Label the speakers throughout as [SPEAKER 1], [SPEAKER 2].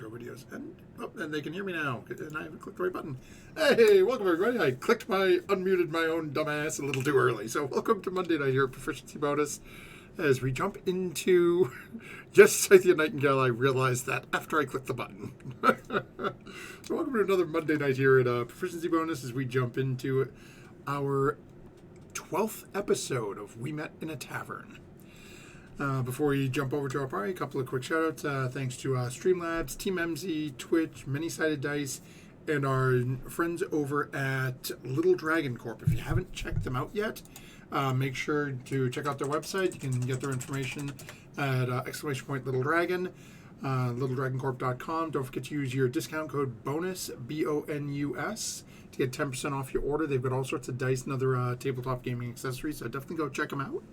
[SPEAKER 1] intro videos. And they can hear me now, and I haven't clicked the right button. Hey, welcome everybody. I unmuted my own dumbass a little too early. So welcome to Monday night here at Proficiency Bonus. As we jump into Just Scythia Nightingale, I realized that after I clicked the button. So welcome to another Monday night here at Proficiency Bonus as we jump into our 12th episode of We Met in a Tavern. Before we jump over to our party, a couple of quick shoutouts. Thanks to Streamlabs, Team MZ, Twitch, Many-Sided Dice, and our friends over at Little Dragon Corp. If you haven't checked them out yet, make sure to check out their website. You can get their information at !Little Dragon, littledragoncorp.com. Don't forget to use your discount code BONUS, BONUS, to get 10% off your order. They've got all sorts of dice and other tabletop gaming accessories, so definitely go check them out.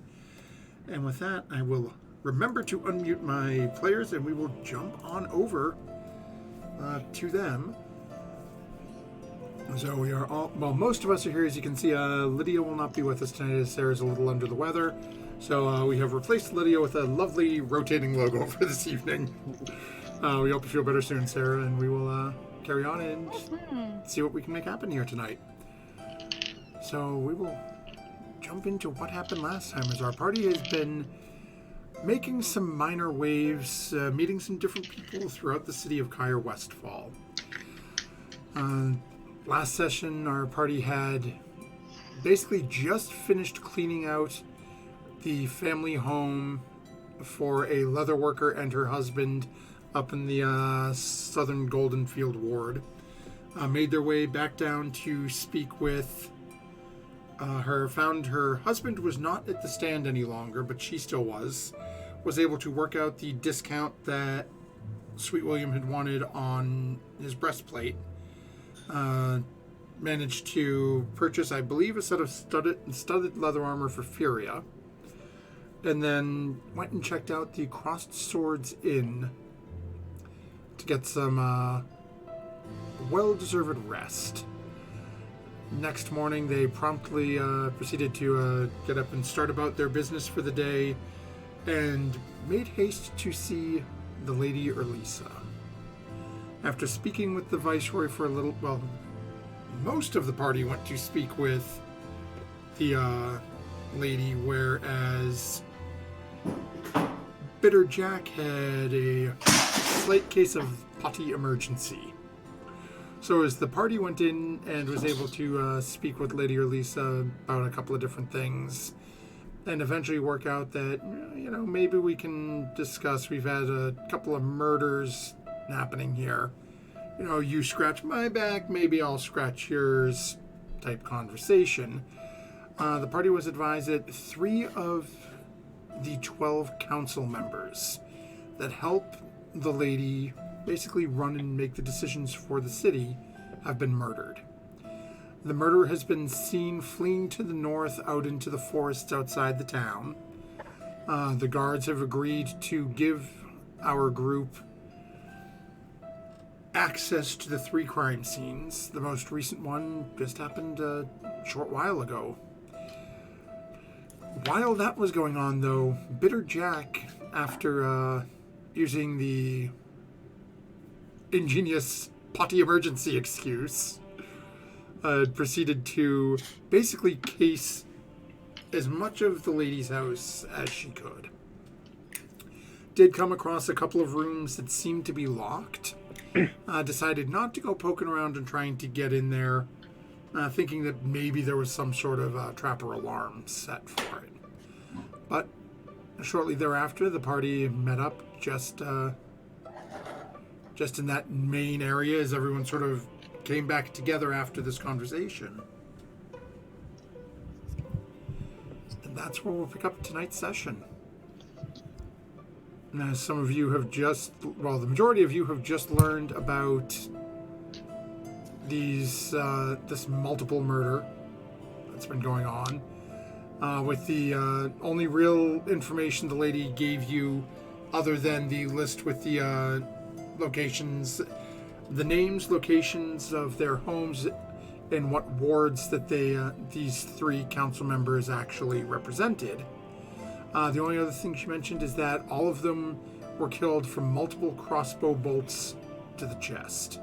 [SPEAKER 1] And with that, I will remember to unmute my players, and we will jump on over to them. So we are all, well, most of us are here, as you can see. Lydia will not be with us tonight, as Sarah's a little under the weather. So we have replaced Lydia with a lovely rotating logo for this evening. We hope you feel better soon, Sarah, and we will carry on and see what we can make happen here tonight. So we will jump into what happened last time, as our party has been making some minor waves, meeting some different people throughout the city of Kyer Westfall. Last session, our party had basically just finished cleaning out the family home for a leather worker and her husband up in the Southern Goldenfield ward. Made their way back down to speak with found her husband was not at the stand any longer, but she still was able to work out the discount that Sweet William had wanted on his breastplate. Managed to purchase, I believe, a set of studded leather armor for Furia, and then went and checked out the Crossed Swords Inn to get some well-deserved rest. Next morning, they promptly proceeded to get up and start about their business for the day, and made haste to see the Lady Erlisa. After speaking with the Viceroy for a little, well, most of the party went to speak with the lady, whereas Bitter Jack had a slight case of potty emergency. So as the party went in and was able to speak with Lady Erlisa about a couple of different things, and eventually work out that, maybe we can discuss, we've had a couple of murders happening here. You scratch my back, maybe I'll scratch yours type conversation. The party was advised that 3 of the 12 council members that help the lady basically run and make the decisions for the city have been murdered. The murderer has been seen fleeing to the north out into the forests outside the town. The guards have agreed to give our group access to the 3 crime scenes. The most recent one just happened a short while ago. While that was going on, though, Bitter Jack, after using the ingenious potty emergency excuse, proceeded to basically case as much of the lady's house as she could. Did come across a couple of rooms that seemed to be locked. Decided not to go poking around and trying to get in there, thinking that maybe there was some sort of trap or alarm set for it. But shortly thereafter, the party met up just in that main area as everyone sort of came back together after this conversation. And that's where we'll pick up tonight's session. And as some of you have the majority of you have just learned about this multiple murder that's been going on. With the only real information the lady gave you, other than the list with the locations, the names, locations of their homes, and what wards that these 3 council members actually represented. The only other thing she mentioned is that all of them were killed from multiple crossbow bolts to the chest.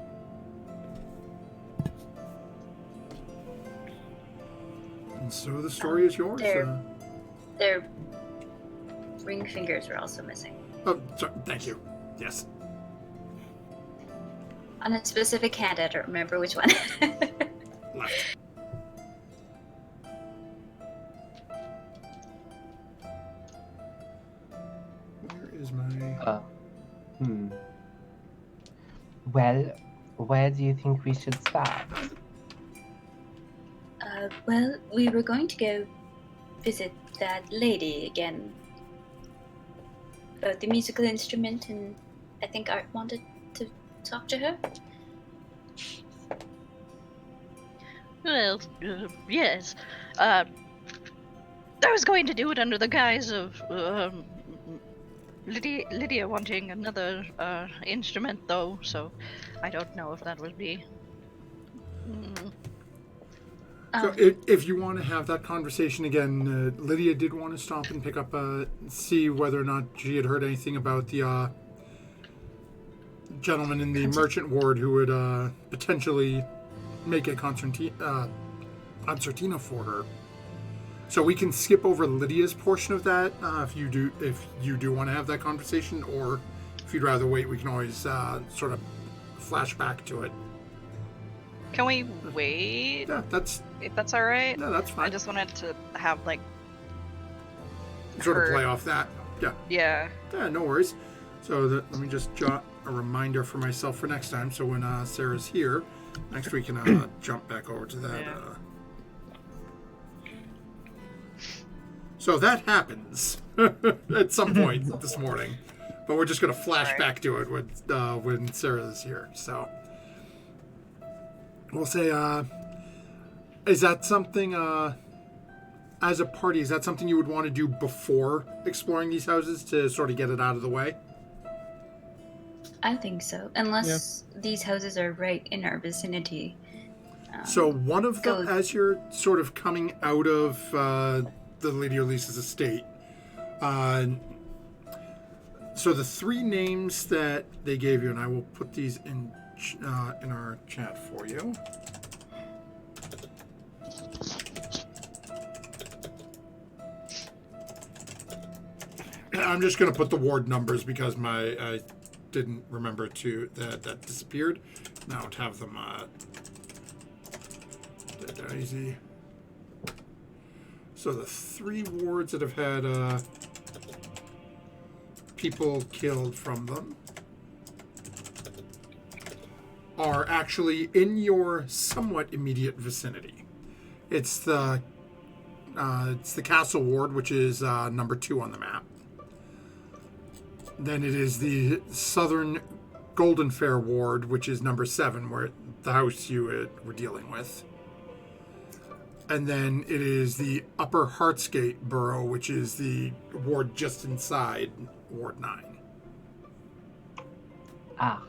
[SPEAKER 1] And so the story is yours.
[SPEAKER 2] Their ring fingers were also missing.
[SPEAKER 1] Oh, sorry. Thank you. Yes.
[SPEAKER 2] On a specific hand, I don't remember which one.
[SPEAKER 1] Left. Where is my...
[SPEAKER 3] Well, where do you think we should start?
[SPEAKER 2] Well, we were going to go visit that lady again about the musical instrument, and I think Art wanted to talk to her.
[SPEAKER 4] Well, yes. I was going to do it under the guise of Lydia wanting another instrument, though, so I don't know if that would be...
[SPEAKER 1] So if you want to have that conversation again, Lydia did want to stop and pick up, see whether or not she had heard anything about the gentleman in the merchant ward who would potentially make a concertina for her. So we can skip over Lydia's portion of that if you do want to have that conversation, or if you'd rather wait, we can always sort of flash back to it.
[SPEAKER 5] Can we wait?
[SPEAKER 1] Yeah,
[SPEAKER 5] if that's all right.
[SPEAKER 1] No, that's fine.
[SPEAKER 5] I just wanted to have
[SPEAKER 1] sort of play off that. Yeah.
[SPEAKER 5] Yeah.
[SPEAKER 1] Yeah, no worries. So let me just jot a reminder for myself for next time. So when Sarah's here, next we can jump back over to that.
[SPEAKER 5] Yeah.
[SPEAKER 1] So that happens at some point this morning, but we're just going to flash back to it when Sarah's here. So we'll say, is that something, as a party, is that something you would want to do before exploring these houses to sort of get it out of the way?
[SPEAKER 2] I think so, unless these houses are right in our vicinity.
[SPEAKER 1] So one of them, as you're sort of coming out of the Lady Elisa's estate, so the three names that they gave you, and I will put these in our chat for you. I'm just going to put the ward numbers because I didn't remember that disappeared. Now to have them that easy. So the three wards that have had people killed from them are actually in your somewhat immediate vicinity. It's the Castle Ward, which is number 2 on the map. Then it is the Southern Golden Fair Ward, which is number 7, where the house you were dealing with. And then it is the Upper Heartsgate Borough, which is the ward just inside Ward 9.
[SPEAKER 3] Ah.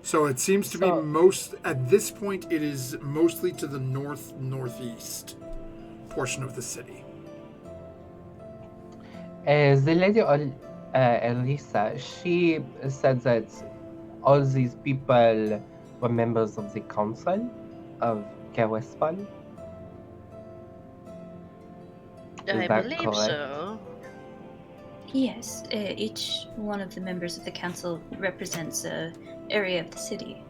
[SPEAKER 1] So it seems to be at this point, it is mostly to the northeast portion of the city.
[SPEAKER 3] The lady Elisa, she said that all these people were members of the council of Kerwestfall.
[SPEAKER 4] I believe
[SPEAKER 3] correct?
[SPEAKER 4] so.
[SPEAKER 2] Yes, each one of the members of the council represents an area of the city.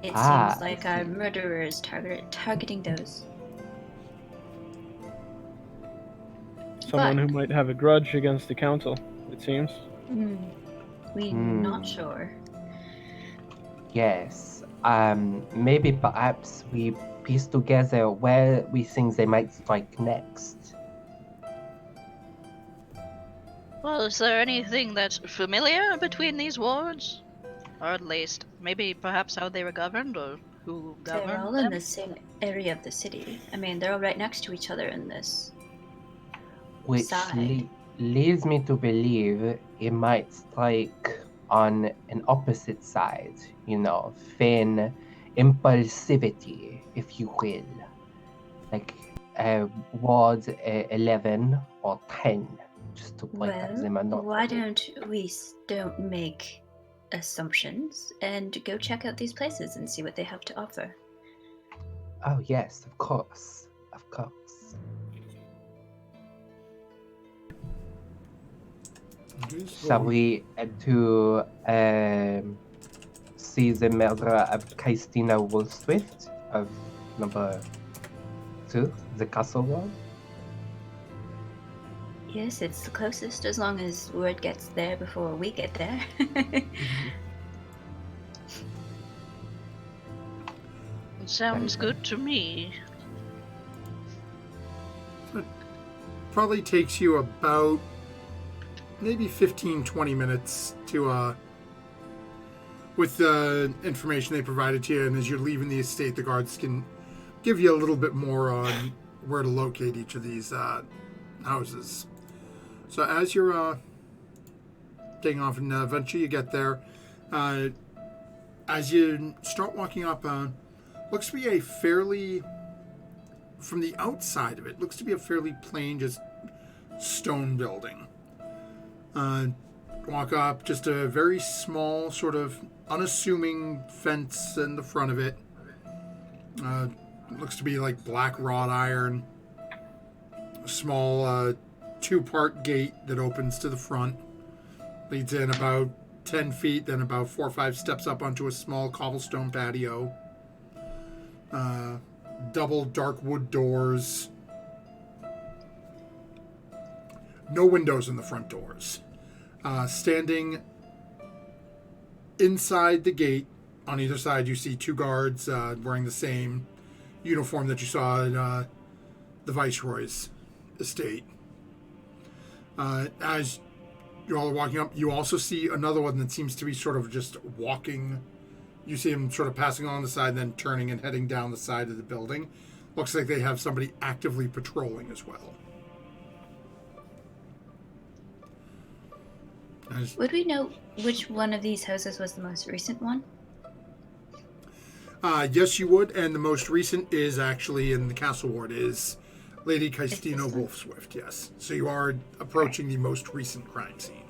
[SPEAKER 2] It seems like our murderer is targeting those.
[SPEAKER 6] Someone who might have a grudge against the council, it seems.
[SPEAKER 2] We're not sure.
[SPEAKER 3] Yes. Maybe perhaps we piece together where we think they might strike next.
[SPEAKER 4] Well, is there anything that's familiar between these wards? Or at least, maybe perhaps how they were governed, or who governed
[SPEAKER 2] They're all
[SPEAKER 4] them?
[SPEAKER 2] in the same area of the city. I mean, they're all right next to each other in this.
[SPEAKER 3] Which leads me to believe it might strike on an opposite side, feign impulsivity, if you will. Like Ward 11 or 10, just to point at them.
[SPEAKER 2] Why don't we make assumptions and go check out these places and see what they have to offer.
[SPEAKER 3] Oh, yes, of course. Of course.
[SPEAKER 1] Okay,
[SPEAKER 3] Shall we head to see the murderer of Christina Woolswift of number 2, the castle ward?
[SPEAKER 2] Yes, it's the closest as long as word gets there before we get there.
[SPEAKER 4] Sounds good to me.
[SPEAKER 1] Probably takes you about maybe 15-20 minutes to with the information they provided to you, and as you're leaving the estate, the guards can give you a little bit more on where to locate each of these houses. So as you're taking off, and eventually you get there, as you start walking up, looks to be a fairly, from the outside of it, looks to be a fairly plain, just stone building. Walk up, just a very small, sort of unassuming fence in the front of it. Looks to be like black wrought iron. A small 2-part gate that opens to the front. Leads in about 10 feet, then about 4 or 5 steps up onto a small cobblestone patio. Double dark wood doors. No windows in the front doors. Standing inside the gate, on either side, you see 2 guards wearing the same uniform that you saw in the Viceroy's estate. As you all are walking up, you also see another one that seems to be sort of just walking. You see him sort of passing along the side, then turning and heading down the side of the building. Looks like they have somebody actively patrolling as well.
[SPEAKER 2] Would we know which one of these houses was the most recent one?
[SPEAKER 1] Yes, you would, and the most recent is actually in the castle ward, is Lady Christina Wolfswift, yes. So you are approaching the most recent crime scene.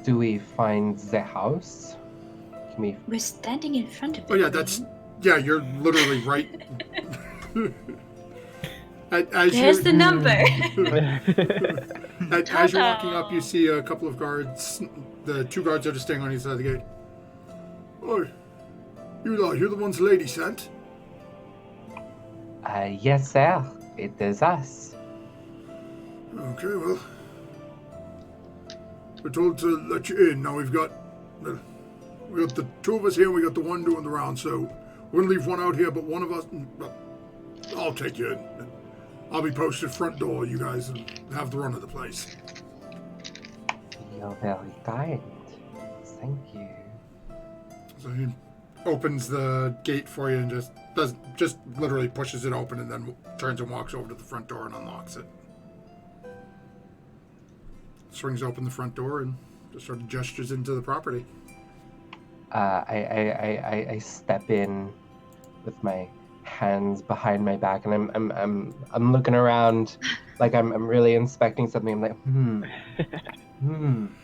[SPEAKER 3] Do we find the house? Can we...
[SPEAKER 2] We're standing in front of it.
[SPEAKER 1] Oh yeah, you're literally right.
[SPEAKER 2] There's the number.
[SPEAKER 1] As you're walking up, you see a couple of guards. The 2 guards are just staying on each side of the gate. Oh, you're the ones the lady sent?
[SPEAKER 3] Yes, sir. It is us.
[SPEAKER 1] Okay, well, we're told to let you in. Now we got the 2 of us here, and we got the one doing the round. So we're gonna leave one out here, but one of us, I'll take you in. I'll be posted front door. You guys have the run of the place.
[SPEAKER 3] You're very kind. Thank you.
[SPEAKER 1] So he opens the gate for you and just literally pushes it open, and then turns and walks over to the front door and unlocks it. Swings open the front door and just sort of gestures into the property.
[SPEAKER 3] I step in with my hands behind my back, and I'm looking around like I'm really inspecting something. I'm like,
[SPEAKER 1] And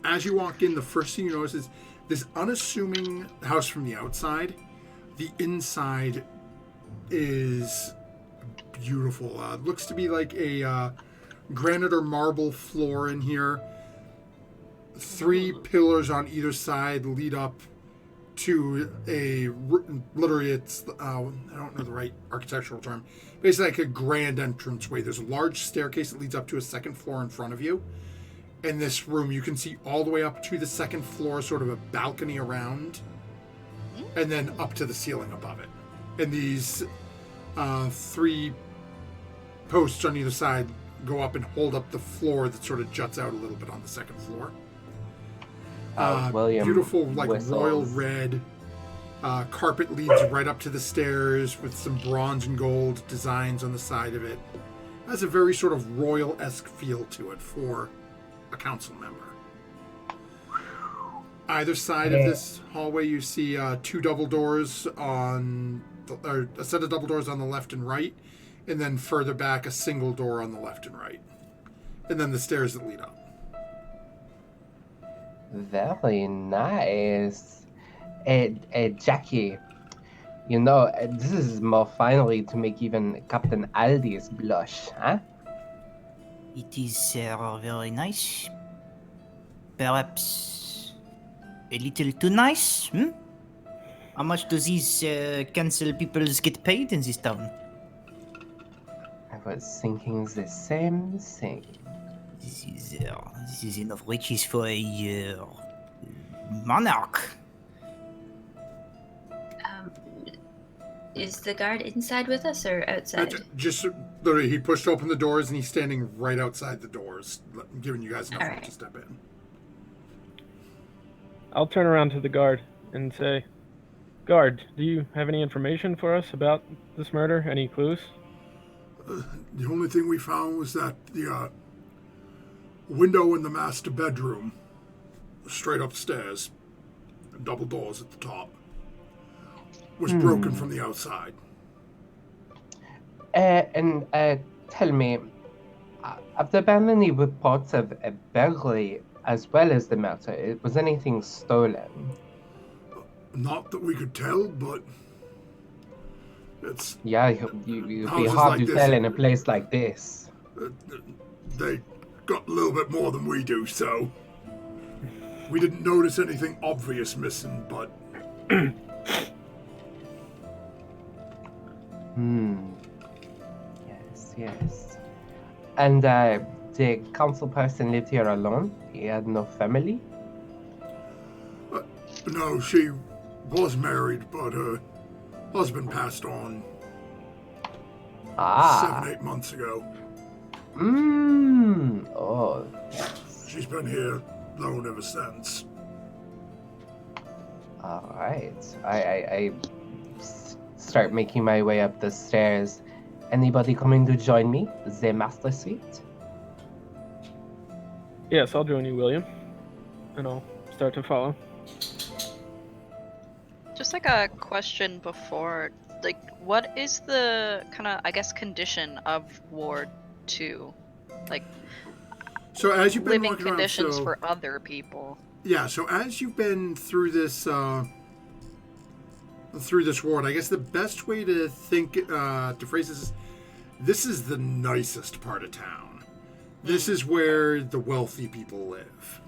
[SPEAKER 1] as you walk in, the first thing you notice is this unassuming house from the outside. The inside is beautiful. Looks to be like a granite or marble floor in here. 3 pillars on either side lead up to literally it's, I don't know the right architectural term, basically like a grand entranceway. There's a large staircase that leads up to a 2nd floor in front of you. In this room, you can see all the way up to the 2nd floor, sort of a balcony around, and then up to the ceiling above it. And these 3 posts on either side go up and hold up the floor that sort of juts out a little bit on the 2nd floor.
[SPEAKER 3] William
[SPEAKER 1] Beautiful, like
[SPEAKER 3] whistles.
[SPEAKER 1] royal red carpet leads right up to the stairs with some bronze and gold designs on the side of it. It has a very sort of royal-esque feel to it for a council member. Either side of this hallway, you see 2 double doors or a set of double doors on the left and right, and then further back a single door on the left and right, and then the stairs that lead up.
[SPEAKER 3] Very nice. Jackie, this is more finally to make even Captain Aldi's blush, huh?
[SPEAKER 7] It is very nice. Perhaps a little too nice, hmm? How much do these council peoples get paid in this town?
[SPEAKER 3] I was thinking the same thing.
[SPEAKER 7] This is enough riches for a monarch.
[SPEAKER 2] Is the guard inside with us or outside?
[SPEAKER 1] Just literally, he pushed open the doors and he's standing right outside the doors, giving you guys enough room
[SPEAKER 2] Alright.
[SPEAKER 1] to step in.
[SPEAKER 6] I'll turn around to the guard and say, "Guard, do you have any information for us about this murder? Any clues?"
[SPEAKER 1] The only thing we found was that the window in the master bedroom, straight upstairs, double doors at the top, was broken from the outside.
[SPEAKER 3] Tell me, have there been any reports of a burglary as well as the murder? Was anything stolen?
[SPEAKER 1] Not that we could tell, but it's
[SPEAKER 3] Yeah, you'd be
[SPEAKER 1] Houses
[SPEAKER 3] hard
[SPEAKER 1] like
[SPEAKER 3] to
[SPEAKER 1] this-
[SPEAKER 3] tell in a place like this.
[SPEAKER 1] they got a little bit more than we do, so we didn't notice anything obvious missing, but
[SPEAKER 3] Yes. And the council person lived here alone? He had no family?
[SPEAKER 1] no, she was married, but her husband passed on 7-8 months ago.
[SPEAKER 3] Oh.
[SPEAKER 1] She's been here alone ever since.
[SPEAKER 3] Alright. I start making my way up the stairs. Anybody coming to join me? The master suite?
[SPEAKER 6] Yes, I'll join you, William. And I'll start to follow.
[SPEAKER 5] Just like a question before, like, what is the kind of, I guess, condition of Ward 2? Like,
[SPEAKER 1] So as you've been
[SPEAKER 5] living
[SPEAKER 1] walking around,
[SPEAKER 5] conditions
[SPEAKER 1] so
[SPEAKER 5] for other people.
[SPEAKER 1] yeah, so as you've been through this ward, I guess the best way to think to phrase this is the nicest part of town. This is where the wealthy people live.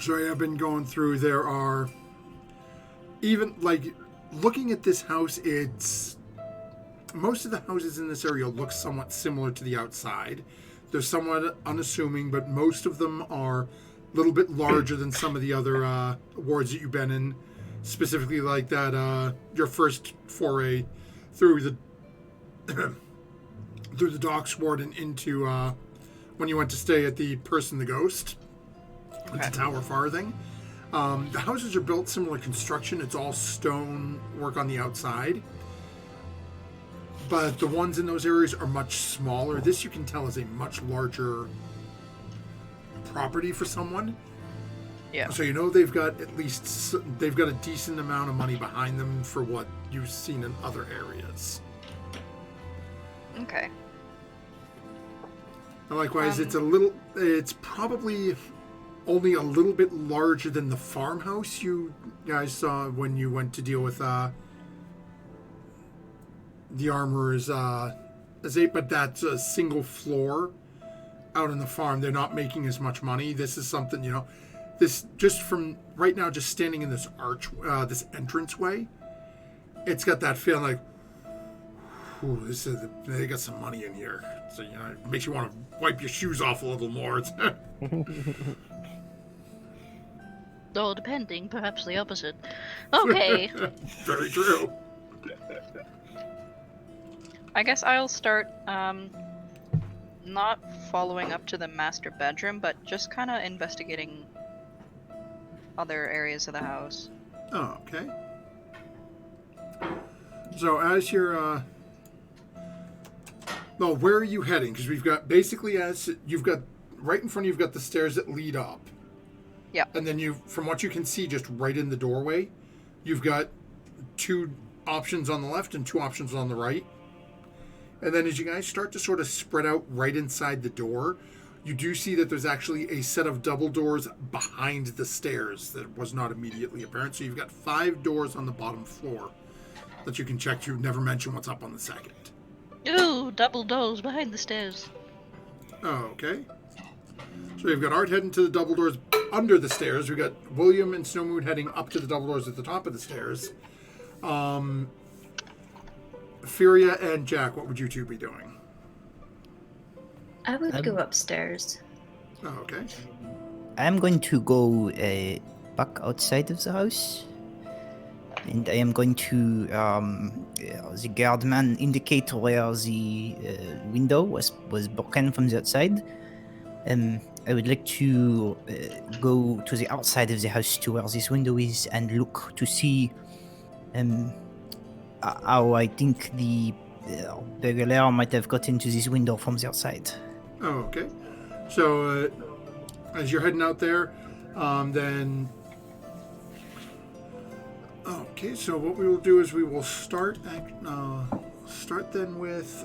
[SPEAKER 1] So I've been going through. There are even like looking at this house. It's most of the houses in this area look somewhat similar to the outside. They're somewhat unassuming, but most of them are a little bit larger than some of the other wards that you've been in. Specifically, like that your first foray through the through the docks ward and into when you went to stay at the Person the Ghost. It's a Tower Farthing. The houses are built similar construction. It's all stone work on the outside. But the ones in those areas are much smaller. This you can tell is a much larger property for someone.
[SPEAKER 5] Yeah.
[SPEAKER 1] So you know they've got a decent amount of money behind them for what you've seen in other areas.
[SPEAKER 5] Okay.
[SPEAKER 1] And likewise, it's probably only a little bit larger than the farmhouse you guys saw when you went to deal with the armorer's estate, but that's a single floor out on the farm. They're not making as much money. This is something, this just from right now, just standing in this this entranceway, it's got that feeling like, ooh, they got some money in here. So, it makes you want to wipe your shoes off a little more.
[SPEAKER 4] Though depending, perhaps the opposite. Okay.
[SPEAKER 1] Very true.
[SPEAKER 5] I guess I'll start, not following up to the master bedroom, but just kind of investigating other areas of the house.
[SPEAKER 1] Oh, okay. So as you're, well, where are you heading? Because we've got basically you've got right in front of you've got the stairs that lead up.
[SPEAKER 5] Yeah.
[SPEAKER 1] And then from what you can see, just right in the doorway, you've got two options on the left and 2 options on the right. And then as you guys start to sort of spread out right inside the door, you do see that there's actually a set of double doors behind the stairs that was not immediately apparent. So you've got 5 doors on the bottom floor that you can check to. Never mention what's up on the second.
[SPEAKER 4] Ooh, double doors behind the stairs.
[SPEAKER 1] Okay. So you've got Art heading to the double doors under the stairs. We've got William and Snowmoon heading up to the double doors at the top of the stairs. Furia and Jack, what would you two be doing?
[SPEAKER 2] I would go upstairs.
[SPEAKER 1] Oh, okay.
[SPEAKER 7] I'm going to go back outside of the house. And I am going to the guardman indicate where the window was broken from the outside. I would like to go to the outside of the house to where this window is and look to see how I think the burglar might have got into this window from the outside.
[SPEAKER 1] Oh, okay. So as you're heading out there, then... Okay, so what we will do is we will start then with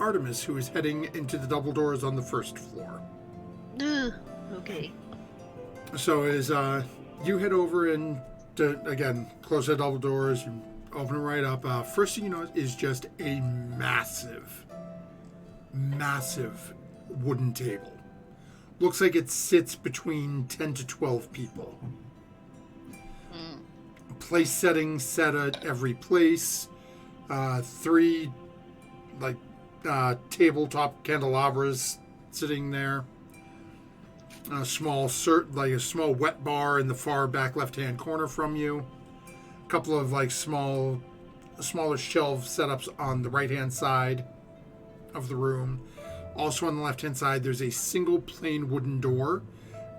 [SPEAKER 1] Artemis, who is heading into the double doors on the first floor.
[SPEAKER 4] Okay.
[SPEAKER 1] So as you head over and, again, close the double doors, you open it right up. First thing you notice is just a massive wooden table. Looks like it sits between 10 to 12 people. Place settings set at every place. 3 tabletop candelabras sitting there. A small wet bar in the far back left-hand corner from you. A couple of smaller shelf setups on the right-hand side of the room. Also on the left-hand side, there's a single plain wooden door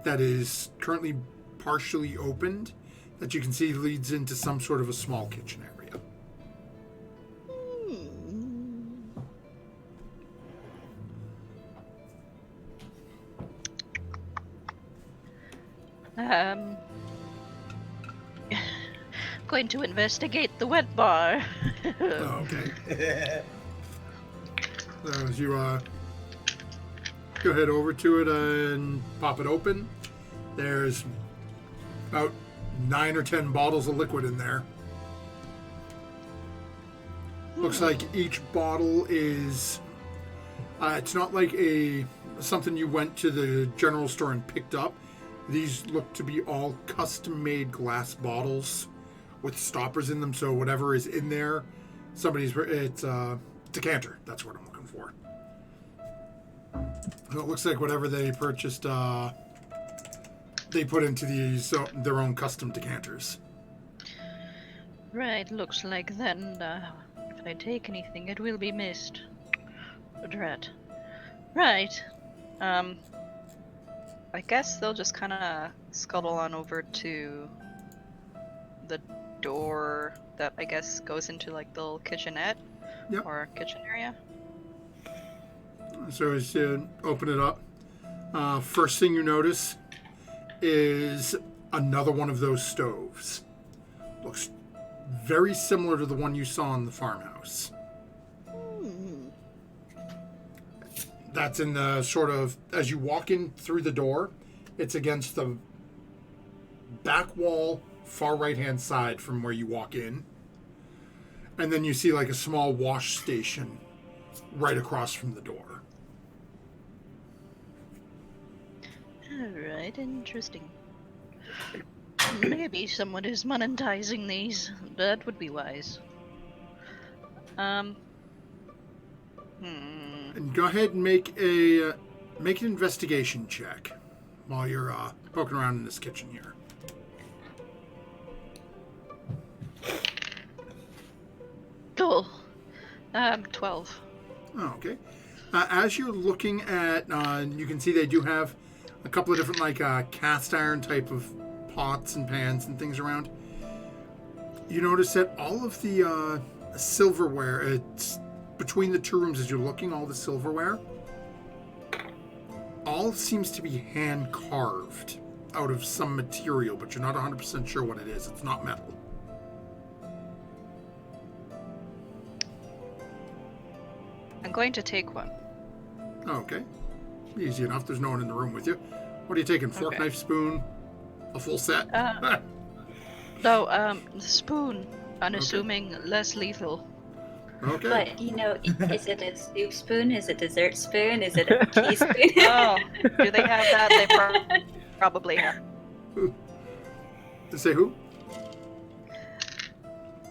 [SPEAKER 1] that is currently partially opened that you can see leads into some sort of a small kitchen area.
[SPEAKER 4] Going to investigate the wet bar.
[SPEAKER 1] Okay. So as you go head over to it and pop it open, there's about 9 or 10 bottles of liquid in there. Looks like each bottle is... it's not like something you went to the general store and picked up. These look to be all custom-made glass bottles with stoppers in them, so whatever is in there, it's a decanter. That's what I'm looking for. So it looks like whatever they purchased, they put into their own custom decanters.
[SPEAKER 4] Right, looks like then, if I take anything, it will be missed. A dread. Right. I guess they'll just kind of scuttle on over to the door that I guess goes into the little kitchenette.
[SPEAKER 1] Yep.
[SPEAKER 4] Or kitchen area.
[SPEAKER 1] So as you open it up, first thing you notice is another one of those stoves. Looks very similar to the one you saw in the farmhouse. That's in the sort of, as you walk in through the door, it's against the back wall, far right-hand side from where you walk in. And then you see a small wash station right across from the door.
[SPEAKER 4] Alright, interesting. Maybe someone is monetizing these. That would be wise.
[SPEAKER 1] And go ahead and make an investigation check while you're poking around in this kitchen here.
[SPEAKER 4] Cool. 12.
[SPEAKER 1] Oh, okay. As you're looking at, you can see they do have a couple of different cast iron type of pots and pans and things around. You notice that all of the silverware, it's between the 2 rooms as you're looking, all the silverware, all seems to be hand carved out of some material, but you're not 100% sure what it is. It's not metal.
[SPEAKER 5] I'm going to take one.
[SPEAKER 1] Okay. Easy enough. There's no one in the room with you. What are you taking? Fork,
[SPEAKER 5] Okay.
[SPEAKER 1] knife, spoon? A full set?
[SPEAKER 5] No, the spoon. Unassuming, less lethal.
[SPEAKER 1] Okay.
[SPEAKER 2] But, is it a soup spoon? Is it a dessert spoon? Is it a teaspoon?
[SPEAKER 5] Oh, do they have that? They probably have.
[SPEAKER 1] Say who?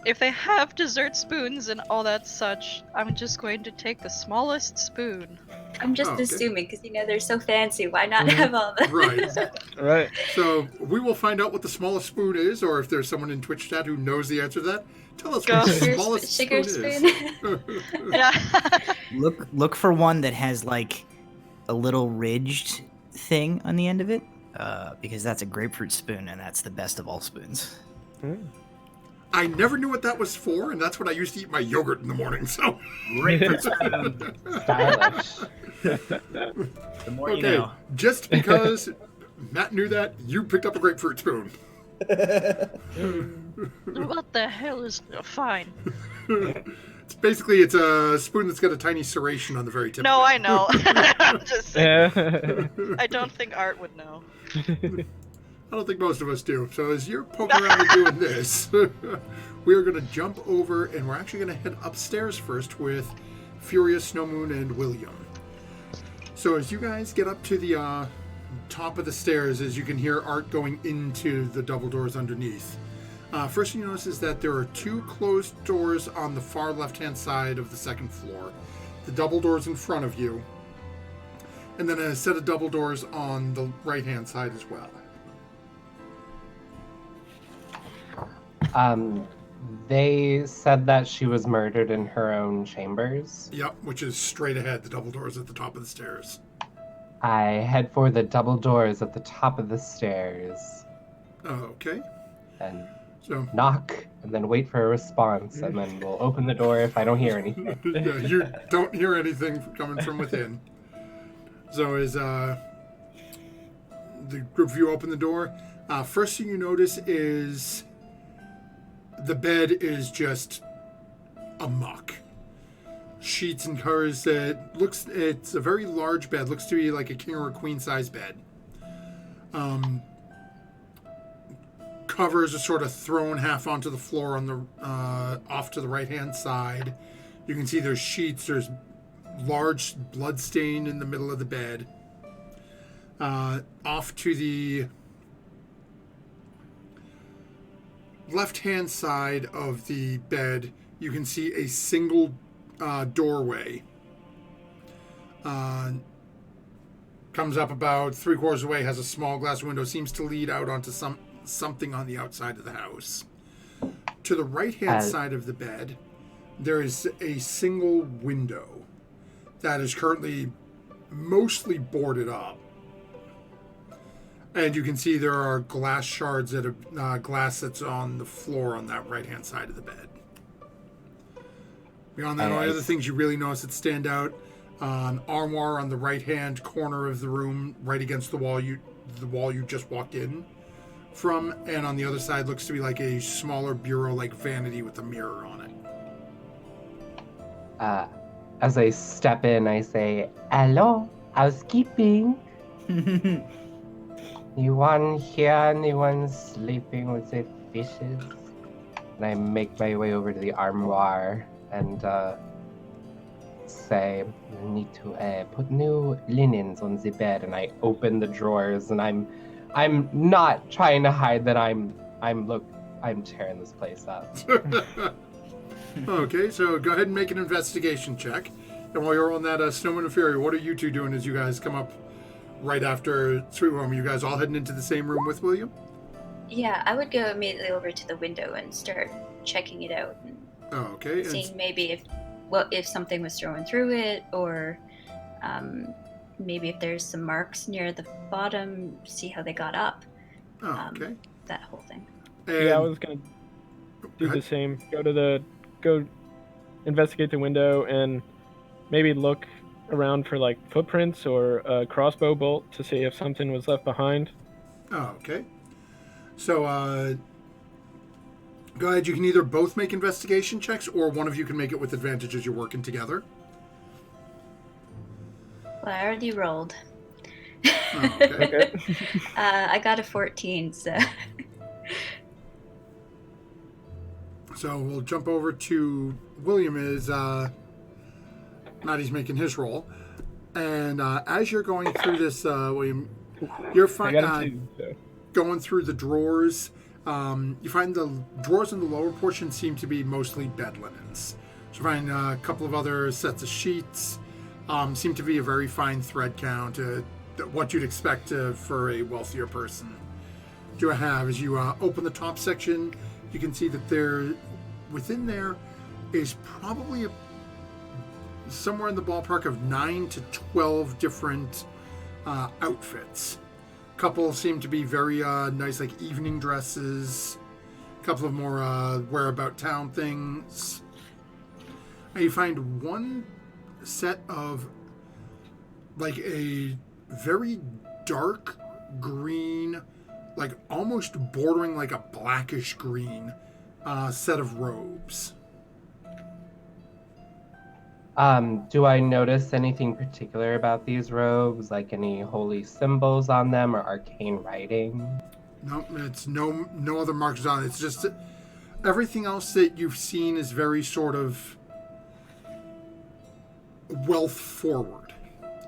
[SPEAKER 5] If they have dessert spoons and all that such, I'm just going to take the smallest spoon.
[SPEAKER 2] I'm just
[SPEAKER 1] Oh, okay.
[SPEAKER 2] assuming, because, they're so fancy. Why not have all the...
[SPEAKER 1] Right.
[SPEAKER 6] Right.
[SPEAKER 1] So we will find out what the smallest spoon is, or if there's someone in Twitch chat who knows the answer to that. Tell us what the smallest
[SPEAKER 2] Sugar
[SPEAKER 1] spoon is.
[SPEAKER 5] Yeah.
[SPEAKER 7] Look for one that has like a little ridged thing on the end of it, because that's a grapefruit spoon, and that's the best of all spoons.
[SPEAKER 1] I never knew what that was for, and that's what I used to eat my yogurt in the morning. So
[SPEAKER 7] Grapefruit spoon.
[SPEAKER 3] Stylish.
[SPEAKER 7] The more you
[SPEAKER 1] okay,
[SPEAKER 7] know.
[SPEAKER 1] just because Matt knew that, you picked up a grapefruit spoon.
[SPEAKER 5] What the hell is fine?
[SPEAKER 1] It's a spoon that's got a tiny serration on the very tip.
[SPEAKER 5] No,
[SPEAKER 1] of it.
[SPEAKER 5] I know. I'm just saying.
[SPEAKER 6] Yeah.
[SPEAKER 5] I don't think Art would know.
[SPEAKER 1] I don't think most of us do. So as you're poking around and doing this, we are going to jump over, and we're actually going to head upstairs first with Furious, Snowmoon, and William. So as you guys get up to the top of the stairs, as you can hear Art going into the double doors underneath. First thing you notice is that there are two closed doors on the far left-hand side of the second floor. The double doors in front of you. And then a set of double doors on the right-hand side as well.
[SPEAKER 3] They said that she was murdered in her own chambers.
[SPEAKER 1] Yep, which is straight ahead, the double doors at the top of the stairs.
[SPEAKER 3] I head for the double doors at the top of the stairs
[SPEAKER 1] Okay.
[SPEAKER 3] and
[SPEAKER 1] So,
[SPEAKER 3] knock, and then wait for a response, and then we'll open the door if I don't hear anything.
[SPEAKER 1] yeah, you don't hear anything coming from within. So as the group of you open the door, first thing you notice is the bed is just a muck. Sheets and covers. It's a very large bed. Looks to be like a king or a queen size bed. Covers are sort of thrown half onto the floor on the off to the right hand side. You can see there's sheets. There's large blood stain in the middle of the bed. Off to the left-hand side of the bed, you can see a single doorway. Comes up about 3/4 away, has a small glass window, seems to lead out onto something on the outside of the house. To the right-hand side of the bed, there is a single window that is currently mostly boarded up. And you can see there are glass shards that are glass that's on the floor on that right-hand side of the bed. Beyond that, all the other things you really notice that stand out: an armoire on the right-hand corner of the room, right against the wall you just walked in from, and on the other side looks to be like a smaller bureau-like vanity with a mirror on it.
[SPEAKER 3] As I step in, I say, "Hello, housekeeping. Anyone here? Anyone sleeping with the fishes?" And I make my way over to the armoire and say, "You need to put new linens on the bed." And I open the drawers, and I'm not trying to hide that I'm tearing this place up.
[SPEAKER 1] Okay, so go ahead and make an investigation check. And while you're on that, Snowman and Fury, what are you two doing as you guys come up right after Sweet Home? Are you guys all heading into the same room with William?
[SPEAKER 2] Yeah, I would go immediately over to the window and start checking it out and
[SPEAKER 1] Okay. And
[SPEAKER 2] seeing maybe if something was thrown through it, or maybe if there's some marks near the bottom, see how they got up.
[SPEAKER 1] okay.
[SPEAKER 2] That whole thing.
[SPEAKER 1] And,
[SPEAKER 6] Yeah, I was gonna do the same. Go investigate the window and maybe look around for like footprints or a crossbow bolt to see if something was left behind.
[SPEAKER 1] okay. So go ahead. You can either both make investigation checks, or one of you can make it with advantage as you're working together.
[SPEAKER 2] Well, I already rolled.
[SPEAKER 1] Oh, okay.
[SPEAKER 6] Okay.
[SPEAKER 2] I got a 14, so.
[SPEAKER 1] So we'll jump over to William as Maddie's making his roll. And as you're going through this, William, you're
[SPEAKER 6] I got a 2, so.
[SPEAKER 1] going through the drawers. You find the drawers in the lower portion seem to be mostly bed linens. So you find a couple of other sets of sheets. Seem to be a very fine thread count, what you'd expect for a wealthier person to have. As you open the top section, you can see that within there is probably somewhere in the ballpark of 9 to 12 different outfits. A couple seem to be very nice, like evening dresses. A couple of more wear about town things. And you find one set of like a very dark green, like almost bordering like a blackish green set of robes.
[SPEAKER 3] Do I notice anything particular about these robes, like any holy symbols on them or arcane writing?
[SPEAKER 1] No, it's no other markers on it. It's just everything else that you've seen is very sort of wealth forward.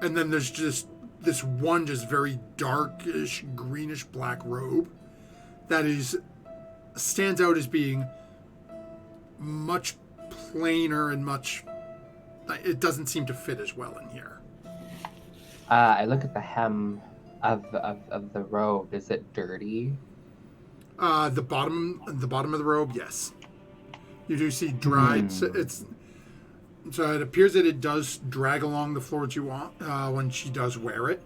[SPEAKER 1] And then there's just this one just very darkish, greenish black robe that stands out as being much plainer and much... It doesn't seem to fit as well in here.
[SPEAKER 3] I look at the hem of the robe. Is it dirty?
[SPEAKER 1] The bottom of the robe, yes. You do see dried. So it appears that it does drag along the floor that you want when she does wear it,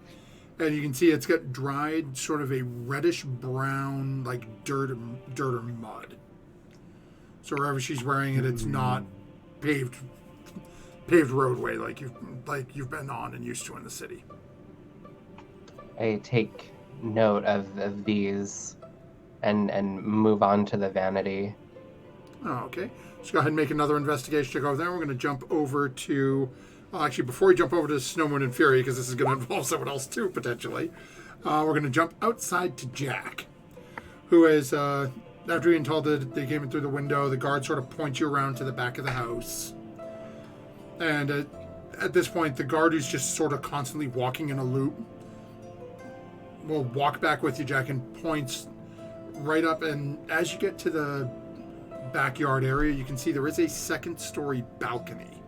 [SPEAKER 1] and you can see it's got dried, sort of a reddish brown, like dirt or mud. So wherever she's wearing it, it's not paved roadway like you've been on and used to in the city.
[SPEAKER 3] I take note of these and move on to the vanity.
[SPEAKER 1] Oh, okay. Let's go ahead and make another investigation check over there. We're going to jump over to... Well, actually, before we jump over to Snow, Moon, and Fury, because this is going to involve someone else too, potentially, we're going to jump outside to Jack, who is, after being told that they came in through the window, the guard sort of points you around to the back of the house. And at this point, the guard who's just sort of constantly walking in a loop will walk back with you, Jack, and points right up. And as you get to the backyard area, you can see there is a second-story balcony.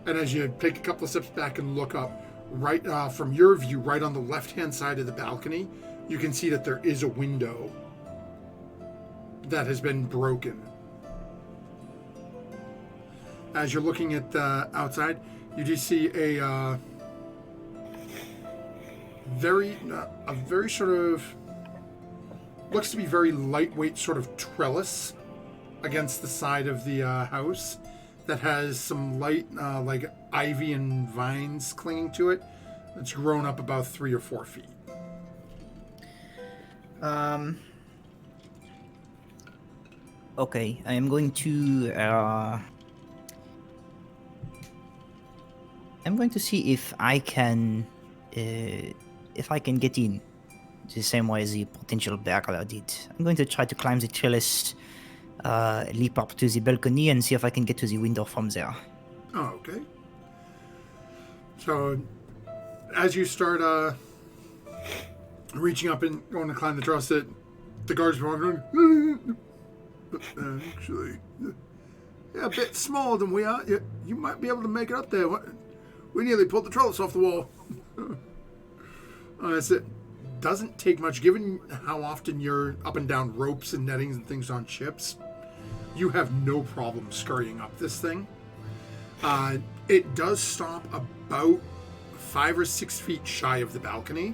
[SPEAKER 1] And as you take a couple of steps back and look up, right from your view, right on the left-hand side of the balcony, you can see that there is a window that has been broken. As you're looking at the outside, you do see a very sort of, looks to be very lightweight sort of trellis against the side of the house that has some light like ivy and vines clinging to it. It's grown up about 3 or 4 feet.
[SPEAKER 7] Okay, I am going to see if I can get in the same way as the potential burglar did. I'm going to try to climb the trellis, leap up to the balcony, and see if I can get to the window from there.
[SPEAKER 1] Oh, okay. So, as you start reaching up and going to climb the trellis, the guards are walking. Actually, yeah, a bit smaller than we are. You might be able to make it up there. We nearly pulled the trellis off the wall. It doesn't take much, given how often you're up and down ropes and nettings and things on ships. You have no problem scurrying up this thing. It does stop about 5 or 6 feet shy of the balcony.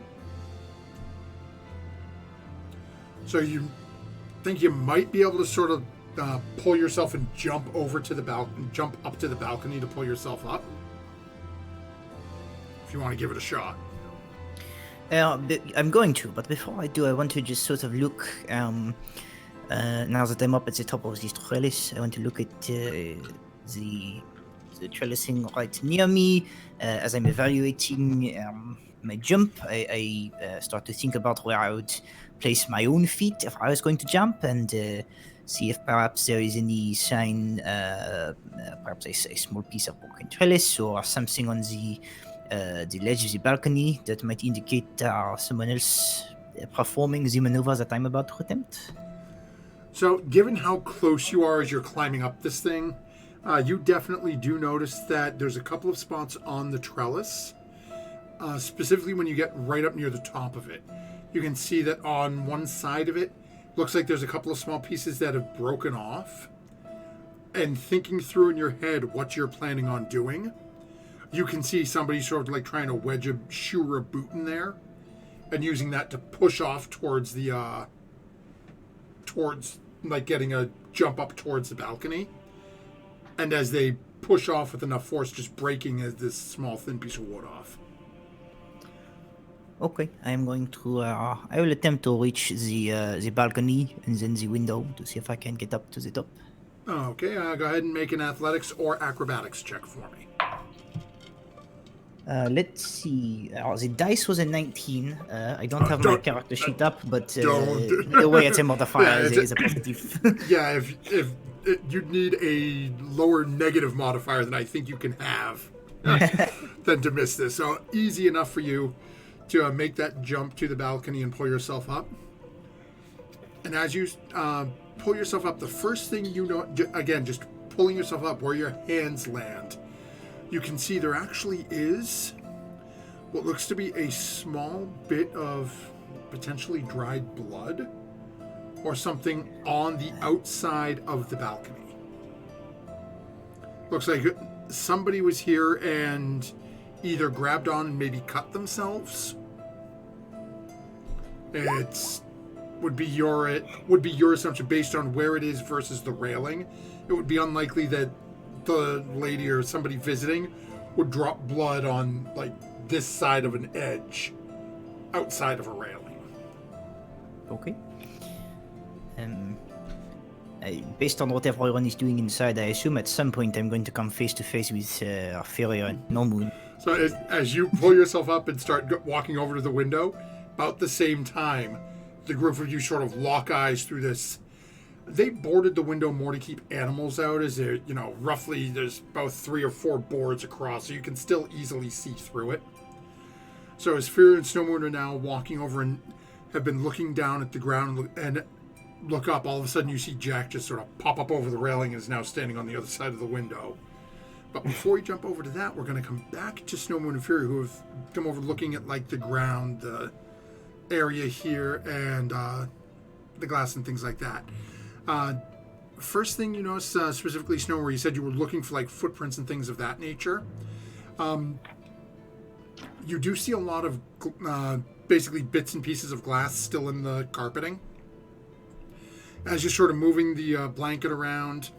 [SPEAKER 1] So you think you might be able to sort of pull yourself and jump up to the balcony to pull yourself up. If you want to give it a shot.
[SPEAKER 7] I'm going to, but before I do, I want to just sort of look. Now that I'm up at the top of this trellis, I want to look at the the trellising right near me. As I'm evaluating my jump, I start to think about where I would place my own feet if I was going to jump, and see if perhaps there is any sign, perhaps a small piece of broken trellis or something on the ledge of the balcony that might indicate someone else performing the maneuver that I'm about to attempt.
[SPEAKER 1] So, given how close you are as you're climbing up this thing, you definitely do notice that there's a couple of spots on the trellis, specifically when you get right up near the top of it. You can see that on one side of it, looks like there's a couple of small pieces that have broken off. And thinking through in your head what you're planning on doing, you can see somebody sort of like trying to wedge a shoe or a boot in there and using that to push off towards the, towards like getting a jump up towards the balcony. And as they push off with enough force, just breaking this small thin piece of wood off.
[SPEAKER 7] Okay, I'm going to. I will attempt to reach the balcony and then the window to see if I can get up to the top.
[SPEAKER 1] Okay, go ahead and make an athletics or acrobatics check for me.
[SPEAKER 7] Let's see. The dice was a 19. I don't have my character sheet up, but the way it's a modifier is a positive.
[SPEAKER 1] Yeah, if you'd need a lower negative modifier than I think you can have than to miss this. So easy enough for you to make that jump to the balcony and pull yourself up. And as you pull yourself up, the first thing you know, again, just pulling yourself up where your hands land, you can see there actually is what looks to be a small bit of potentially dried blood or something on the outside of the balcony. Looks like somebody was here and either grabbed on and maybe cut themselves. Would be your assumption based on where it is versus the railing. It would be unlikely that the lady or somebody visiting would drop blood on like this side of an edge outside of a railing.
[SPEAKER 7] Okay. Based on what everyone is doing inside, I assume at some point I'm going to come face to face with Furia and Normoon.
[SPEAKER 1] So as you pull yourself up and start walking over to the window, about the same time, the group of you sort of lock eyes through this. They boarded the window more to keep animals out, as there, roughly there's about 3 or 4 boards across, so you can still easily see through it. So as Furia and Snowmoon are now walking over and have been looking down at the ground and look up, all of a sudden you see Jack just sort of pop up over the railing and is now standing on the other side of the window. But before we jump over to that, we're going to come back to Snowmoon and Fury, who have come over looking at like the ground, the area here, and the glass and things like that. First thing you notice, specifically Snow, where you said you were looking for like footprints and things of that nature. You do see a lot of basically bits and pieces of glass still in the carpeting. As you're sort of moving the blanket around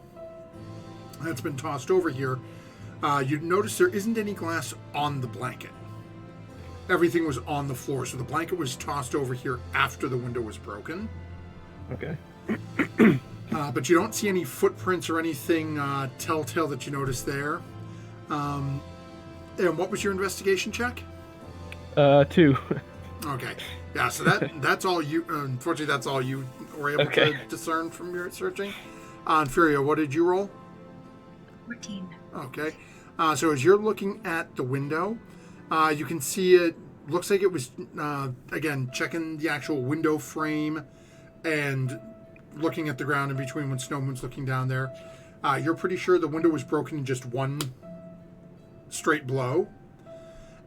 [SPEAKER 1] that's been tossed over here, you notice there isn't any glass on the blanket. Everything was on the floor, so the blanket was tossed over here after the window was broken.
[SPEAKER 6] Okay.
[SPEAKER 1] But you don't see any footprints or anything telltale that you noticed there. And what was your investigation check?
[SPEAKER 6] 2.
[SPEAKER 1] Okay. Yeah, so that's all you... Unfortunately, that's all you were able to discern from your searching. And Furia, what did you roll?
[SPEAKER 2] 14.
[SPEAKER 1] Okay. So as you're looking at the window, you can see it looks like it was, again, checking the actual window frame and looking at the ground in between when Snowmoon's looking down there. You're pretty sure the window was broken in just one straight blow.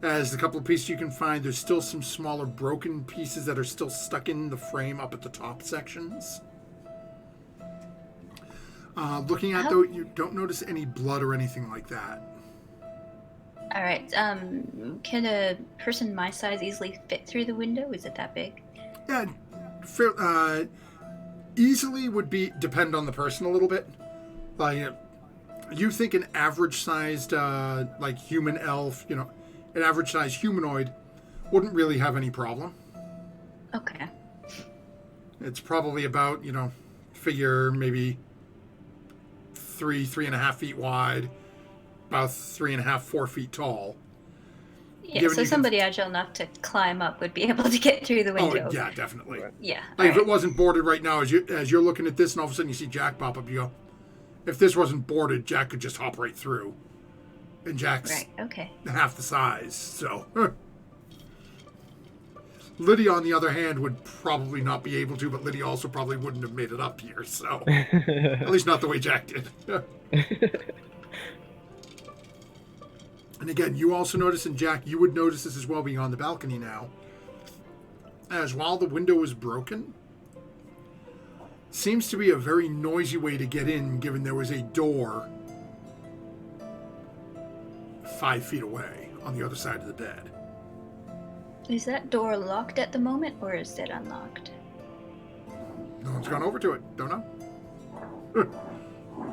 [SPEAKER 1] As the couple of pieces you can find, there's still some smaller broken pieces that are still stuck in the frame up at the top sections. Looking at, though, you don't notice any blood or anything like that.
[SPEAKER 2] All right. Can a person my size easily fit through the window? Is it that big?
[SPEAKER 1] Yeah, easily would depend on the person a little bit. Like, you think an average-sized, like human elf, an average-sized humanoid wouldn't really have any problem.
[SPEAKER 2] Okay.
[SPEAKER 1] It's probably about, figure maybe 3.5 feet wide, about 3.5, 4 feet tall.
[SPEAKER 2] Yeah,
[SPEAKER 1] Given
[SPEAKER 2] so
[SPEAKER 1] you can-
[SPEAKER 2] somebody agile enough to climb up would be able to get through the window.
[SPEAKER 1] Oh, yeah, definitely.
[SPEAKER 2] Yeah.
[SPEAKER 1] Like, if
[SPEAKER 2] alright.
[SPEAKER 1] it wasn't boarded right now, as you're looking at this, and all of a sudden you see Jack pop up, you go, if this wasn't boarded, Jack could just hop right through. And Jack's
[SPEAKER 2] Right, okay.
[SPEAKER 1] half the size, so... Lydia, on the other hand, would probably not be able to, but Lydia also probably wouldn't have made it up here, so... At least not the way Jack did. And again, you also notice, and Jack, you would notice this as well being on the balcony now, as while the window is broken, seems to be a very noisy way to get in, given there was a door 5 feet away on the other side of the bed.
[SPEAKER 2] Is that door locked at the moment, or is it unlocked?
[SPEAKER 1] No one's gone over to it. Don't know.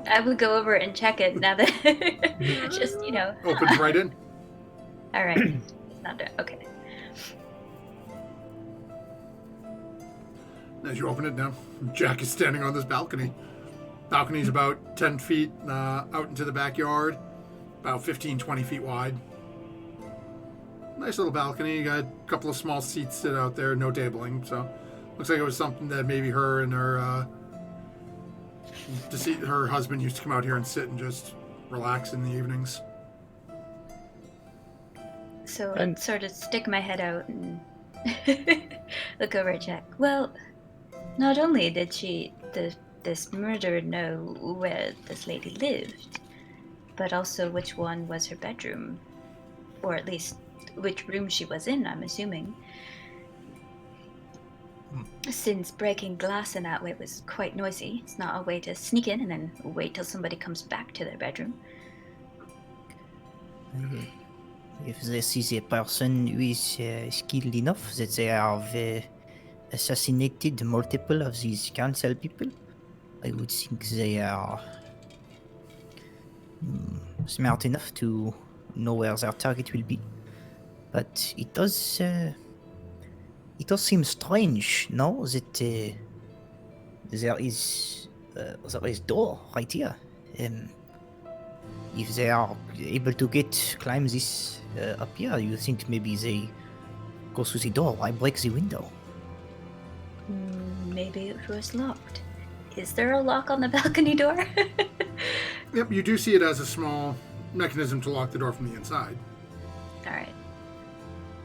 [SPEAKER 2] I would go over and check it now that... Just,
[SPEAKER 1] Opens right in.
[SPEAKER 2] Alright. It's not there. Okay.
[SPEAKER 1] As you open it now, Jack is standing on this balcony. Balcony's about 10 feet out into the backyard, about 15, 20 feet wide. Nice little balcony. You got a couple of small seats sit out there, no tabling, so looks like it was something that maybe her and her her husband used to come out here and sit and just relax in the evenings.
[SPEAKER 2] So
[SPEAKER 6] And-
[SPEAKER 2] I'd sort of stick my head out and look over at Jack. Well, not only did this murderer know where this lady lived, but also which one was her bedroom, or at least which room she was in, I'm assuming. Since breaking glass in that way was quite noisy, it's not a way to sneak in and then wait till somebody comes back to their bedroom.
[SPEAKER 7] If this is a person who is skilled enough that they have assassinated multiple of these council people, I would think they are smart enough to know where their target will be. But it does seem strange, no, that there is door right here. If they are able to climb this up here, you think maybe they go through the door. Why break the window?
[SPEAKER 2] Maybe it was locked. Is there a lock on the balcony door?
[SPEAKER 1] Yep, you do see it as a small mechanism to lock the door from the inside.
[SPEAKER 2] Alright.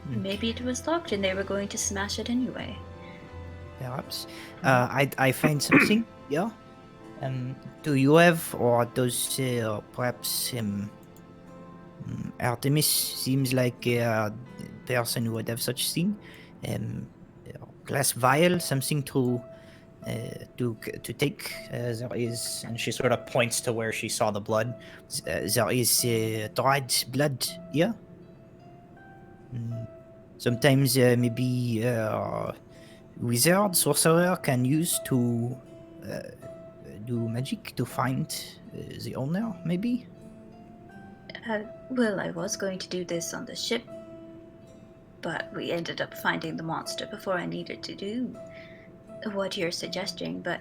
[SPEAKER 2] Maybe it was locked and they were going to smash it anyway.
[SPEAKER 7] Perhaps. I find something. Yeah. Do you have, or does perhaps Artemis seems like a person who would have such thing? Glass vial, something to take. There is, and she sort of points to where she saw the blood. There is dried blood here. Sometimes maybe wizard, sorcerer can use to do magic to find the owner, maybe?
[SPEAKER 2] Well, I was going to do this on the ship, but we ended up finding the monster before I needed to do what you're suggesting, but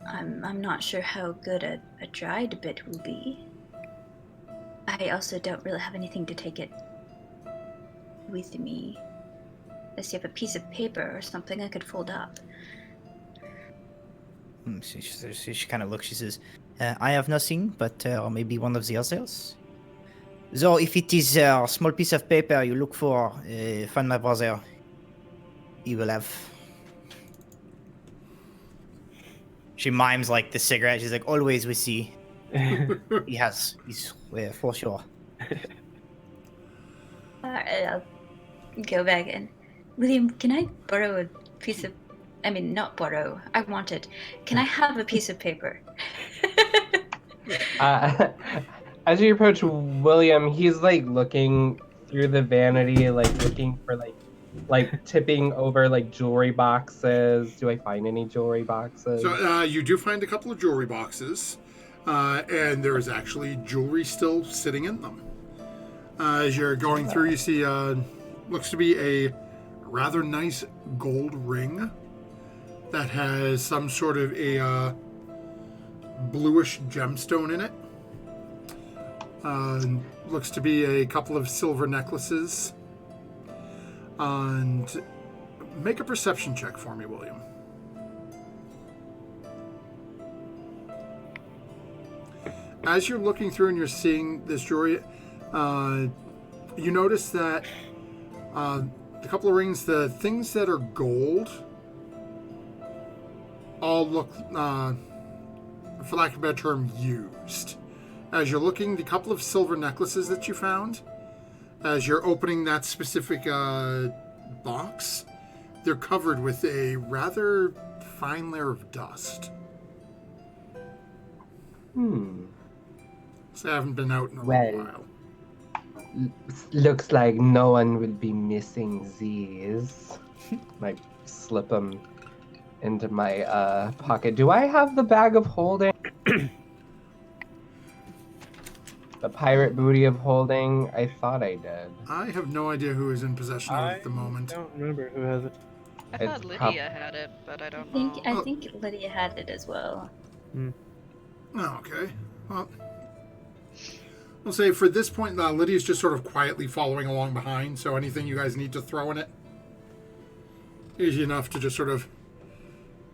[SPEAKER 2] I'm not sure how good a dried bit will be. I also don't really have anything to take it with me. Unless you have a piece of paper or something I could fold up.
[SPEAKER 7] She kind of looks, she says, I have nothing, but maybe one of the others. So if it is a small piece of paper you look for, find my brother. He will have. She mimes like the cigarette. She's like, always we see. He's for sure.
[SPEAKER 2] I'll go back and... William, can I borrow a piece of... I mean, not borrow. I want it. Can I have a piece of paper?
[SPEAKER 3] As you approach William, he's like looking through the vanity, like looking for like tipping over like jewelry boxes. Do I find any jewelry boxes?
[SPEAKER 1] So you do find a couple of jewelry boxes, and there is actually jewelry still sitting in them. As you're going through, you see looks to be a rather nice gold ring that has some sort of a bluish gemstone in it. Looks to be a couple of silver necklaces. And make a perception check for me, William. As you're looking through and you're seeing this jewelry, you notice that a couple of rings, the things that are gold, all look, for lack of a better term, used. As you're looking, the couple of silver necklaces that you found, as you're opening that specific box, they're covered with a rather fine layer of dust. So I haven't been out in a little while.
[SPEAKER 3] Looks like no one will be missing these. Like, slip them into my pocket. Do I have the bag of holding? The pirate booty of holding? I thought I did.
[SPEAKER 1] I have no idea who is in possession of it at the moment.
[SPEAKER 6] I don't remember who has it.
[SPEAKER 5] I thought Lydia had it, but I don't know.
[SPEAKER 2] I think Lydia had it as well.
[SPEAKER 1] Oh, okay. Well, I'll say for this point, Lydia's just sort of quietly following along behind, so anything you guys need to throw in it, easy enough to just sort of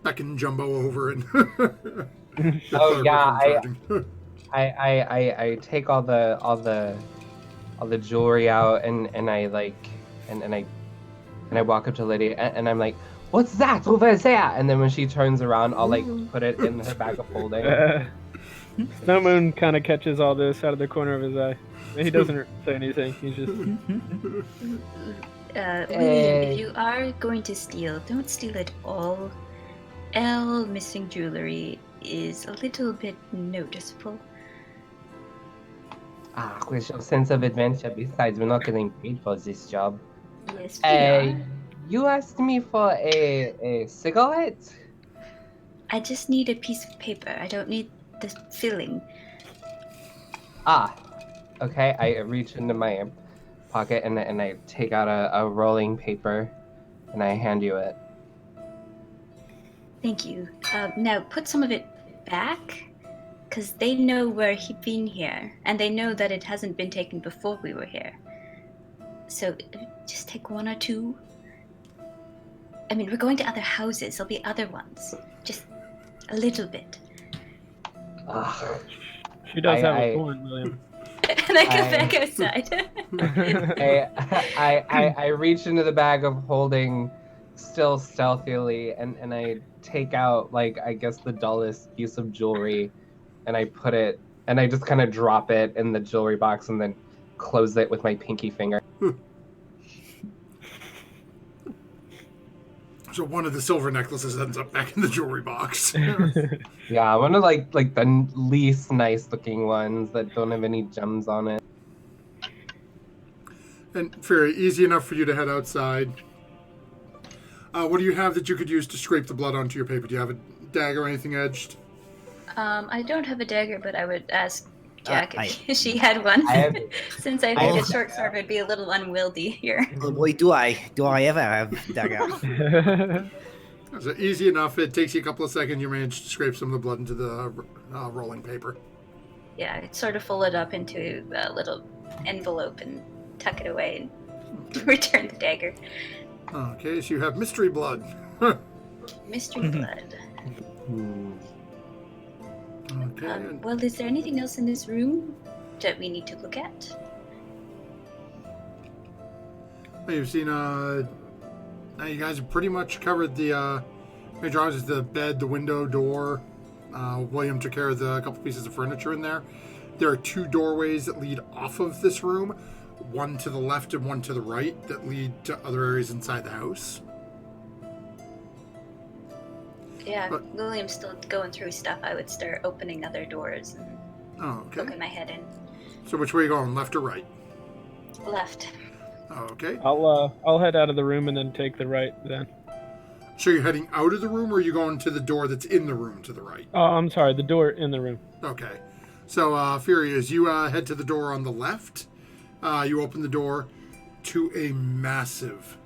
[SPEAKER 1] beckon Jumbo over and...
[SPEAKER 3] Oh yeah, I take all the jewelry out and I walk up to Lydia and I'm like, "What's that over there?" And then when she turns around, I'll like put it in her bag of holding.
[SPEAKER 6] Snow Moon kind of catches all this out of the corner of his eye. He doesn't say anything. He's just.
[SPEAKER 2] William, if you are going to steal, don't steal it all. Missing jewelry is a little bit noticeable.
[SPEAKER 3] Where's your sense of adventure? Besides, we're not getting paid for this job.
[SPEAKER 2] Yes, we are.
[SPEAKER 3] You asked me for a cigarette?
[SPEAKER 2] I just need a piece of paper. I don't need the filling.
[SPEAKER 3] Okay. I reach into my pocket and I take out a rolling paper and I hand you it.
[SPEAKER 2] Thank you. Now put some of it back, because they know we've been here, and they know that it hasn't been taken before we were here. So just take one or two. I mean, we're going to other houses. There'll be other ones. Just a little bit.
[SPEAKER 6] She does have a point, William.
[SPEAKER 2] And I go back outside.
[SPEAKER 3] I reach into the bag of holding still stealthily and I take out, like, I guess the dullest piece of jewelry and I put it, and I just kind of drop it in the jewelry box and then close it with my pinky finger.
[SPEAKER 1] So one of the silver necklaces ends up back in the jewelry box.
[SPEAKER 3] Yeah, one of like the least nice looking ones that don't have any gems on it.
[SPEAKER 1] And very easy enough for you to head outside. What do you have that you could use to scrape the blood onto your paper? Do you have a dagger or anything edged?
[SPEAKER 2] I don't have a dagger, but I would ask Jack if she had one. Since I think a short sword would be a little unwieldy here.
[SPEAKER 7] Oh boy, do I ever have dagger.
[SPEAKER 1] So easy enough. It takes you a couple of seconds. You manage to scrape some of the blood into the rolling paper.
[SPEAKER 2] Yeah, I'd sort of fold it up into a little envelope and tuck it away and return the dagger.
[SPEAKER 1] Okay, so you have mystery blood.
[SPEAKER 2] Mystery blood.
[SPEAKER 1] Okay.
[SPEAKER 2] Well, is there anything else in this room that we need to look at?
[SPEAKER 1] You've seen, now you guys have pretty much covered the major houses, the bed, the window, door. William took care of the couple pieces of furniture in there. There are two doorways that lead off of this room, one to the left and one to the right, that lead to other areas inside the house.
[SPEAKER 2] Yeah, William's still going through stuff. I would start opening other doors and poking my head in.
[SPEAKER 1] So which way are you going, left or right?
[SPEAKER 2] Left.
[SPEAKER 1] Okay.
[SPEAKER 6] I'll head out of the room and then take the right then.
[SPEAKER 1] So you're heading out of the room, or are you going to the door that's in the room to the right?
[SPEAKER 6] Oh, I'm sorry, the door in the room.
[SPEAKER 1] Okay. So, Fury, as you head to the door on the left, you open the door to a massive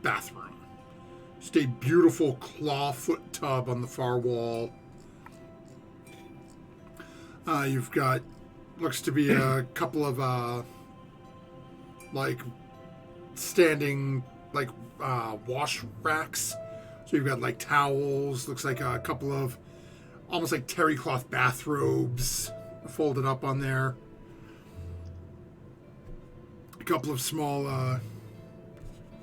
[SPEAKER 1] bathroom. Just a beautiful clawfoot tub on the far wall. You've got, looks to be a couple of, like, standing, like, wash racks. So you've got, like, towels. Looks like a couple of, almost like terry cloth bathrobes folded up on there. A couple of small,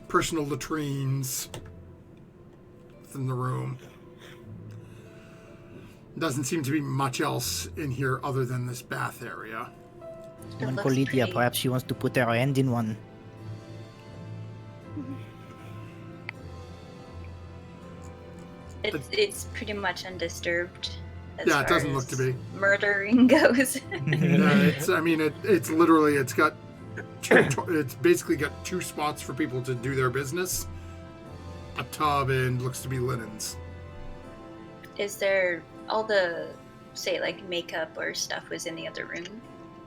[SPEAKER 1] personal latrines within the room. Doesn't seem to be much else in here other than this bath area.
[SPEAKER 7] Come on,
[SPEAKER 2] looks
[SPEAKER 7] Lydia,
[SPEAKER 2] pretty-
[SPEAKER 7] perhaps she wants to put her hand in one.
[SPEAKER 2] It's pretty much undisturbed. As
[SPEAKER 1] Yeah, it
[SPEAKER 2] far
[SPEAKER 1] doesn't look to
[SPEAKER 2] as
[SPEAKER 1] be.
[SPEAKER 2] Murdering goes.
[SPEAKER 1] It's literally, it's got it's basically got two spots for people to do their business. A tub and looks to be linens.
[SPEAKER 2] Is there all the, say, like makeup or stuff was in the other room?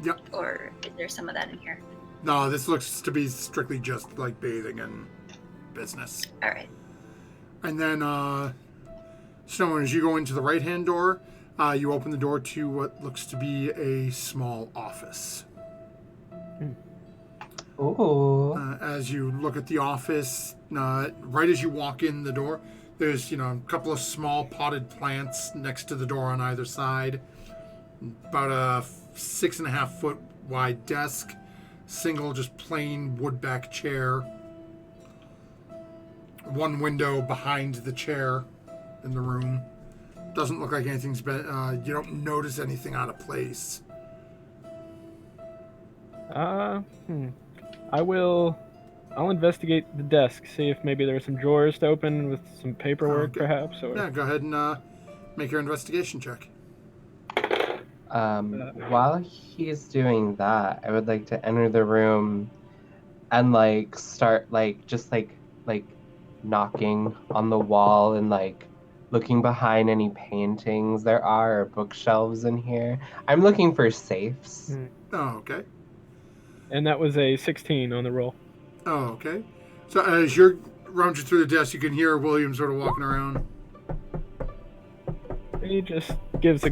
[SPEAKER 1] Yep.
[SPEAKER 2] Or is there some of that in here?
[SPEAKER 1] No, this looks to be strictly just like bathing and business.
[SPEAKER 2] All right.
[SPEAKER 1] And then, Snowman, as you go into the right-hand door, you open the door to what looks to be a small office.
[SPEAKER 3] Ooh.
[SPEAKER 1] As you look at the office, right as you walk in the door, there's, a couple of small potted plants next to the door on either side. About a 6.5 foot wide desk, single just plain wood back chair. One window behind the chair in the room. Doesn't look like anything's been, you don't notice anything out of place.
[SPEAKER 6] I'll investigate the desk, see if maybe there are some drawers to open with some paperwork,
[SPEAKER 1] Okay.
[SPEAKER 6] perhaps. Or
[SPEAKER 1] Yeah, go ahead and make your investigation check.
[SPEAKER 3] While he's doing that, I would like to enter the room and like start just knocking on the wall and like looking behind any paintings there are or bookshelves in here. I'm looking for safes.
[SPEAKER 1] Oh, okay.
[SPEAKER 6] And that was a 16 on the roll.
[SPEAKER 1] Oh, okay. So as you're rummaging through the desk, you can hear William sort of walking around.
[SPEAKER 6] He just gives a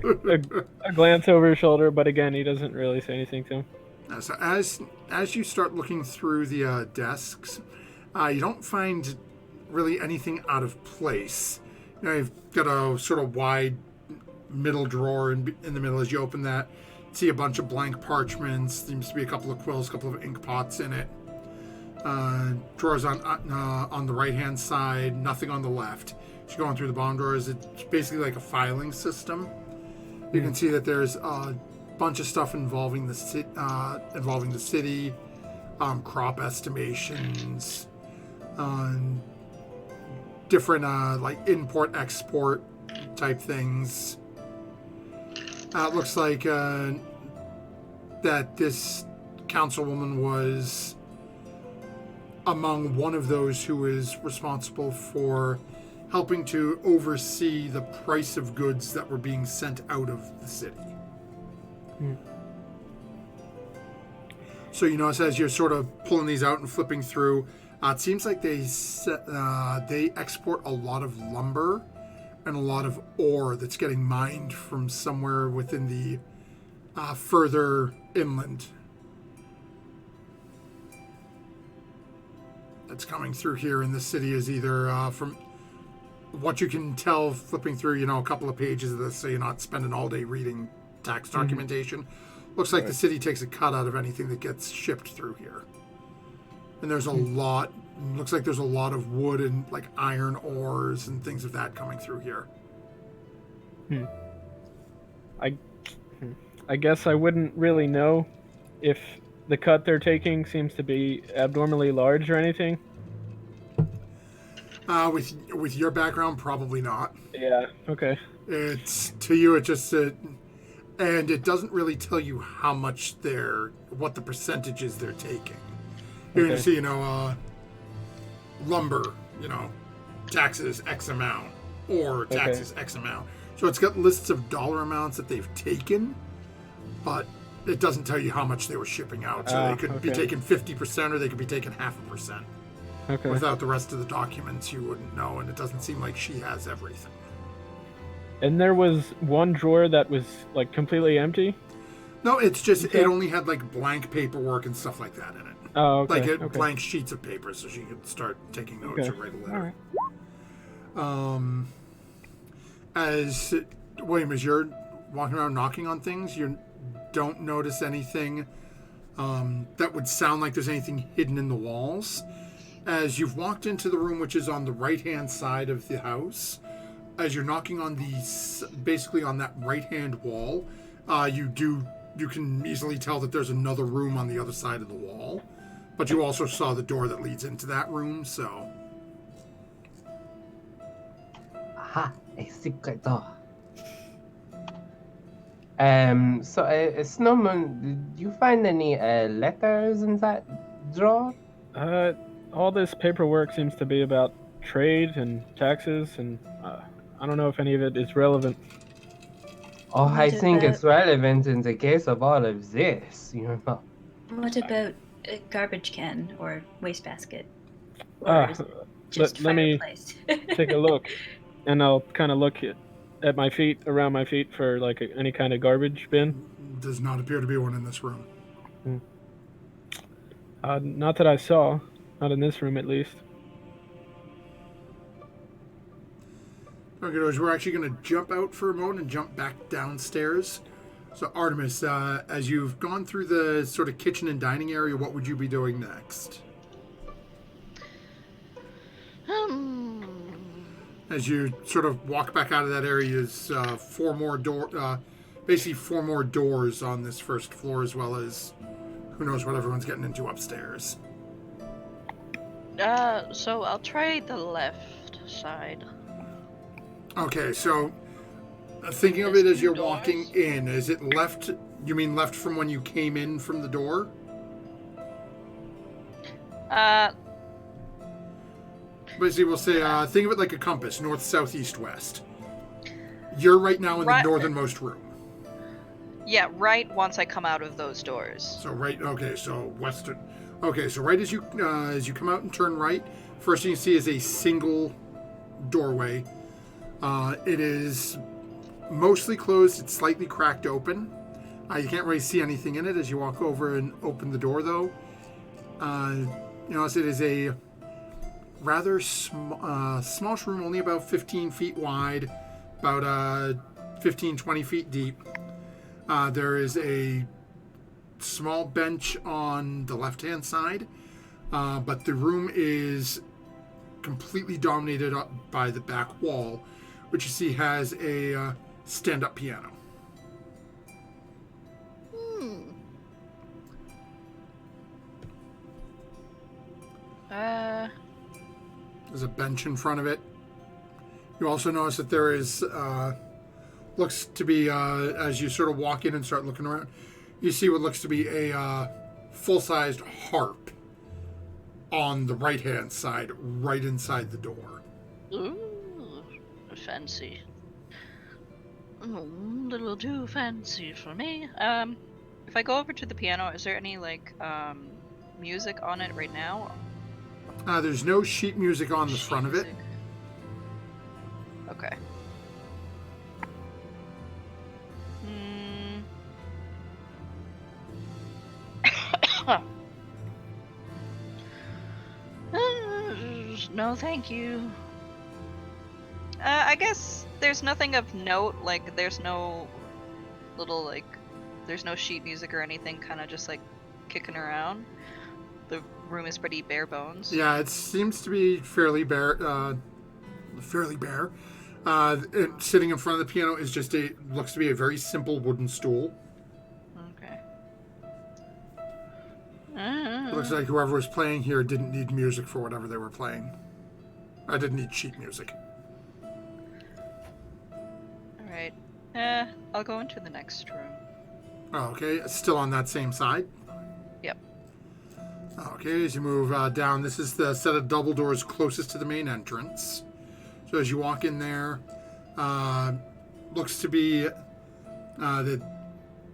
[SPEAKER 6] glance over his shoulder, but again, he doesn't really say anything to him.
[SPEAKER 1] So as you start looking through the desks, you don't find really anything out of place. You've got a sort of wide middle drawer in the middle. As you open that, see a bunch of blank parchments. Seems to be a couple of quills, a couple of ink pots in it. Drawers on the right hand side, nothing on the left. As you're going through the bottom drawers, it's basically like a filing system. You can see that there's a bunch of stuff involving the city, crop estimations, different like import export type things. It looks like that this councilwoman was among one of those who is responsible for helping to oversee the price of goods that were being sent out of the city. So you notice as you're sort of pulling these out and flipping through, it seems like they export a lot of lumber and a lot of ore that's getting mined from somewhere within the further inland. That's coming through here in the city is either from what you can tell flipping through, a couple of pages of this, so you're not spending all day reading tax documentation. Looks like the city takes a cut out of anything that gets shipped through here. And there's a lot, looks like there's a lot of wood and like iron ores and things of that coming through here.
[SPEAKER 6] I guess I wouldn't really know if the cut they're taking seems to be abnormally large or anything.
[SPEAKER 1] With your background, probably not.
[SPEAKER 6] Yeah. Okay.
[SPEAKER 1] It's to you. It just and it doesn't really tell you how much what the percentages they're taking. You're going to see, lumber, taxes X amount, or taxes X amount. So it's got lists of dollar amounts that they've taken, but it doesn't tell you how much they were shipping out. So they could be taking 50%, or they could be taking 0.5%.
[SPEAKER 6] Okay.
[SPEAKER 1] Without the rest of the documents, you wouldn't know, and it doesn't seem like she has everything.
[SPEAKER 6] And there was one drawer that was like completely empty.
[SPEAKER 1] No, it's just
[SPEAKER 6] Okay.
[SPEAKER 1] it only had like blank paperwork and stuff like that in it.
[SPEAKER 6] Oh, okay.
[SPEAKER 1] Like
[SPEAKER 6] Okay.
[SPEAKER 1] blank sheets of paper, so she could start taking notes
[SPEAKER 6] Okay.
[SPEAKER 1] or write a
[SPEAKER 6] All
[SPEAKER 1] letter.
[SPEAKER 6] right.
[SPEAKER 1] As William, as you're walking around knocking on things, you don't notice anything that would sound like there's anything hidden in the walls. As you've walked into the room, which is on the right-hand side of the house, as you're knocking on basically on that right-hand wall, you can easily tell that there's another room on the other side of the wall, but you also saw the door that leads into that room, so.
[SPEAKER 3] Aha, a secret door. Snowman, did you find any letters in that drawer?
[SPEAKER 6] All this paperwork seems to be about trade and taxes, and I don't know if any of it is relevant.
[SPEAKER 3] Oh, I
[SPEAKER 2] What
[SPEAKER 3] think
[SPEAKER 2] about-
[SPEAKER 3] it's relevant in the case of all of this, you know.
[SPEAKER 2] What about a garbage can or wastebasket? Or
[SPEAKER 6] Ah,
[SPEAKER 2] is it just
[SPEAKER 6] let me
[SPEAKER 2] fireplace?
[SPEAKER 6] Take a look, and I'll kind of look at my feet, around my feet for like any kind of garbage bin.
[SPEAKER 1] Does not appear to be one in this room.
[SPEAKER 6] Not that I saw, not in this room at least.
[SPEAKER 1] Okay, guys, we're actually going to jump out for a moment and jump back downstairs. So, Artemis, as you've gone through the sort of kitchen and dining area, what would you be doing next? As you sort of walk back out of that area, is four more doors on this first floor, as well as who knows what everyone's getting into upstairs.
[SPEAKER 5] So I'll try the left side.
[SPEAKER 1] Okay, so thinking of it as you're
[SPEAKER 5] Doors?
[SPEAKER 1] walking in, is it left? You mean left from when you came in from the door? Basically, we'll say, think of it like a compass, north, south, east, west. You're right now in
[SPEAKER 5] Right.
[SPEAKER 1] the northernmost room.
[SPEAKER 5] Yeah, right once I come out of those doors.
[SPEAKER 1] So right, okay, so western. Okay, so right as you come out and turn right, first thing you see is a single doorway. It is mostly closed. It's slightly cracked open. You can't really see anything in it as you walk over and open the door, though. You notice it is a rather smallish room, only about 15 feet wide, about 15, 20 feet deep. There is a small bench on the left-hand side, but the room is completely dominated by the back wall, which you see has a stand-up piano. There's a bench in front of it. You also notice that there is, looks to be, as you sort of walk in and start looking around, you see what looks to be a full-sized harp on the right-hand side, right inside the door.
[SPEAKER 5] Ooh, fancy. Little too fancy for me. If I go over to the piano, is there any like music on it right now?
[SPEAKER 1] There's no sheet music on the front of it.
[SPEAKER 5] Music. Okay. No, thank you. I guess there's nothing of note. Like, there's no little like, there's no sheet music or anything. Kind of just like kicking around. The room is pretty bare bones.
[SPEAKER 1] Yeah, it seems to be fairly bare. Sitting in front of the piano is just looks to be a very simple wooden stool.
[SPEAKER 5] Okay.
[SPEAKER 1] It looks like whoever was playing here didn't need music for whatever they were playing. I didn't need sheet music.
[SPEAKER 5] Alright. I'll go into the next room.
[SPEAKER 1] Okay, still on that same side?
[SPEAKER 5] Yep.
[SPEAKER 1] Okay, as you move down, this is the set of double doors closest to the main entrance. So as you walk in there, looks to be that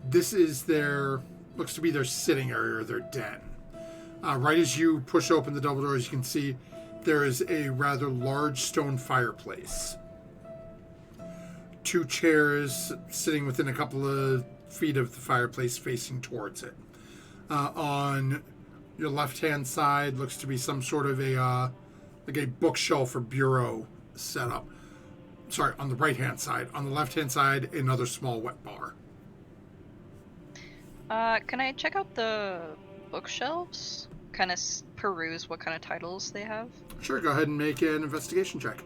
[SPEAKER 1] this is looks to be their sitting area or their den. Right as you push open the double doors, you can see there is a rather large stone fireplace. 2 chairs sitting within a couple of feet of the fireplace facing towards it. On your left-hand side looks to be some sort of a bookshelf or bureau setup. Sorry, on the right-hand side. On the left-hand side, another small wet bar.
[SPEAKER 5] Can I check out the bookshelves? Kind of peruse what kind of titles they have?
[SPEAKER 1] Sure, go ahead and make an investigation check.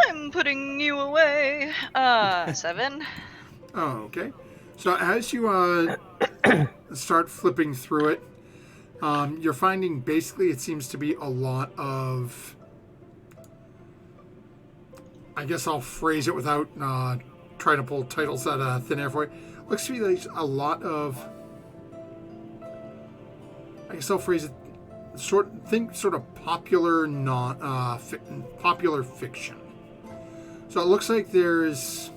[SPEAKER 5] I'm putting you away. 7.
[SPEAKER 1] Oh, okay. So as you start flipping through it, you're finding basically it seems to be a lot of... I guess I'll phrase it without trying to pull titles out of thin air for you. Looks to be like a lot of... I guess I'll phrase it sort of popular popular fiction. So it looks like there's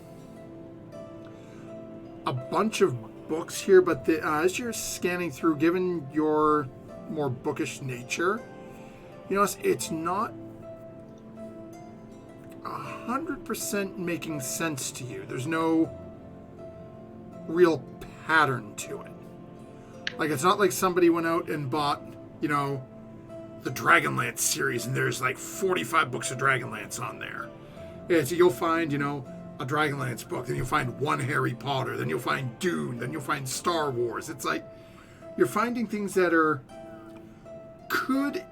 [SPEAKER 1] a bunch of books here, but as you're scanning through, given your more bookish nature, you know, it's not 100% making sense to you. There's no real pattern to it. Like, it's not like somebody went out and bought, you know, the Dragonlance series and there's like 45 books of Dragonlance on there. You'll find, you know, a Dragonlance book, then you'll find one Harry Potter, then you'll find Dune, then you'll find Star Wars. It's like you're finding things that could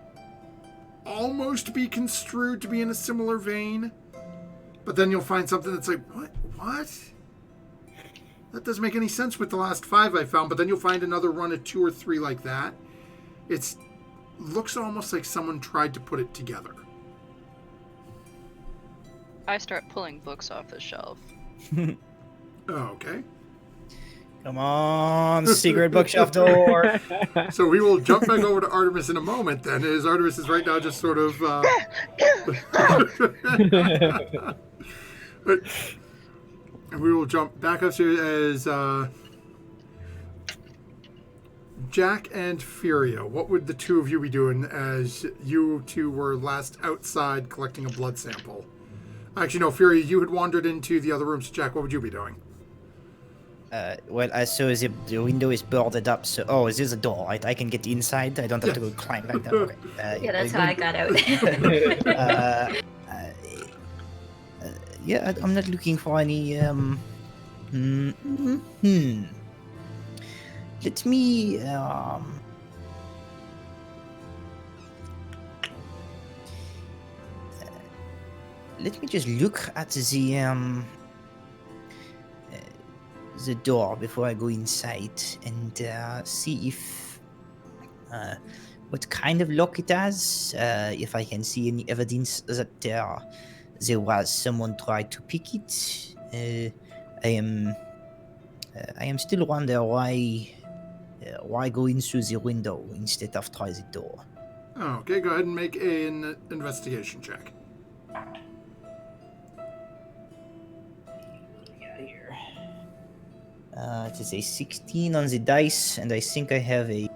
[SPEAKER 1] almost be construed to be in a similar vein, but then you'll find something that's like, what? That doesn't make any sense with the last 5 I found, but then you'll find another run of 2 or 3 like that. It looks almost like someone tried to put it together.
[SPEAKER 5] I start pulling books off the shelf.
[SPEAKER 1] Okay.
[SPEAKER 7] Come on, secret bookshelf door.
[SPEAKER 1] So we will jump back over to Artemis in a moment then, as Artemis is right now just sort of... and we will jump back upstairs as Jack and Furia. What would the two of you be doing as you two were last outside collecting a blood sample? Actually, no, Furia, you had wandered into the other room, so Jack, what would you be doing?
[SPEAKER 7] Well, I saw the window is boarded up, so... Oh, there's a door, right? I can get inside. I don't have to go climb back down. Okay.
[SPEAKER 2] Yeah, that's how I got out.
[SPEAKER 7] Yeah, I'm not looking for any... Let me... Let me just look at the door before I go inside and see if what kind of lock it has. If I can see any evidence that there was someone tried to pick it. I am still wonder why go in through the window instead of try the door.
[SPEAKER 1] Okay, go ahead and make an investigation check.
[SPEAKER 7] It is a 16 on the dice, and I think I have a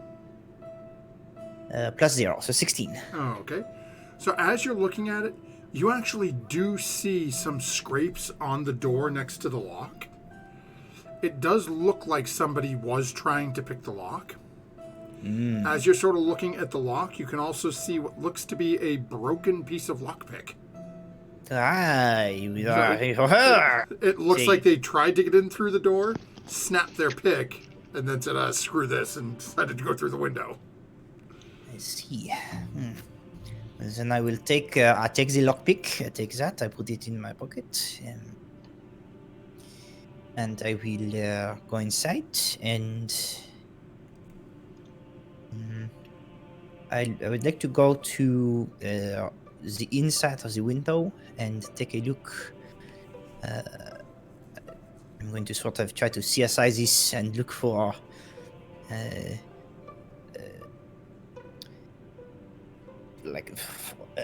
[SPEAKER 7] +0, so 16.
[SPEAKER 1] Okay. So as you're looking at it, you actually do see some scrapes on the door next to the lock. It does look like somebody was trying to pick the lock. As you're sort of looking at the lock, you can also see what looks to be a broken piece of lockpick. It looks like they tried to get in through the door, snapped their pick, and then said, screw this, and decided to go through the window.
[SPEAKER 7] I see. Then I will take the lockpick. I take that. I put it in my pocket, and I will go inside. And I would like to go to the inside of the window and take a look. I'm going to sort of try to CSI this and look for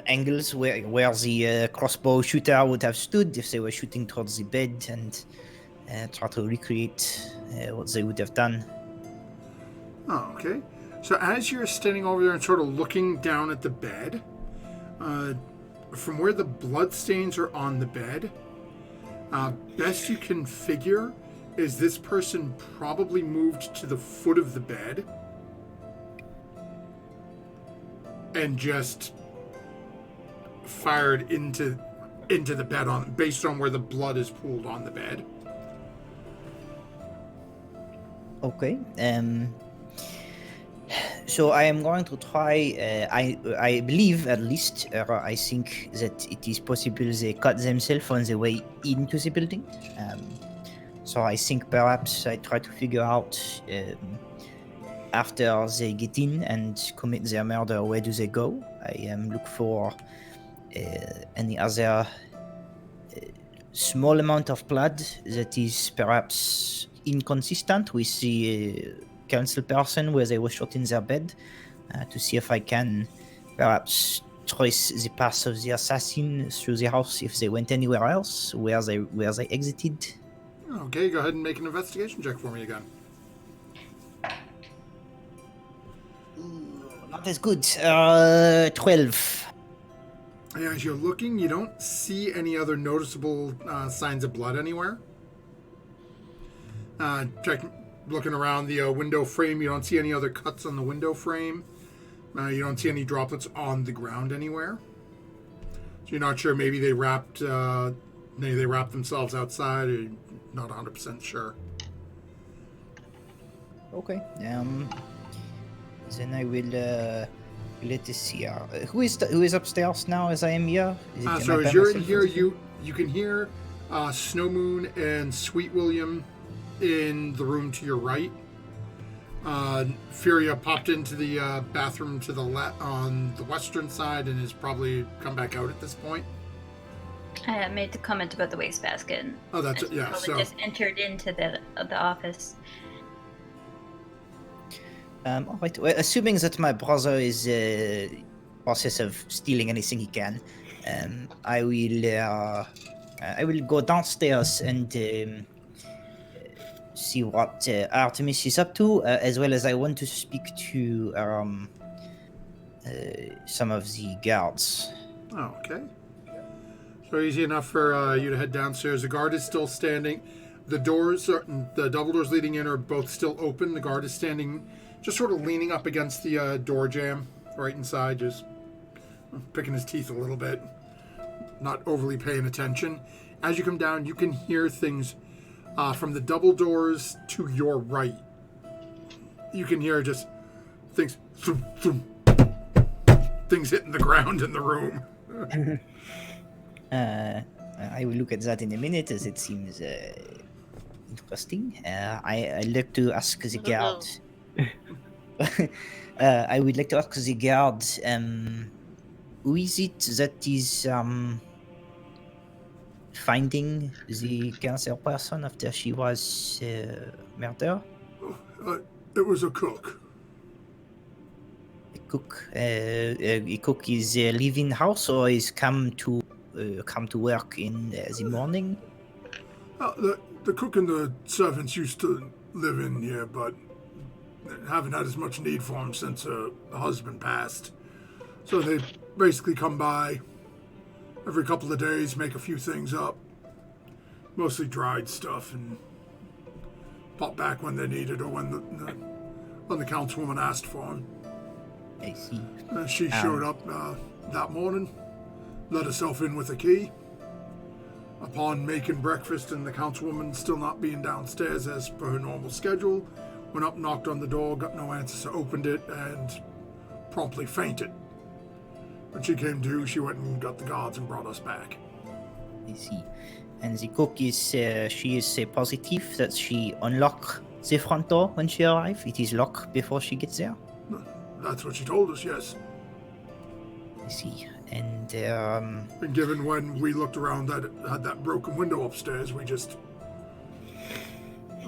[SPEAKER 7] angles where the crossbow shooter would have stood if they were shooting towards the bed, and try to recreate what they would have done.
[SPEAKER 1] Oh, okay. So as you're standing over there and sort of looking down at the bed, From where the bloodstains are on the bed, best you can figure is this person probably moved to the foot of the bed and just fired into the bed based on where the blood is pooled on the bed.
[SPEAKER 7] Okay. So I am going to try. I believe at least. I think that it is possible they cut themselves on the way into the building. So I think perhaps I try to figure out after they get in and commit their murder, where do they go? I look for any other small amount of blood that is perhaps inconsistent with the council person where they were shot in their bed, to see if I can perhaps trace the path of the assassin through the house if they went anywhere else, where they exited.
[SPEAKER 1] Okay, go ahead and make an investigation check for me again.
[SPEAKER 7] Not as good. 12.
[SPEAKER 1] As you're looking, you don't see any other noticeable signs of blood anywhere. Looking around the window frame, you don't see any other cuts on the window frame. You don't see any droplets on the ground anywhere. So you're not sure. Maybe they wrapped themselves outside. Or you're not 100% sure.
[SPEAKER 7] Okay. Then I will let us see. Who is upstairs now as I am here? Is it
[SPEAKER 1] So
[SPEAKER 7] am I
[SPEAKER 1] as
[SPEAKER 7] by
[SPEAKER 1] you're in
[SPEAKER 7] myself
[SPEAKER 1] here,
[SPEAKER 7] or something?
[SPEAKER 1] you can hear Snow Moon and Sweet William in the room to your right. Furia popped into the bathroom to the left on the western side and has probably come back out at this point.
[SPEAKER 2] I made the comment about the wastebasket.
[SPEAKER 1] Oh, that's
[SPEAKER 2] And
[SPEAKER 1] it. Yeah.
[SPEAKER 2] probably
[SPEAKER 1] So
[SPEAKER 2] just entered into the office.
[SPEAKER 7] All right. Well, assuming that my brother is process of stealing anything he can, I will go downstairs and see what Artemis is up to, as well as I want to speak to some of the guards.
[SPEAKER 1] Oh, okay. So easy enough for you to head downstairs. The guard is still standing. The double doors leading in are both still open. The guard is standing, just sort of leaning up against the door jamb right inside, just picking his teeth a little bit, not overly paying attention. As you come down, you can hear things from the double doors to your right. You can hear just things, thump, thump, things hitting the ground in the room.
[SPEAKER 7] I will look at that in a minute, as it seems interesting. I like to ask the guard. I would like to ask the guard, who is it that is finding the cancer person after she was murdered?
[SPEAKER 1] It was a cook.
[SPEAKER 7] A cook. A cook is leaving house or is come to work in the morning.
[SPEAKER 1] The cook and the servants used to live in here, but haven't had as much need for him since the husband passed. So they basically come by every couple of days, make a few things up, mostly dried stuff, and pop back when they need it or when the councilwoman asked for him.
[SPEAKER 7] I see.
[SPEAKER 1] She showed up that morning, let herself in with a key. Upon making breakfast and the councilwoman still not being downstairs as per her normal schedule, went up, knocked on the door, got no answer, so opened it, and promptly fainted. When she came to, she went and got the guards and brought us back.
[SPEAKER 7] I see. And the cook is she is positive that she unlock the front door when she arrives. It is locked before she gets there.
[SPEAKER 1] That's what she told us, yes.
[SPEAKER 7] I see. And
[SPEAKER 1] And given when we looked around that had that broken window upstairs, we just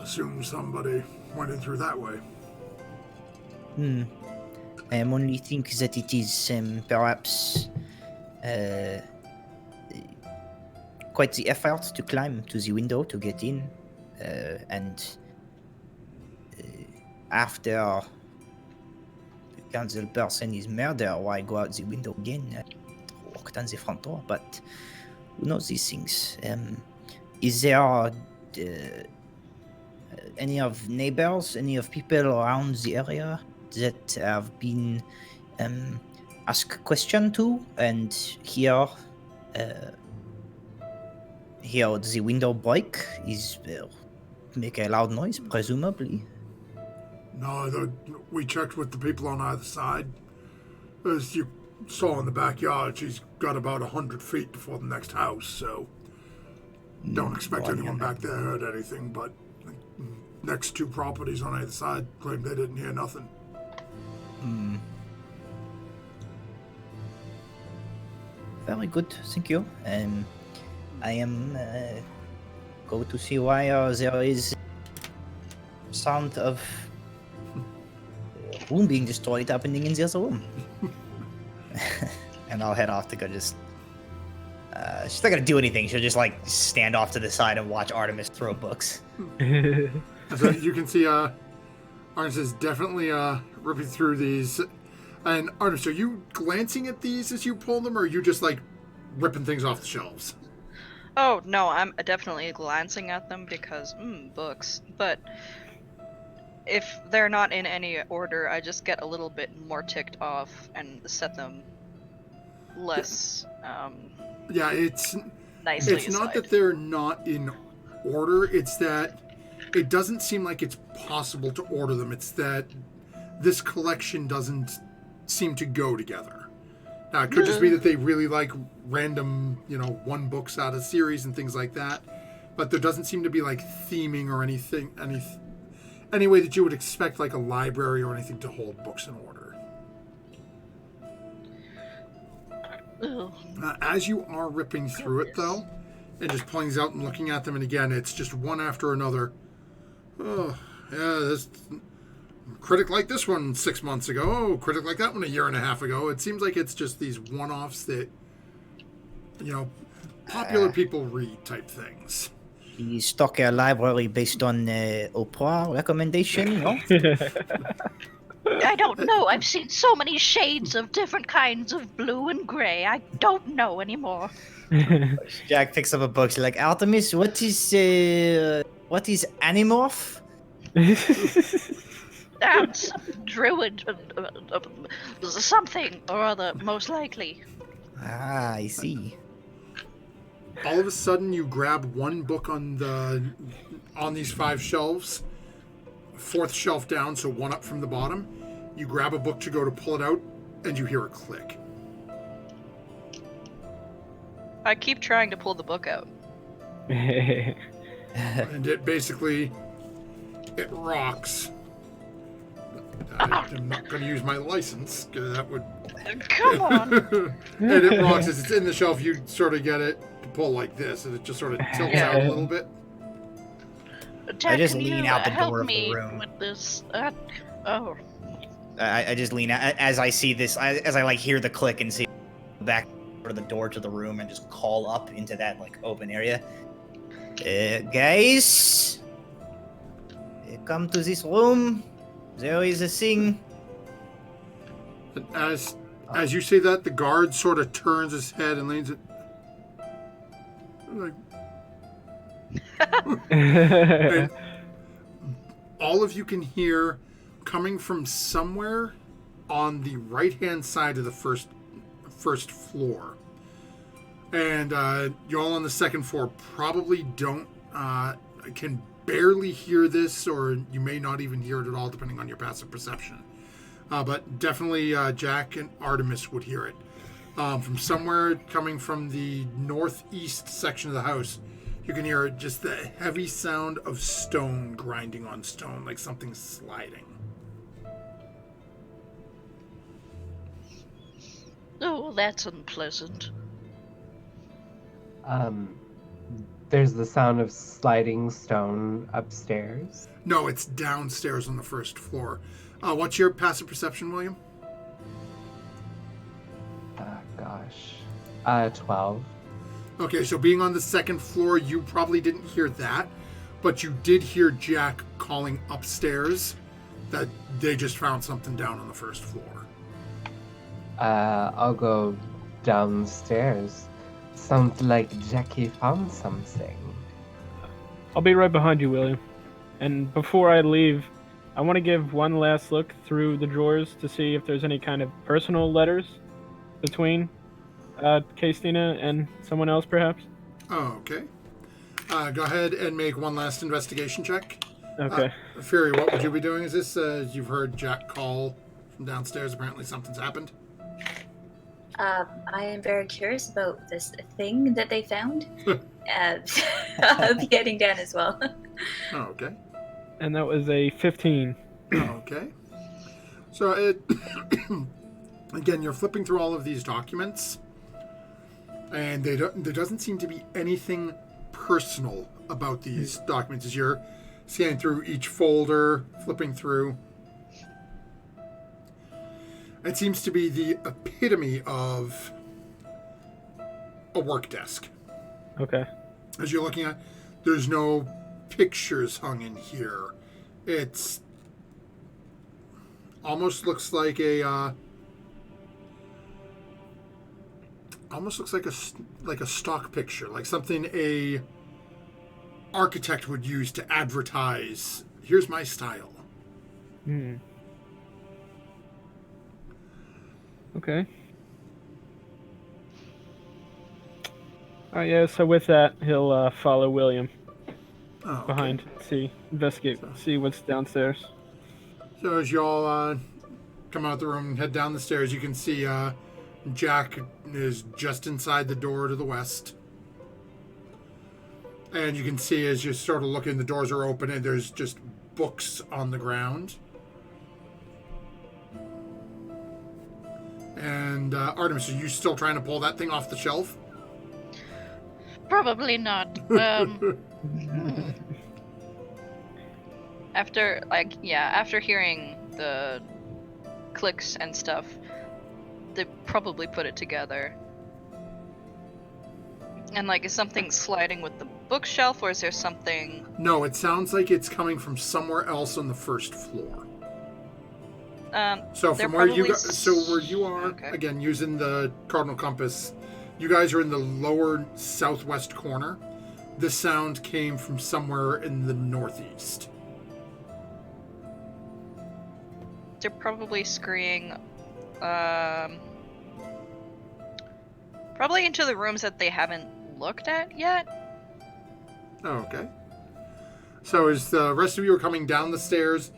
[SPEAKER 1] assumed somebody went in through that way.
[SPEAKER 7] I am only think that it is perhaps quite the effort to climb to the window to get in, and after the council person is murdered, why go out the window again? locked on the front door, but who knows these things? Is there any of neighbors, any of people around the area that have been asked question to and hear the window break is make a loud noise, presumably?
[SPEAKER 1] No, we checked with the people on either side. As you saw in the backyard, she's got about 100 feet before the next house, so don't expect anyone back there heard anything, but the next two properties on either side claim they didn't hear nothing.
[SPEAKER 7] Very good, thank you. I am go to see why there is sound of room being destroyed happening in the other room. And I'll head off to go just... she's not gonna do anything, she'll just like stand off to the side and watch Artemis throw books.
[SPEAKER 1] So you can see Artemis is definitely ripping through these. And Artemis, are you glancing at these as you pull them, or are you just like ripping things off the shelves?
[SPEAKER 5] Oh, no, I'm definitely glancing at them because, books. But if they're not in any order, I just get a little bit more ticked off and set them less,
[SPEAKER 1] Yeah, it's
[SPEAKER 5] nicely
[SPEAKER 1] It's not
[SPEAKER 5] aside.
[SPEAKER 1] that they're not in order, it's that it doesn't seem like it's possible to order them. It's that this collection doesn't seem to go together. Now, it could just be that they really like random, one books out of series and things like that. But there doesn't seem to be like theming or anything, any way that you would expect like a library or anything to hold books in order.
[SPEAKER 4] Ugh.
[SPEAKER 1] As you are ripping through it, though, and just pulling these out and looking at them, and again, it's just one after another. Oh, yeah, this critic like this one 6 months ago. Oh, critic like that one a year and a half ago. It seems like it's just these one-offs that, popular people read type things.
[SPEAKER 7] You stock a library based on Oprah recommendation, no?
[SPEAKER 4] I don't know. I've seen so many shades of different kinds of blue and gray. I don't know anymore.
[SPEAKER 7] Jack picks up a book. She's like, Artemis, what is Animorph?
[SPEAKER 4] Some druid, something or other, most likely.
[SPEAKER 7] Ah, I see.
[SPEAKER 1] All of a sudden, you grab one book on these 5 shelves, 4th shelf down, so one up from the bottom. You grab a book to go to pull it out, and you hear a click.
[SPEAKER 5] I keep trying to pull the book out.
[SPEAKER 1] And it basically, it rocks. I'm not going to use my license, because that would...
[SPEAKER 4] Come on.
[SPEAKER 1] And it rocks as it's in the shelf. You sort of get it to pull like this, and it just sort of tilts out a little bit.
[SPEAKER 4] Jack,
[SPEAKER 7] I just
[SPEAKER 4] can
[SPEAKER 7] lean
[SPEAKER 4] you
[SPEAKER 7] out the
[SPEAKER 4] help
[SPEAKER 7] door of the
[SPEAKER 4] me
[SPEAKER 7] room.
[SPEAKER 4] with this?
[SPEAKER 7] I just lean out as I see this, as I like hear the click and see back to the door to the room and just call up into that like open area. Guys, come to this room. There is a thing.
[SPEAKER 1] And as you say that, the guard sort of turns his head and leans it. Like, and all of you can hear coming from somewhere on the right-hand side of the first floor. And you all on the second floor probably can barely hear this, or you may not even hear it at all, depending on your passive perception. But definitely Jack and Artemis would hear it. From somewhere coming from the northeast section of the house, you can hear just the heavy sound of stone grinding on stone, like something sliding.
[SPEAKER 4] Oh, well, that's unpleasant.
[SPEAKER 3] There's the sound of sliding stone upstairs.
[SPEAKER 1] No, it's downstairs on the first floor. What's your passive perception, William?
[SPEAKER 3] Gosh. 12.
[SPEAKER 1] Okay, so being on the second floor, you probably didn't hear that, but you did hear Jack calling upstairs that they just found something down on the first floor.
[SPEAKER 3] I'll go downstairs. Sounds like Jackie found something.
[SPEAKER 6] I'll be right behind you, William. And before I leave, I want to give one last look through the drawers to see if there's any kind of personal letters between Christina and someone else, perhaps.
[SPEAKER 1] Okay. Go ahead and make one last investigation check.
[SPEAKER 6] Okay.
[SPEAKER 1] Fury, what would you be doing? Is this, you've heard Jack call from downstairs, apparently something's happened?
[SPEAKER 2] I am very curious about this thing that they found. I'll be heading down as well.
[SPEAKER 1] Okay.
[SPEAKER 6] And that was a 15.
[SPEAKER 1] Okay. So, again, you're flipping through all of these documents, and there doesn't seem to be anything personal about these documents as you're scanning through each folder, flipping through. It seems to be the epitome of a work desk.
[SPEAKER 6] Okay.
[SPEAKER 1] As you're looking at, there's no pictures hung in here. It's almost looks like a stock picture, like something a architect would use to advertise. Here's my style.
[SPEAKER 6] Hmm. Okay. Yeah, so with that, he'll follow William
[SPEAKER 1] Okay.
[SPEAKER 6] behind, investigate, see what's downstairs.
[SPEAKER 1] So as you all come out the room and head down the stairs, you can see Jack is just inside the door to the west. And you can see as you sort of look in, the doors are open and there's just books on the ground. And Artemis, are you still trying to pull that thing off the shelf?
[SPEAKER 4] Probably not. After hearing the clicks and stuff, they probably put it together. And is something sliding with the bookshelf, or is there something?
[SPEAKER 1] No, it sounds like it's coming from somewhere else on the first floor. So from where you are,
[SPEAKER 4] okay.
[SPEAKER 1] Again, using the cardinal compass, you guys are in the lower southwest corner. This sound came from somewhere in the northeast.
[SPEAKER 4] They're probably scurrying, probably into the rooms that they haven't looked at yet.
[SPEAKER 1] Okay. So as the rest of you are coming down the stairs,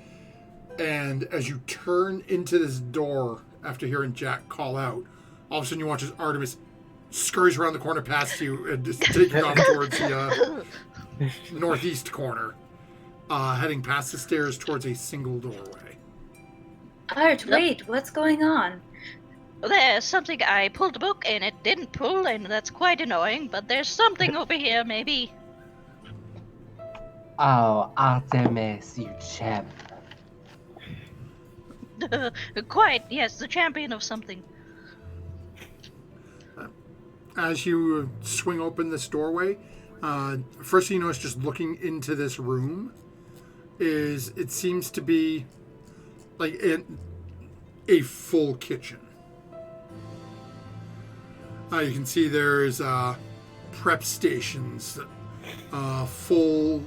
[SPEAKER 1] and as you turn into this door after hearing Jack call out, all of a sudden you watch as Artemis scurries around the corner past you and just taking off towards the northeast corner, heading past the stairs towards a single doorway.
[SPEAKER 2] Art, wait, what's going on?
[SPEAKER 4] There's something. I pulled a book and it didn't pull, and that's quite annoying, but there's something over here, maybe.
[SPEAKER 3] Oh, Artemis, you champ.
[SPEAKER 4] Quite, yes, the champion of something.
[SPEAKER 1] As you swing open this doorway, first thing you notice just looking into this room is it seems to be like a full kitchen. You can see there's prep stations, full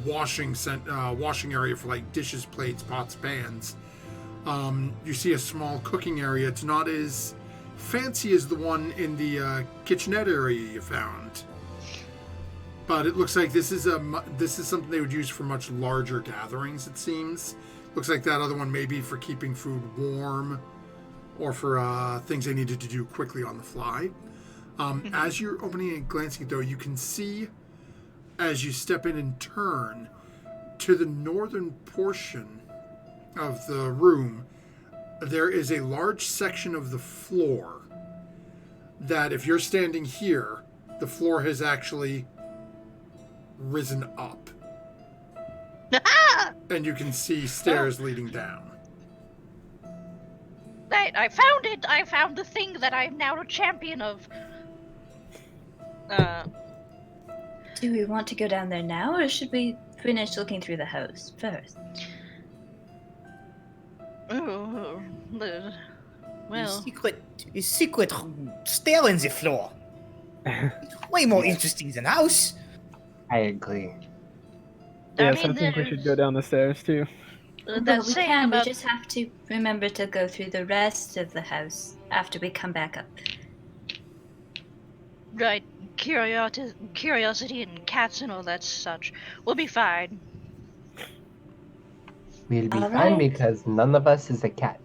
[SPEAKER 1] washing area for dishes, plates, pots, pans. You see a small cooking area. It's not as fancy as the one in the kitchenette area you found, but it looks like this is something they would use for much larger gatherings. It seems. Looks like that other one may be for keeping food warm, or for things they needed to do quickly on the fly. As you're opening and glancing at it, though, you can see as you step in and turn to the northern portion of the room, there is a large section of the floor that if you're standing here, the floor has actually risen up. And you can see stairs leading down.
[SPEAKER 4] Right, I found it! I found the thing that I'm now a champion of.
[SPEAKER 2] Do we want to go down there now, or should we finish looking through the house first?
[SPEAKER 4] Well,
[SPEAKER 7] secret stair in the floor. It's way more interesting than house.
[SPEAKER 3] I agree.
[SPEAKER 6] Yes, I think we should go down the stairs too.
[SPEAKER 2] But
[SPEAKER 4] That
[SPEAKER 2] we
[SPEAKER 4] saying
[SPEAKER 2] can.
[SPEAKER 4] about
[SPEAKER 2] We just have to remember to go through the rest of the house after we come back up.
[SPEAKER 4] right curiosity and cats and all that such. We'll be fine.
[SPEAKER 3] We'll be
[SPEAKER 2] All
[SPEAKER 3] fine
[SPEAKER 2] right.
[SPEAKER 3] because none of us is a cat.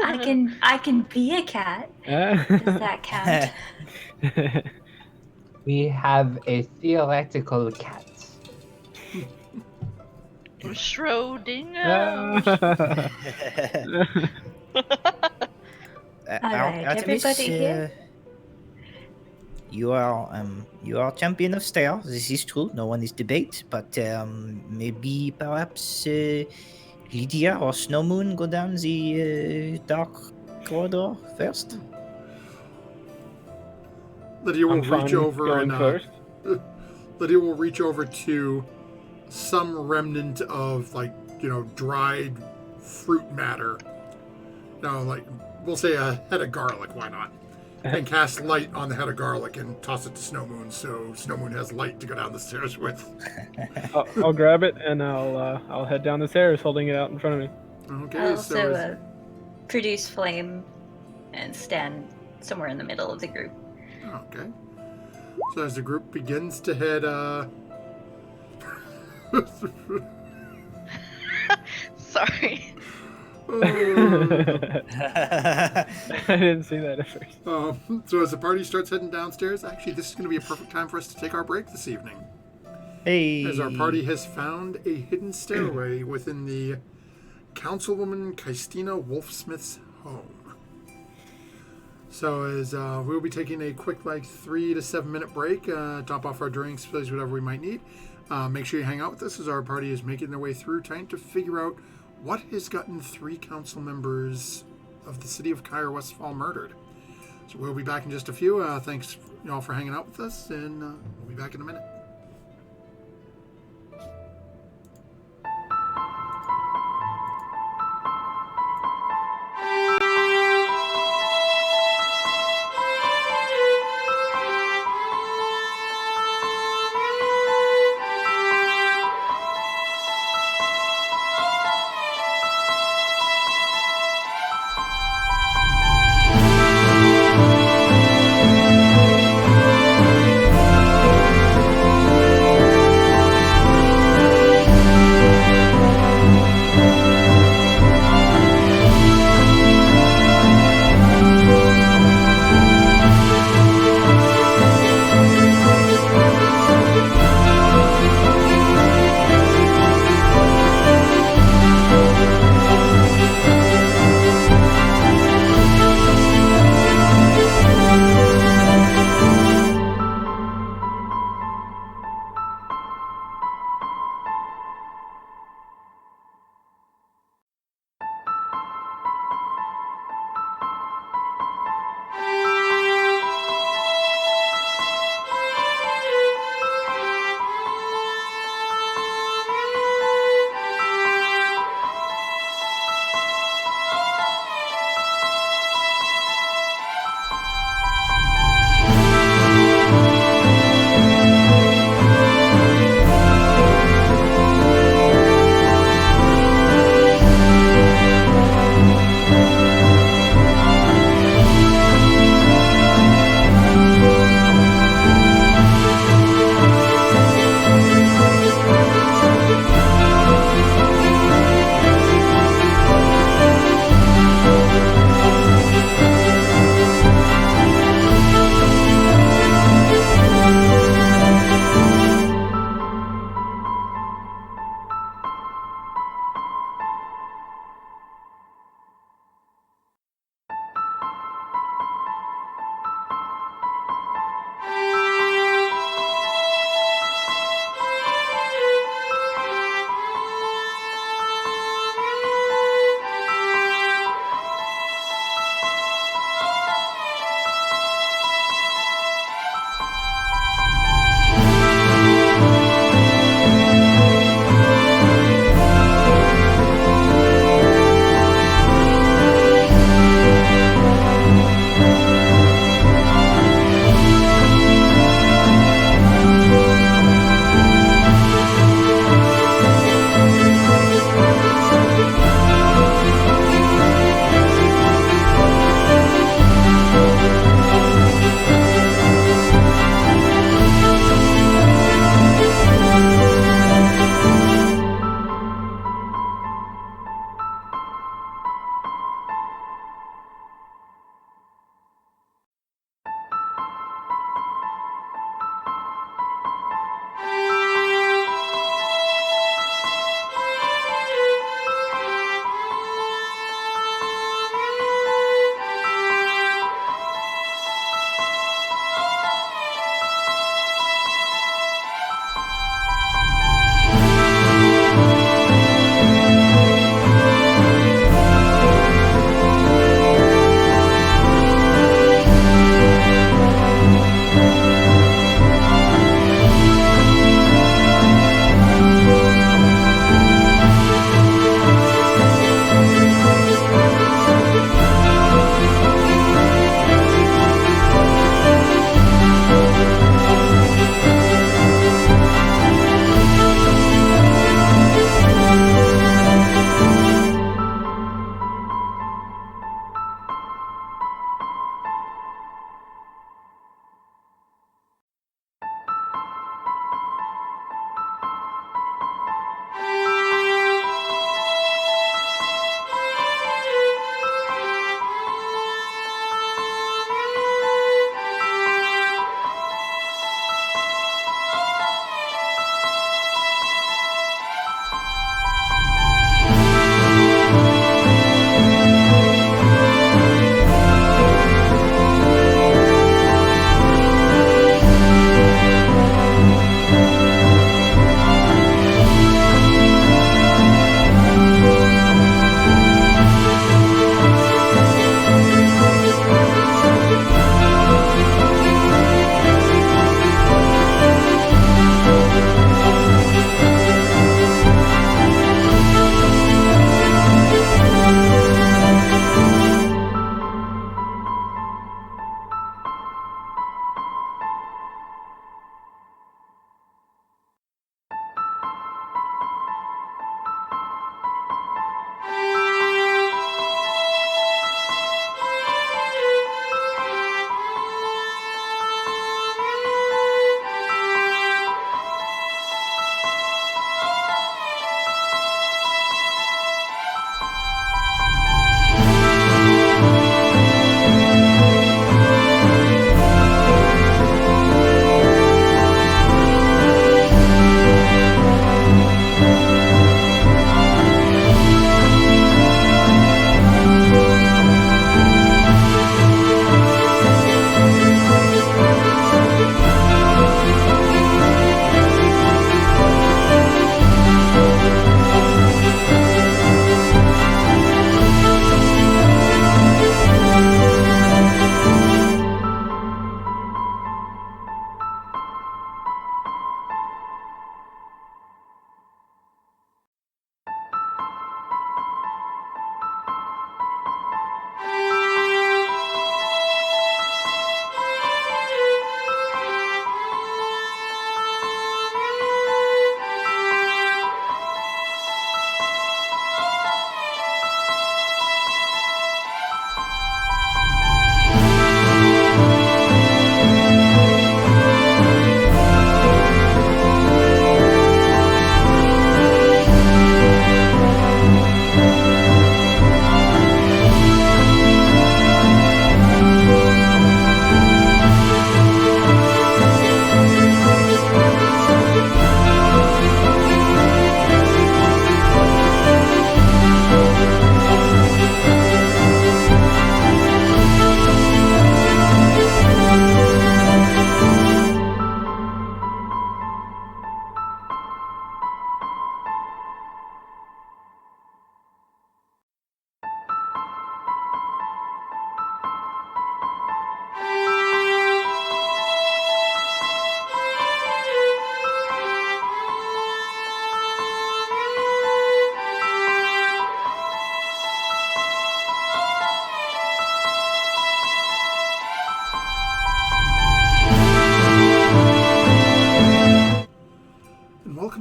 [SPEAKER 2] I can be a cat. Does that count?
[SPEAKER 3] We have a theoretical cat.
[SPEAKER 4] Schrodinger.
[SPEAKER 2] Alright,
[SPEAKER 7] Artemis,
[SPEAKER 2] everybody here?
[SPEAKER 7] You are champion of stairs. This is true. No one is debate. But maybe perhaps Lydia or Snowmoon go down the dark corridor first.
[SPEAKER 1] Lydia will
[SPEAKER 6] I'm fine
[SPEAKER 1] reach over
[SPEAKER 6] going
[SPEAKER 1] and
[SPEAKER 6] first.
[SPEAKER 1] Lydia will reach over to some remnant of dried fruit matter. We'll say a head of garlic. Why not? And cast light on the head of garlic and toss it to Snowmoon, so Snowmoon has light to go down the stairs with.
[SPEAKER 6] I'll grab it and I'll head down the stairs, holding it out in front of me.
[SPEAKER 1] Okay,
[SPEAKER 2] I'll
[SPEAKER 1] so
[SPEAKER 2] also produce flame and stand somewhere in the middle of the group.
[SPEAKER 1] okay. So as the group begins to head,
[SPEAKER 5] Sorry.
[SPEAKER 6] I didn't see that at first.
[SPEAKER 1] So as the party starts heading downstairs, actually, this is going to be a perfect time for us to take our break this evening.
[SPEAKER 7] Hey.
[SPEAKER 1] As our party has found a hidden stairway within the Councilwoman Christina Wolfsmith's home. So as we'll be taking a quick 3 to 7 minute break, top off our drinks, place whatever we might need. Make sure you hang out with us as our party is making their way through, trying to figure out what has gotten 3 council members of the city of Kyre Westfall murdered. So we'll be back in just a few. Thanks y'all for hanging out with us, and we'll be back in a minute.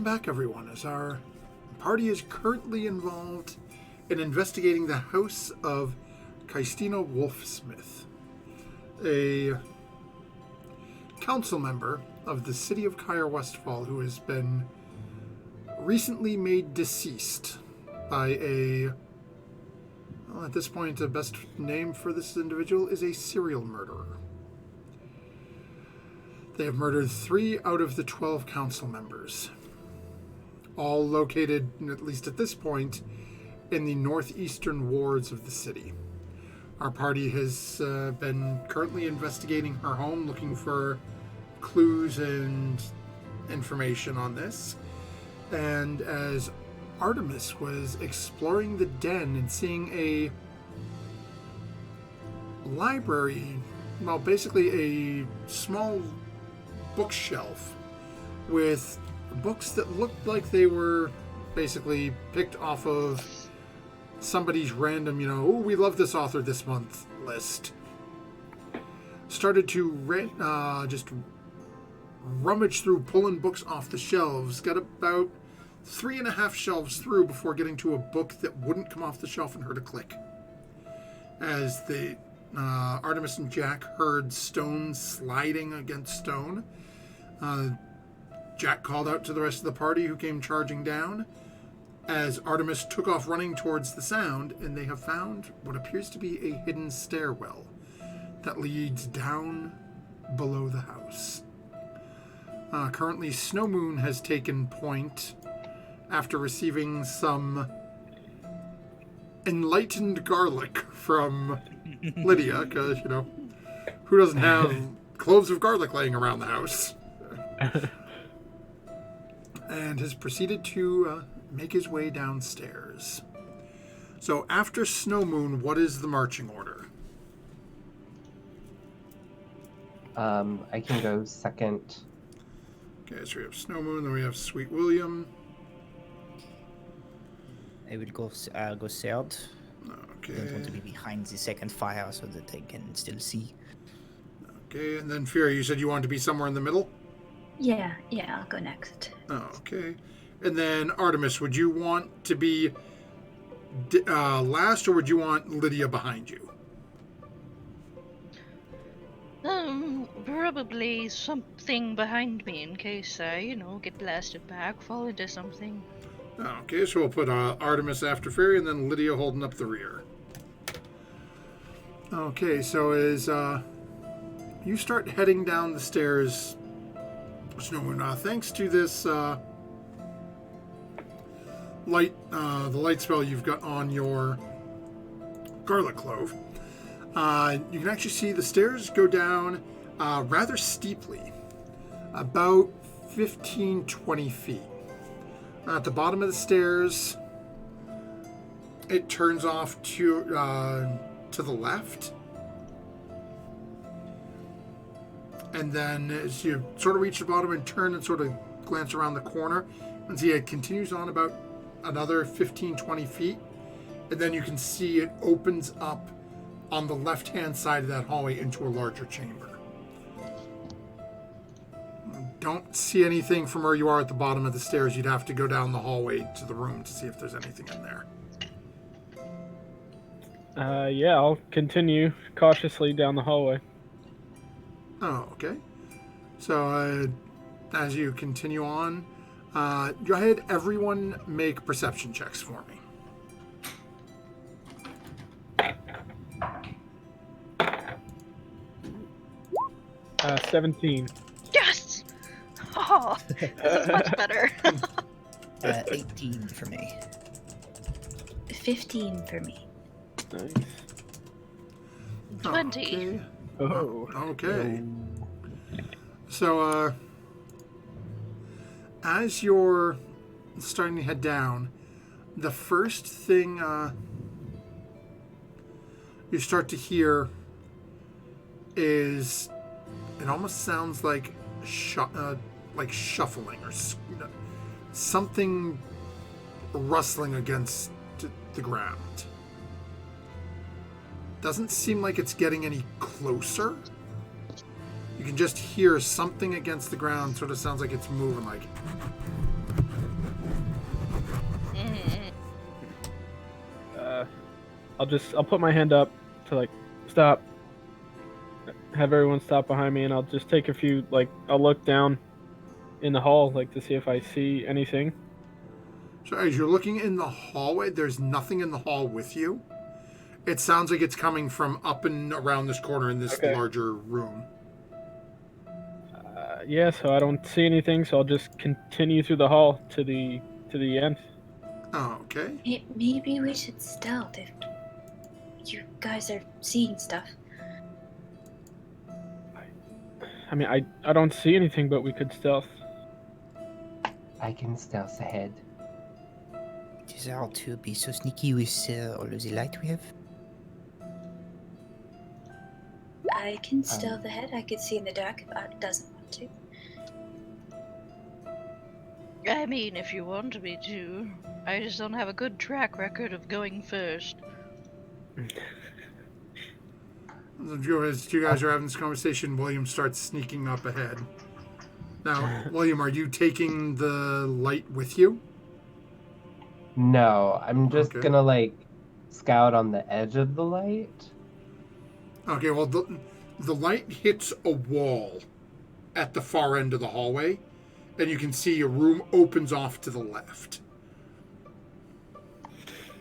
[SPEAKER 1] back, everyone, as our party is currently involved in investigating the house of Christina Wolfsmith, a council member of the city of Kyer Westfall who has been recently made deceased by at this point, the best name for this individual is a serial murderer. They have murdered 3 out of the 12 council members, all located, at least at this point, in the northeastern wards of the city. Our party has been currently investigating her home, looking for clues and information on this. And as Artemis was exploring the den and seeing a library, well, basically a small bookshelf with books that looked like they were basically picked off of somebody's random, oh, we love this author this month list. Started to just rummage through, pulling books off the shelves. Got about 3.5 shelves through before getting to a book that wouldn't come off the shelf and heard a click. As the Artemis and Jack heard stone sliding against stone. Jack called out to the rest of the party, who came charging down, as Artemis took off running towards the sound, and they have found what appears to be a hidden stairwell that leads down below the house. Currently, Snow Moon has taken point after receiving some enlightened garlic from Lydia, because, who doesn't have cloves of garlic laying around the house? And has proceeded to make his way downstairs. So after Snow Moon, what is the marching order?
[SPEAKER 3] I can go second.
[SPEAKER 1] Okay, so we have Snow Moon, then we have Sweet William.
[SPEAKER 7] I will go third.
[SPEAKER 1] Okay.
[SPEAKER 7] I don't want to be behind the second fire so that I can still see.
[SPEAKER 1] Okay, and then Fury, you said you wanted to be somewhere in the middle?
[SPEAKER 2] Yeah, I'll go next.
[SPEAKER 1] Oh, okay. And then Artemis, would you want to be last, or would you want Lydia behind you?
[SPEAKER 4] Probably something behind me in case I, get blasted back, fall into something.
[SPEAKER 1] Okay, so we'll put Artemis after Fury, and then Lydia holding up the rear. Okay, so as you start heading down the stairs, Snow Moon, thanks to this light, the light spell you've got on your garlic clove, you can actually see the stairs go down rather steeply, about 15-20 feet. At the bottom of the stairs, it turns off to the left. And then as you sort of reach the bottom and turn and sort of glance around the corner, and see it continues on about another 15-20 feet. And then you can see it opens up on the left-hand side of that hallway into a larger chamber. Don't see anything from where you are at the bottom of the stairs. You'd have to go down the hallway to the room to see if there's anything in there.
[SPEAKER 6] Yeah, I'll continue cautiously down the hallway.
[SPEAKER 1] Oh, okay. So, as you continue on, go ahead, everyone make perception checks for me.
[SPEAKER 6] 17.
[SPEAKER 4] Yes! Oh, this is much better.
[SPEAKER 7] 18 for me.
[SPEAKER 2] 15 for me.
[SPEAKER 6] Nice.
[SPEAKER 4] 20.
[SPEAKER 1] Okay.
[SPEAKER 6] Oh.
[SPEAKER 1] Okay. So, as you're starting to head down, the first thing you start to hear is, it almost sounds like shuffling or something rustling against the ground. Doesn't seem like it's getting any closer. You can just hear something against the ground. Sort of sounds like it's moving, like.
[SPEAKER 6] I'll put my hand up to like stop. Have everyone stop behind me, and I'll just take a few I'll look down in the hall to see if I see anything.
[SPEAKER 1] So as you're looking in the hallway, there's nothing in the hall with you. It sounds like it's coming from up and around this corner in this larger room.
[SPEAKER 6] Yeah, so I don't see anything, so I'll just continue through the hall to the end.
[SPEAKER 1] Oh, okay.
[SPEAKER 2] Maybe we should stealth if you guys are seeing stuff.
[SPEAKER 6] I mean, I don't see anything, but we could stealth.
[SPEAKER 3] I can stealth ahead.
[SPEAKER 7] It is hard to be so sneaky with all of the light we have.
[SPEAKER 2] I can stealth ahead. I could see in the dark if Art doesn't want to.
[SPEAKER 4] I mean, if you want me to. I just don't have a good track record of going first.
[SPEAKER 1] As you guys are having this conversation, William starts sneaking up ahead. Now, William, are you taking the light with you?
[SPEAKER 3] No, I'm just gonna scout on the edge of the light.
[SPEAKER 1] Okay, well, the light hits a wall at the far end of the hallway, and you can see a room opens off to the left.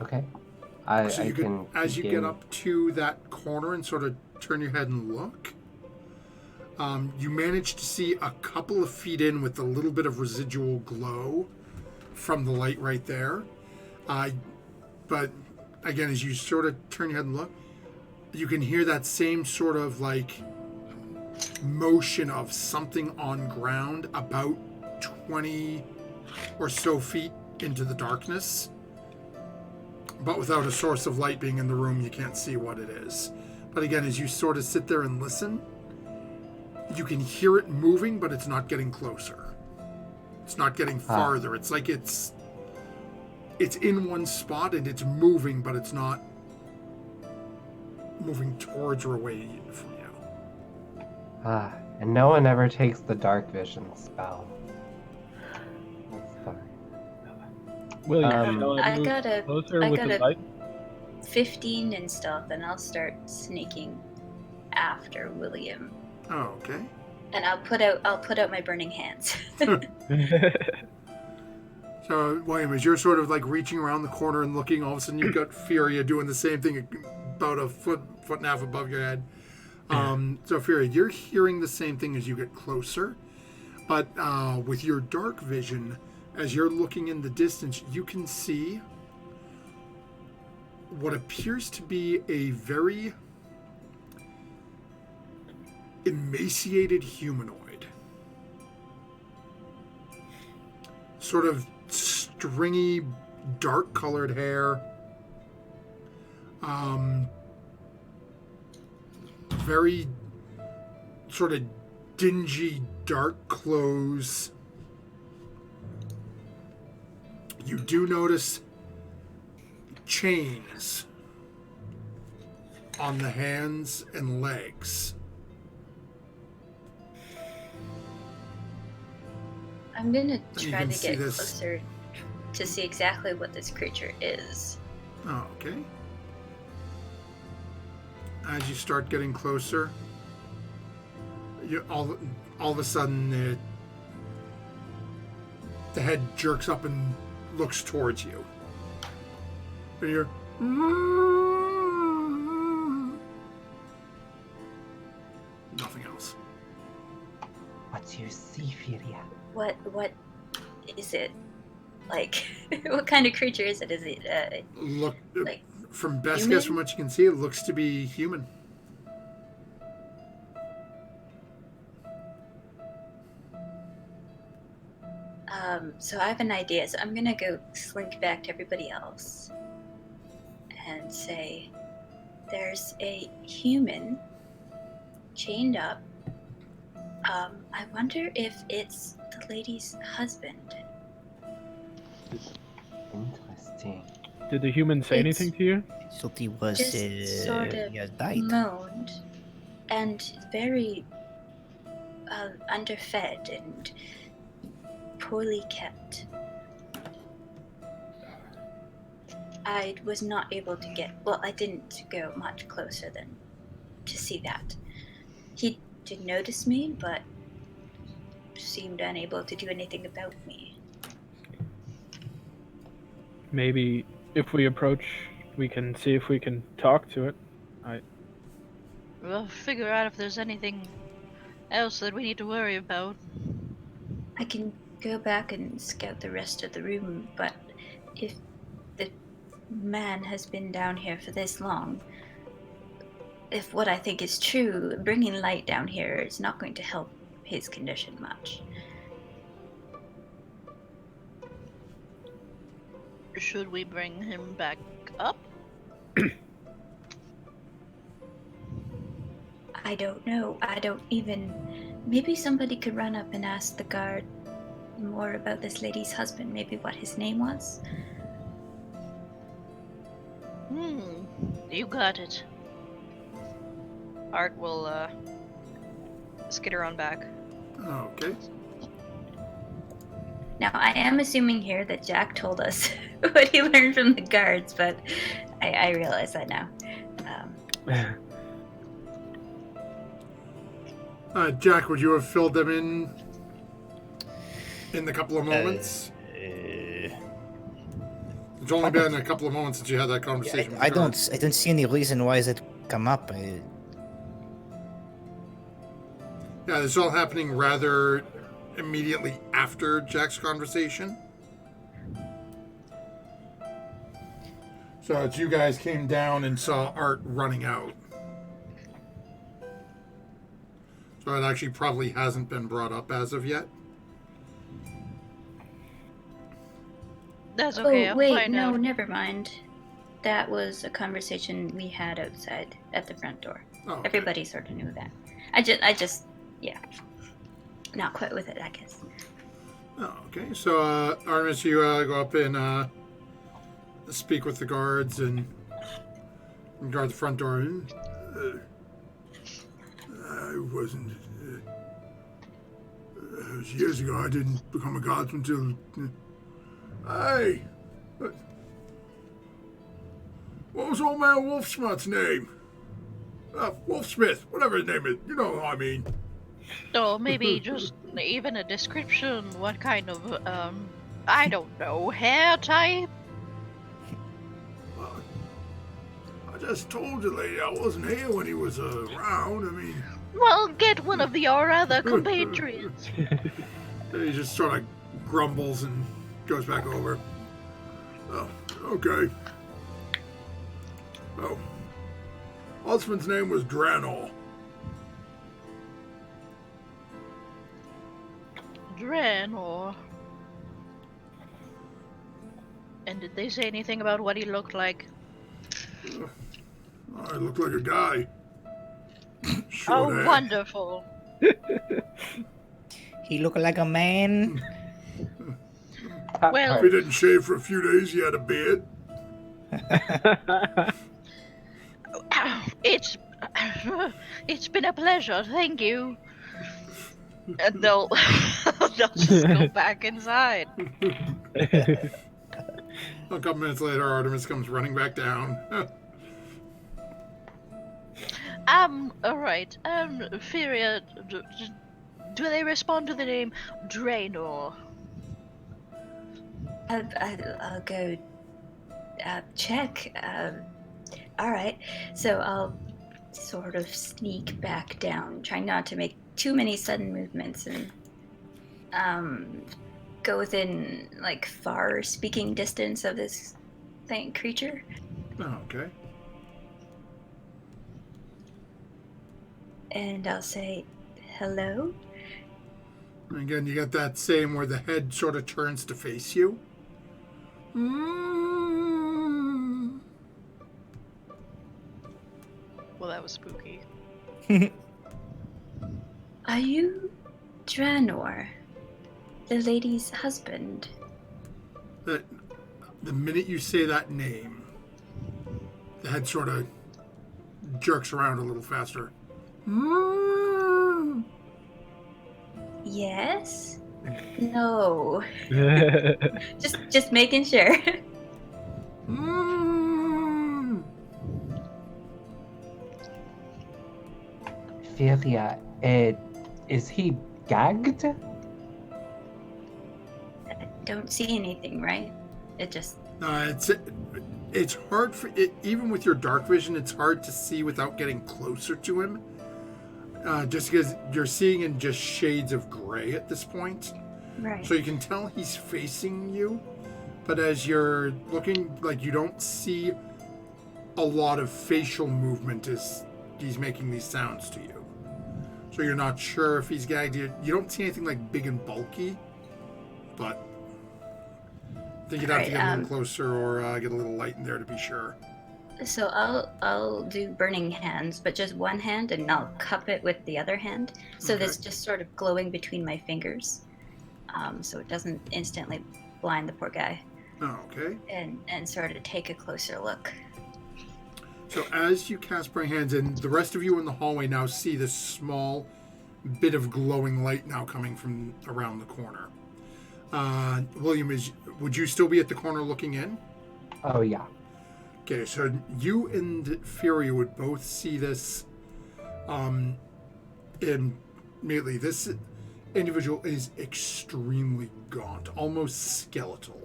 [SPEAKER 3] Okay.
[SPEAKER 1] So you can, as you get up to that corner and sort of turn your head and look, you manage to see a couple of feet in with a little bit of residual glow from the light right there. But again, as you sort of turn your head and look, you can hear that same sort of motion of something on ground about 20 or so feet into the darkness. But without a source of light being in the room, you can't see what it is. But again, as you sort of sit there and listen, you can hear it moving, but it's not getting closer. It's not getting farther. It's like it's in one spot and it's moving, but it's not moving towards or away from you.
[SPEAKER 3] And no one ever takes the dark vision spell. That's fine.
[SPEAKER 6] William,
[SPEAKER 2] I got a
[SPEAKER 6] closer with the light?
[SPEAKER 2] 15 in stealth, and I'll start sneaking after William.
[SPEAKER 1] Oh, okay.
[SPEAKER 2] And I'll put out my burning hands.
[SPEAKER 1] So, William, as you're sort of reaching around the corner and looking, all of a sudden you've got Furia doing the same thing about a foot and a half above your head. So, Furia, you're hearing the same thing as you get closer, but with your dark vision, as you're looking in the distance, you can see what appears to be a very emaciated humanoid. Sort of stringy, dark-colored hair. Very sort of dingy, dark clothes. You do notice chains on the hands and legs.
[SPEAKER 2] I'm gonna
[SPEAKER 1] You
[SPEAKER 2] try
[SPEAKER 1] can
[SPEAKER 2] to
[SPEAKER 1] see
[SPEAKER 2] get
[SPEAKER 1] this-
[SPEAKER 2] closer to see exactly what this creature is.
[SPEAKER 1] Oh, okay. As you start getting closer, you all of a sudden the head jerks up and looks towards you. And you're nothing else.
[SPEAKER 3] What do you see, Furia?
[SPEAKER 2] What is it? What kind of creature is it? Is it
[SPEAKER 1] Look,
[SPEAKER 2] like
[SPEAKER 1] from best
[SPEAKER 2] human?
[SPEAKER 1] guess from what you can see, it looks to be human.
[SPEAKER 2] So I have an idea. So I'm gonna go slink back to everybody else and say, "There's a human chained up. I wonder if it's the lady's husband."
[SPEAKER 3] Interesting.
[SPEAKER 6] Did the human say
[SPEAKER 2] It's-
[SPEAKER 6] anything to you?
[SPEAKER 7] Thought he was
[SPEAKER 2] Just sort of
[SPEAKER 7] he has died.
[SPEAKER 2] moaned and very underfed and poorly kept. I was not able to get. Well, I didn't go much closer than to see that. He did notice me, but seemed unable to do anything about me.
[SPEAKER 6] Maybe if we approach, we can see if we can talk to it.
[SPEAKER 4] We'll figure out if there's anything else that we need to worry about.
[SPEAKER 2] I can go back and scout the rest of the room, but if the man has been down here for this long, if what I think is true, bringing light down here is not going to help his condition much.
[SPEAKER 4] Should we bring him back up?
[SPEAKER 2] I don't know. I don't even. Maybe somebody could run up and ask the guard more about this lady's husband, maybe what his name was.
[SPEAKER 4] You got it.
[SPEAKER 5] Art will skitter on back.
[SPEAKER 1] Okay.
[SPEAKER 2] Now, I am assuming here that Jack told us what he learned from the guards, but I realize that now.
[SPEAKER 1] Jack, would you have filled them in the couple of moments? It's only been a couple of moments since you had that conversation. with
[SPEAKER 7] I
[SPEAKER 1] the
[SPEAKER 7] don't
[SPEAKER 1] guards.
[SPEAKER 7] I don't see any reason why that come up.
[SPEAKER 1] Yeah, this is all happening rather immediately after Jack's conversation. So it's you guys came down and saw Art running out. So it actually probably hasn't been brought up as of yet.
[SPEAKER 4] That's okay.
[SPEAKER 2] Oh,
[SPEAKER 4] I'll
[SPEAKER 2] wait,
[SPEAKER 4] find
[SPEAKER 2] no,
[SPEAKER 4] out.
[SPEAKER 2] never mind. That was a conversation we had outside at the front door.
[SPEAKER 1] Oh, okay.
[SPEAKER 2] Everybody sort of knew that. I just, yeah. Not quite with it, I guess.
[SPEAKER 1] Oh, okay. So, Artemis, you go up and speak with the guards and guard the front door. I wasn't. It was years ago. I didn't become a guardsman until. Hey! What was old man Wolfsmith's name? Wolfsmith, whatever his name is. You know who I mean.
[SPEAKER 4] Or maybe just even a description. What kind of, I don't know, hair type?
[SPEAKER 1] I just told you, lady, I wasn't here when he was around. I mean,
[SPEAKER 4] Well, get one of your other compatriots.
[SPEAKER 1] he just sort of grumbles and goes back over. Oh, okay. Oh, husband's name was Dranor.
[SPEAKER 4] Dranor. And did they say anything about what he looked like?
[SPEAKER 1] I look like a guy. Short
[SPEAKER 4] Oh,
[SPEAKER 1] hair.
[SPEAKER 4] wonderful.
[SPEAKER 7] He look like a man.
[SPEAKER 4] Well,
[SPEAKER 1] If he didn't shave for a few days, he had a beard.
[SPEAKER 4] it's been a pleasure. Thank you. And they'll just go back inside.
[SPEAKER 1] A couple minutes later, Artemis comes running back down.
[SPEAKER 4] Alright. Furia, do they respond to the name Draenor?
[SPEAKER 2] I'll go check. All right. So I'll sort of sneak back down, trying not to make too many sudden movements, and go within like far speaking distance of this creature.
[SPEAKER 1] Oh, okay.
[SPEAKER 2] And I'll say, "Hello."
[SPEAKER 1] And again, you got that same where the head sort of turns to face you. Mm.
[SPEAKER 5] Well, that was spooky.
[SPEAKER 2] Are you Dranor, the lady's husband?
[SPEAKER 1] The minute you say that name, the head sort of jerks around a little faster. Mm.
[SPEAKER 2] Yes. No. Just making sure.
[SPEAKER 1] Mm.
[SPEAKER 3] Ophelia, is he gagged?
[SPEAKER 2] I don't see anything, right? It just.
[SPEAKER 1] It's hard for it, even with your dark vision. It's hard to see without getting closer to him. Just because you're seeing in just shades of gray at this point.
[SPEAKER 2] Right.
[SPEAKER 1] So you can tell he's facing you, but as you're looking, like, you don't see a lot of facial movement as he's making these sounds to you. So you're not sure if he's gagged. You don't see anything like big and bulky, but I think you'd have to get a little closer or get a little light in there to be sure.
[SPEAKER 2] So I'll do burning hands, but just one hand, and I'll cup it with the other hand, so
[SPEAKER 1] Okay.
[SPEAKER 2] that's just sort of glowing between my fingers, so it doesn't instantly blind the poor guy.
[SPEAKER 1] Oh, okay.
[SPEAKER 2] And sort of take a closer look.
[SPEAKER 1] So as you cast burning hands, and the rest of you in the hallway now see this small bit of glowing light now coming from around the corner. William, would you still be at the corner looking in?
[SPEAKER 3] Oh, yeah.
[SPEAKER 1] Okay, so you and Fury would both see this immediately. This individual is extremely gaunt, almost skeletal.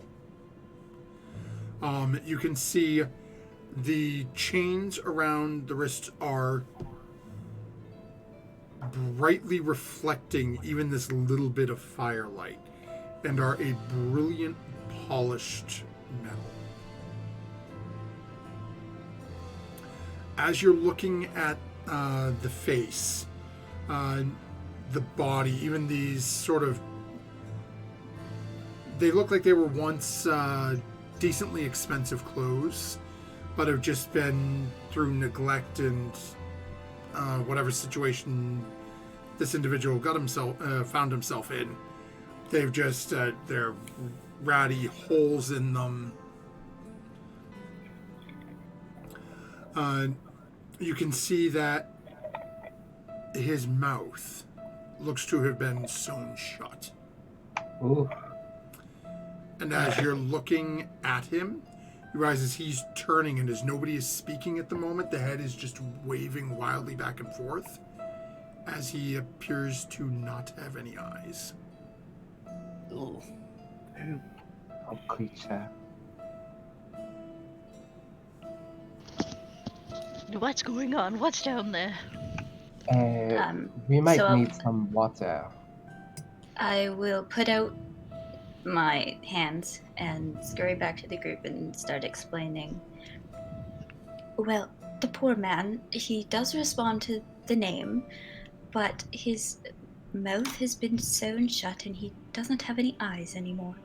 [SPEAKER 1] You can see the chains around the wrists are brightly reflecting even this little bit of firelight and are a brilliant polished metal. As you're looking at the face, the body, even these sort of... They look like they were once decently expensive clothes, but have just been through neglect and whatever situation this individual found himself in. They've just, they're ratty holes in them. You can see that his mouth looks to have been sewn shut.
[SPEAKER 3] Ooh.
[SPEAKER 1] And as you're looking at him, you realize as he's turning and as nobody is speaking at the moment, the head is just waving wildly back and forth as he appears to not have any eyes.
[SPEAKER 7] Ooh.
[SPEAKER 3] Oh, creature.
[SPEAKER 4] What's going on? What's down there?
[SPEAKER 3] We might
[SPEAKER 2] so
[SPEAKER 3] need some water.
[SPEAKER 2] I will put out my hands and scurry back to the group and start explaining. Well, the poor man, he does respond to the name, but his mouth has been sewn shut and he doesn't have any eyes anymore.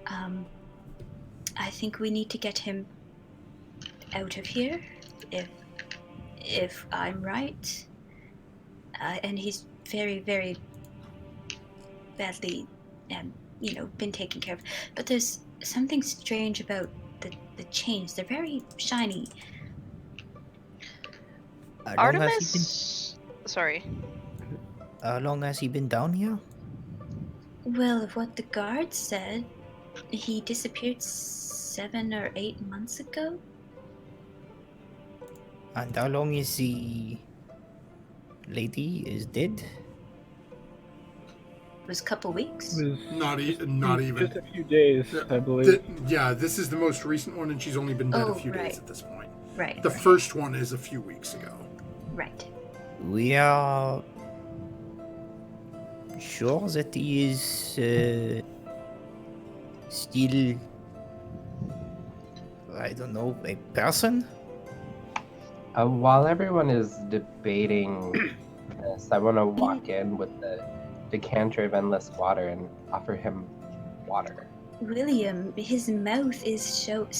[SPEAKER 2] I think we need to get him out of here, if I'm right. And he's very, very badly, been taken care of. But there's something strange about the chains. They're very shiny.
[SPEAKER 5] Artemis? Sorry.
[SPEAKER 7] How long has he been down here?
[SPEAKER 2] Well, of what the guard said, he disappeared 7 or 8 months ago.
[SPEAKER 7] And how long is the lady is dead?
[SPEAKER 2] It was a couple weeks.
[SPEAKER 6] It was
[SPEAKER 1] Not even.
[SPEAKER 6] just a few days, I believe.
[SPEAKER 1] This is the most recent one, and she's only been dead a few
[SPEAKER 2] right.
[SPEAKER 1] days at this point.
[SPEAKER 2] Right.
[SPEAKER 1] The
[SPEAKER 2] right,
[SPEAKER 1] first one is a few weeks ago.
[SPEAKER 2] Right.
[SPEAKER 7] We are sure that he is still, I don't know, a person?
[SPEAKER 3] While everyone is debating this, I want to walk in with the decanter of endless water and offer him water.
[SPEAKER 2] William, his mouth is sewn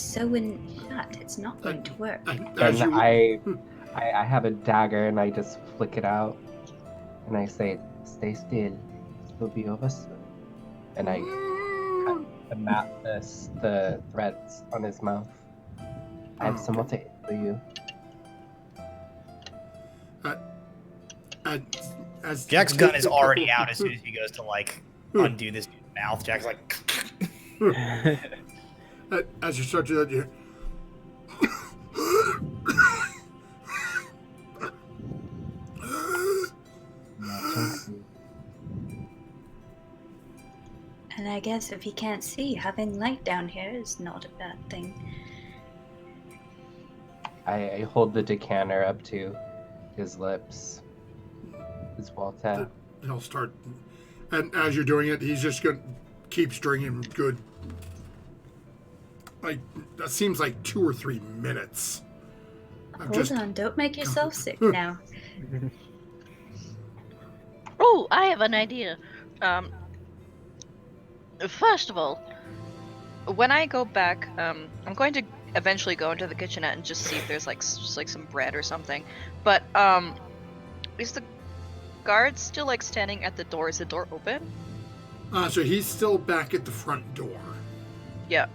[SPEAKER 2] shut. It's not going to work.
[SPEAKER 3] And I have a dagger and I just flick it out and I say, "Stay still. It will be over soon." And I cut the threads on his mouth. I have some water for you.
[SPEAKER 1] As
[SPEAKER 8] Jack's gun is already out as soon as he goes to undo this dude's mouth. Jack's like,
[SPEAKER 1] as you start to that, you
[SPEAKER 2] And I guess if he can't see, having light down here is not a bad thing.
[SPEAKER 3] I hold the decanter up to his lips. His wall tap.
[SPEAKER 1] He'll start, and as you're doing it, he's just gonna keeps drinking good. Like that seems like 2 or 3 minutes.
[SPEAKER 2] Hold on, don't make yourself sick now.
[SPEAKER 4] Oh, I have an idea. First of all, when I go back, I'm going to eventually go into the kitchenette and just see if there's like some bread or something. But is the guard still like standing at the door? Is the door open?
[SPEAKER 1] So he's still back at the front door.
[SPEAKER 4] Yeah.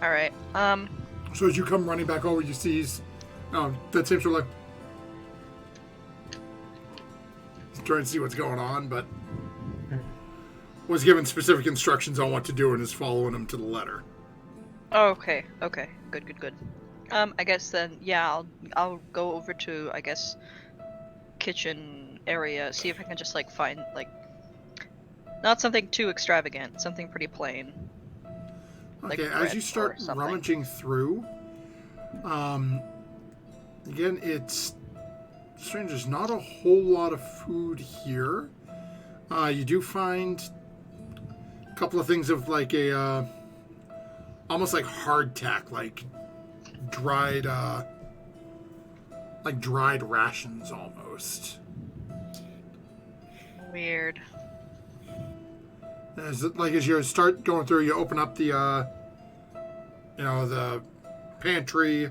[SPEAKER 4] All right.
[SPEAKER 1] So as you come running back over, you see he's that seems sort of like he's trying to see what's going on, but was given specific instructions on what to do and is following him to the letter.
[SPEAKER 4] Oh, okay. Okay. Good. I guess then, yeah, I'll go over to, I guess, kitchen area, see if I can just like find like not something too extravagant, something pretty plain.
[SPEAKER 1] Okay,
[SPEAKER 4] like
[SPEAKER 1] as you start rummaging through, again, it's strange. There's not a whole lot of food here. You do find a couple of things of like a almost like hardtack, like dried rations almost.
[SPEAKER 4] Weird.
[SPEAKER 1] As you start going through, you open up the the pantry,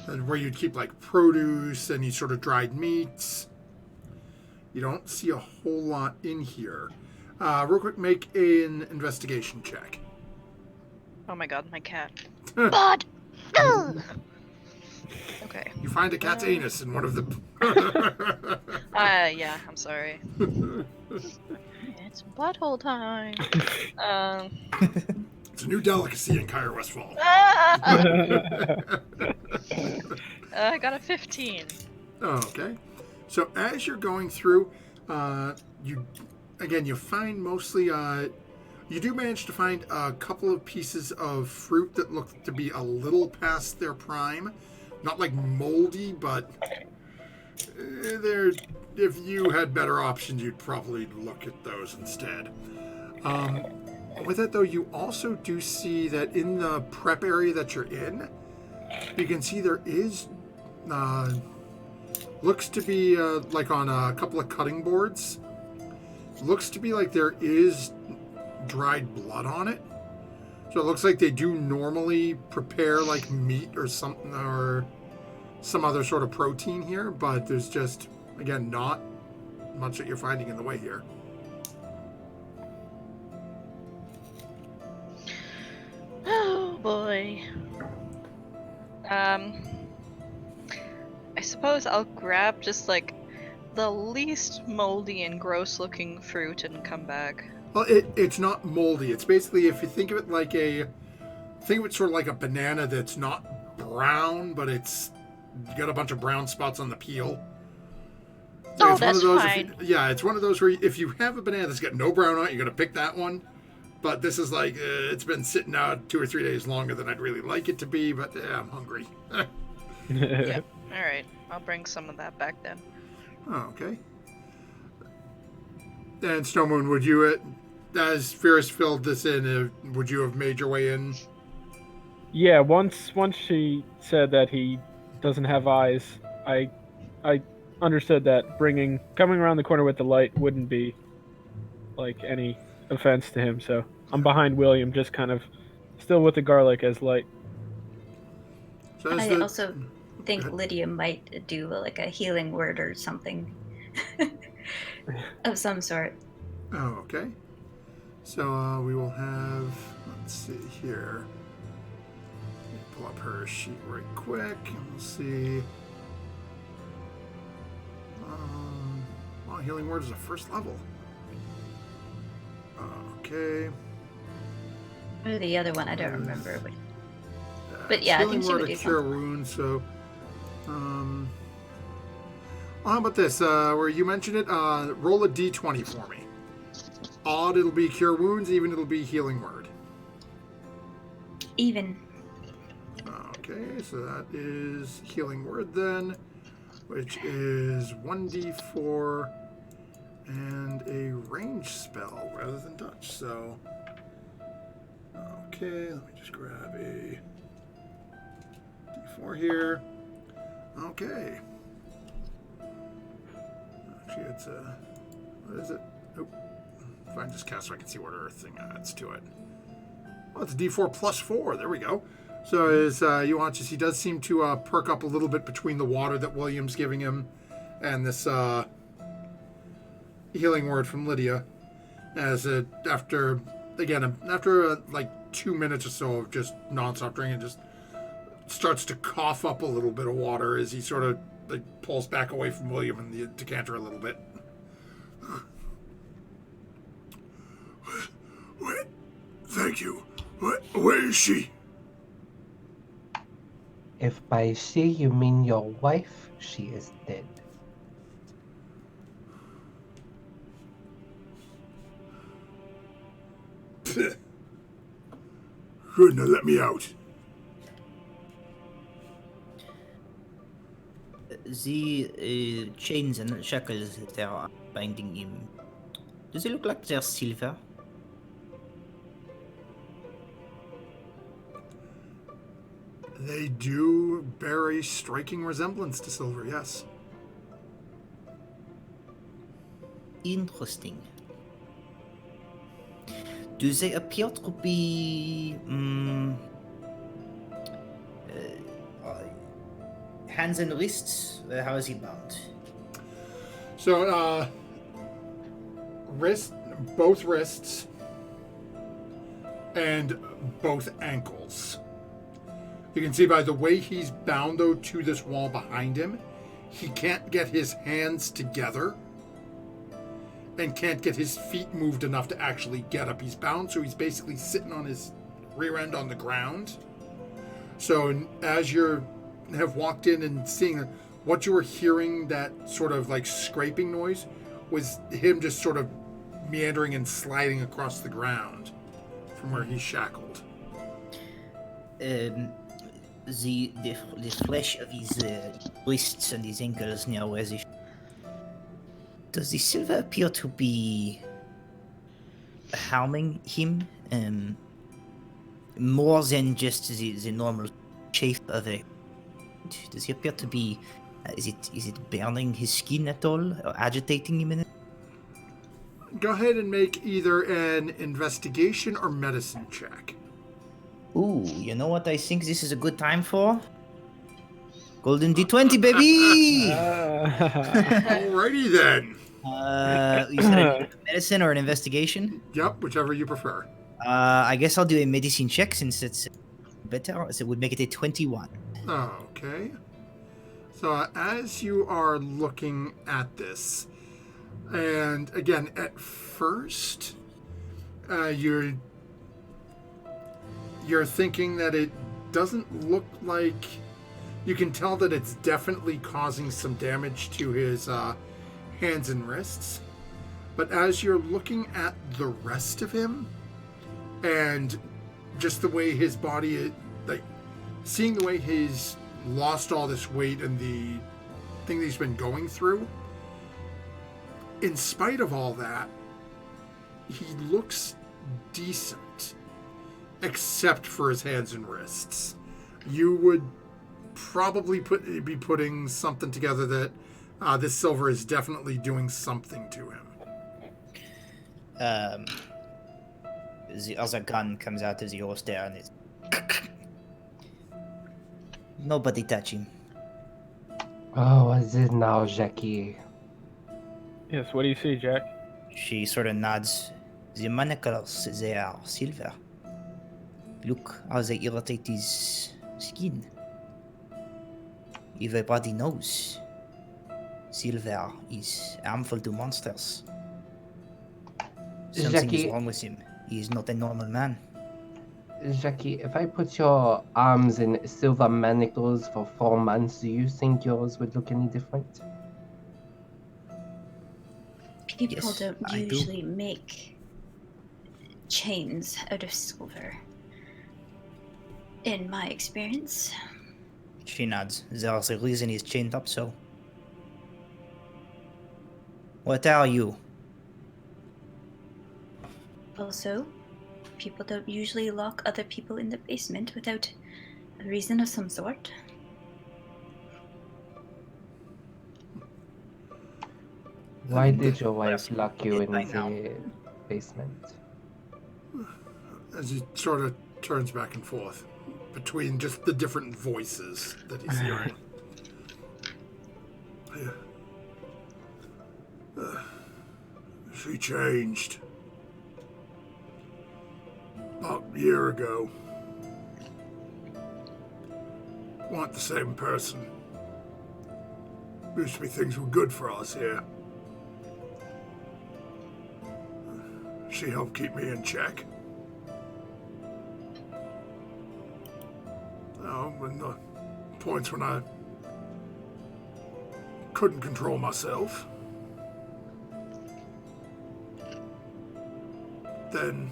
[SPEAKER 1] and where you'd keep like produce and these sort of dried meats. You don't see a whole lot in here. Real quick, make an investigation check.
[SPEAKER 4] Oh my god, my cat. Bud! Okay.
[SPEAKER 1] You find a cat's anus in one of the.
[SPEAKER 4] Yeah, I'm sorry. It's butthole time.
[SPEAKER 1] It's a new delicacy in Cairo, Westfall.
[SPEAKER 4] I got a 15.
[SPEAKER 1] Oh, okay. So as you're going through, you find mostly. You do manage to find a couple of pieces of fruit that look to be a little past their prime. Not like moldy, but they're. If you had better options, you'd probably look at those instead. With that, though, you also do see that in the prep area that you're in, you can see there is, looks to be like on a couple of cutting boards, looks to be like there is dried blood on it. So it looks like they do normally prepare like meat or something or some other sort of protein here, but there's just, again, not much that you're finding in the way here.
[SPEAKER 4] Oh boy. I suppose I'll grab just like the least moldy and gross looking fruit and come back.
[SPEAKER 1] Well, it's not moldy. It's basically, if you think of it like think of it sort of like a banana that's not brown, but it's got a bunch of brown spots on the peel.
[SPEAKER 4] Oh,
[SPEAKER 1] it's
[SPEAKER 4] that's
[SPEAKER 1] one of those,
[SPEAKER 4] fine.
[SPEAKER 1] it's one of those where if you have a banana that's got no brown on it, you're going to pick that one. But this is like, it's been sitting out 2 or 3 days longer than I'd really like it to be, but I'm hungry.
[SPEAKER 4] Yep. Alright, I'll bring some of that back then.
[SPEAKER 1] Oh, okay. And Snowmoon, would you, as Ferris filled this in, would you have made your way in?
[SPEAKER 6] Yeah, once she said that he doesn't have eyes, I understood that coming around the corner with the light wouldn't be like any offense to him. So I'm behind William, just kind of still with the garlic as light.
[SPEAKER 1] So
[SPEAKER 2] I also think Lydia might do like a healing word or something of some sort.
[SPEAKER 1] Oh, okay. So we will have, let's see here. Let me pull up her sheet right quick and we'll see. Well, healing word is a first level. Okay.
[SPEAKER 2] Or the other one, I don't remember. But yeah, I think she would do
[SPEAKER 1] cure
[SPEAKER 2] something.
[SPEAKER 1] wounds. So, well, how about this? Where you mentioned it, roll a d20 for me. Odd, it'll be Cure Wounds. Even, it'll be Healing Word.
[SPEAKER 2] Even.
[SPEAKER 1] Okay, so that is Healing Word then, which is 1d4 and a range spell rather than touch. So, okay, let me just grab a d4 here. Okay. Actually, it's a... What is it? Nope. If I just cast so I can see what Earth thing adds to it. Oh, it's a d4 plus 4. There we go. So as you watch as he does seem to perk up a little bit between the water that William's giving him and this healing word from Lydia. As after like 2 minutes or so of just nonstop drinking, just starts to cough up a little bit of water as he sort of like pulls back away from William and the decanter a little bit. What? Thank you. Where is she?
[SPEAKER 3] If by she you mean your wife, she is dead.
[SPEAKER 1] Good, now let me out.
[SPEAKER 7] The chains and shackles that are binding him, does it look like they're silver?
[SPEAKER 1] They do bear a striking resemblance to silver, yes.
[SPEAKER 7] Interesting. Do they appear to be hands and wrists? How is he bound?
[SPEAKER 1] So, both wrists and both ankles. You can see by the way he's bound, though, to this wall behind him, he can't get his hands together and can't get his feet moved enough to actually get up. He's bound, so he's basically sitting on his rear end on the ground. So as you have walked in and seeing what you were hearing, that sort of like scraping noise, was him just sort of meandering and sliding across the ground from where he's shackled.
[SPEAKER 7] The flesh of his wrists and his ankles now, as if. Does the silver appear to be harming him more than just the normal chafe of a? Does he appear to be? Is it burning his skin at all or agitating him in it?
[SPEAKER 1] Go ahead and make either an investigation or medicine check.
[SPEAKER 7] Ooh, you know what I think this is a good time for? Golden D20, baby!
[SPEAKER 1] Alrighty then.
[SPEAKER 7] You said I need a medicine or an investigation?
[SPEAKER 1] Yep, whichever you prefer.
[SPEAKER 7] I guess I'll do a medicine check since it's better. So it would make it a 21.
[SPEAKER 1] Okay. So as you are looking at this, and again, at first, you're thinking that it doesn't look like. You can tell that it's definitely causing some damage to his hands and wrists. But as you're looking at the rest of him, and just the way his body, like seeing the way he's lost all this weight and the thing that he's been going through, in spite of all that, he looks decent, except for his hands and wrists. You would probably be putting something together that this silver is definitely doing something to him.
[SPEAKER 7] The other gun comes out of the holster and it's... Nobody touch him.
[SPEAKER 3] Oh, what is it now, Jackie?
[SPEAKER 6] Yes, what do you see, Jack?
[SPEAKER 7] She sort of nods. The manacles, they are silver. Look how they irritate his skin. Everybody knows silver is harmful to monsters. Something
[SPEAKER 3] Jackie,
[SPEAKER 7] is wrong with him. He is not a normal man.
[SPEAKER 3] Jackie, if I put your arms in silver manacles for 4 months, do you think yours would look any different?
[SPEAKER 2] People
[SPEAKER 7] Yes,
[SPEAKER 2] don't
[SPEAKER 7] I do.
[SPEAKER 2] usually make chains out of silver. In my experience.
[SPEAKER 7] She nods. There's a reason he's chained up so. What are you?
[SPEAKER 2] Also, people don't usually lock other people in the basement without a reason of some sort.
[SPEAKER 3] Why did your wife lock you in
[SPEAKER 7] I know.
[SPEAKER 3] the basement?
[SPEAKER 1] As he sort of turns back and forth between just the different voices that he's hearing. She changed. About a year ago. Weren't the same person. Used to be things were good for us here. She helped keep me in check. When the points when I couldn't control myself, then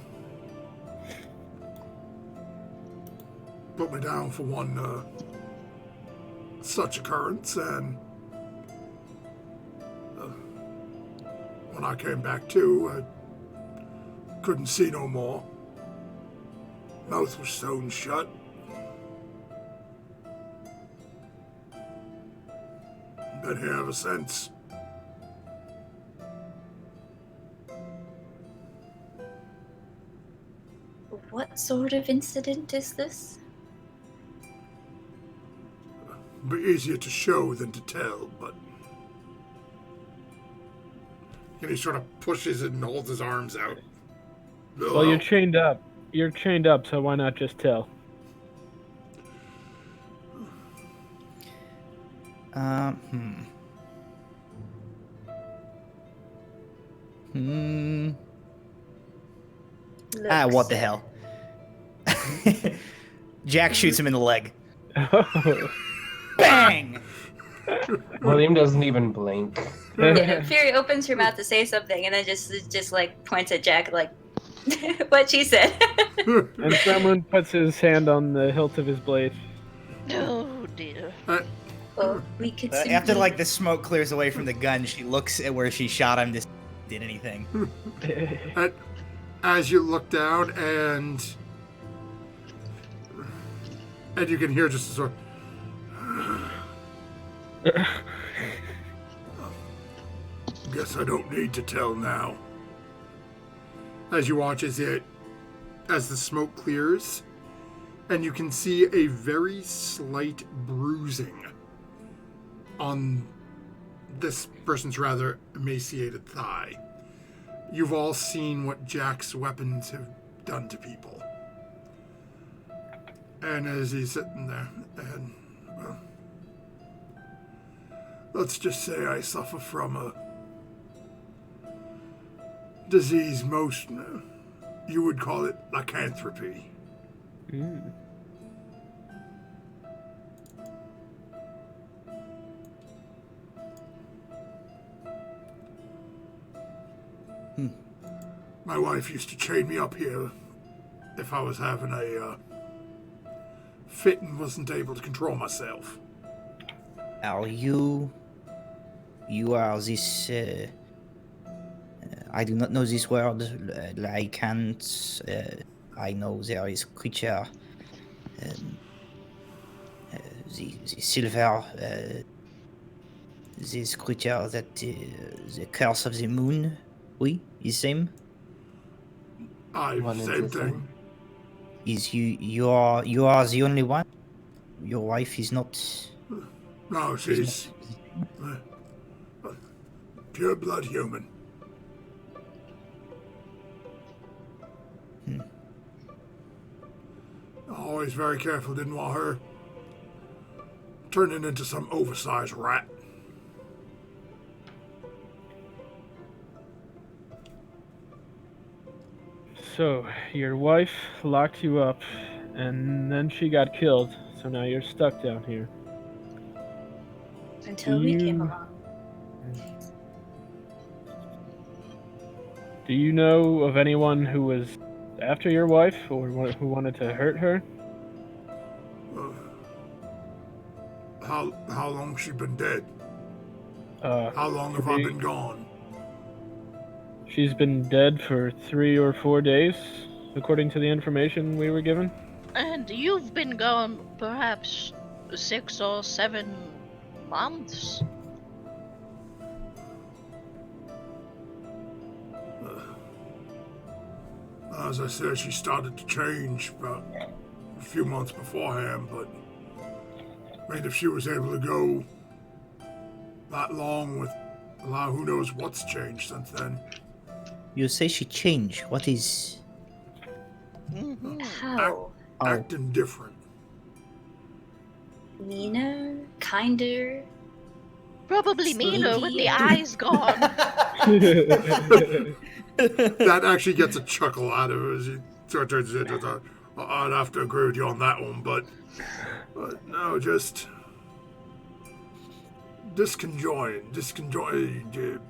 [SPEAKER 1] put me down for one such occurrence, and when I came back to, I couldn't see no more. Mouth was sewn shut. Been here ever since.
[SPEAKER 2] What sort of incident is this?
[SPEAKER 1] Be easier to show than to tell, but... And he sort of pushes it and holds his arms out.
[SPEAKER 6] Well, you're chained up. You're chained up, so why not just tell?
[SPEAKER 7] What the hell? Jack shoots him in the leg. Bang!
[SPEAKER 3] William doesn't even blink.
[SPEAKER 2] Yeah, Fury opens her mouth to say something and then just like points at Jack like what she said.
[SPEAKER 6] And someone puts his hand on the hilt of his blade.
[SPEAKER 5] Oh dear.
[SPEAKER 2] Well, we could
[SPEAKER 7] After like the smoke clears away from the gun, she looks at where she shot him to see if he did anything.
[SPEAKER 1] As you look down and you can hear just a sort of, guess I don't need to tell now. As you watch as the smoke clears, and you can see a very slight bruising on this person's rather emaciated thigh. You've all seen what Jack's weapons have done to people. And as he's sitting there, and well, let's just say I suffer from a disease most, you would call it lycanthropy.
[SPEAKER 6] Mm.
[SPEAKER 1] My wife used to chain me up here if I was having a fit and wasn't able to control myself.
[SPEAKER 7] Are you are this I do not know this word, lycant. I know there is creature, the silver, this creature that the curse of the moon, oui, is same.
[SPEAKER 3] One is
[SPEAKER 1] Same
[SPEAKER 3] the
[SPEAKER 1] thing.
[SPEAKER 3] same.
[SPEAKER 7] Is you are the only one? Your wife is not.
[SPEAKER 1] No, she's pure blood human. Always very careful, didn't want her turning into some oversized rat.
[SPEAKER 6] So, your wife locked you up, and then she got killed, so now you're stuck down here.
[SPEAKER 2] Until we came along.
[SPEAKER 6] Do you know of anyone who was after your wife, or who wanted to hurt her?
[SPEAKER 1] How long she been dead? How long have I
[SPEAKER 6] Three-
[SPEAKER 1] been gone?
[SPEAKER 6] She's been dead for 3 or 4 days, according to the information we were given.
[SPEAKER 5] And you've been gone perhaps 6 or 7 months.
[SPEAKER 1] As I said, she started to change about a few months beforehand, but I mean, if she was able to go that long with who knows what's changed since then.
[SPEAKER 7] You say she changed. What is?
[SPEAKER 2] How?
[SPEAKER 1] Acting different.
[SPEAKER 2] Meaner? Kinder?
[SPEAKER 5] Probably meaner with the
[SPEAKER 2] Spooky.
[SPEAKER 5] eyes gone.
[SPEAKER 1] That actually gets a chuckle out of it as he sort of turns into the. I'd have to agree with you on that one, but no, just disconjoined,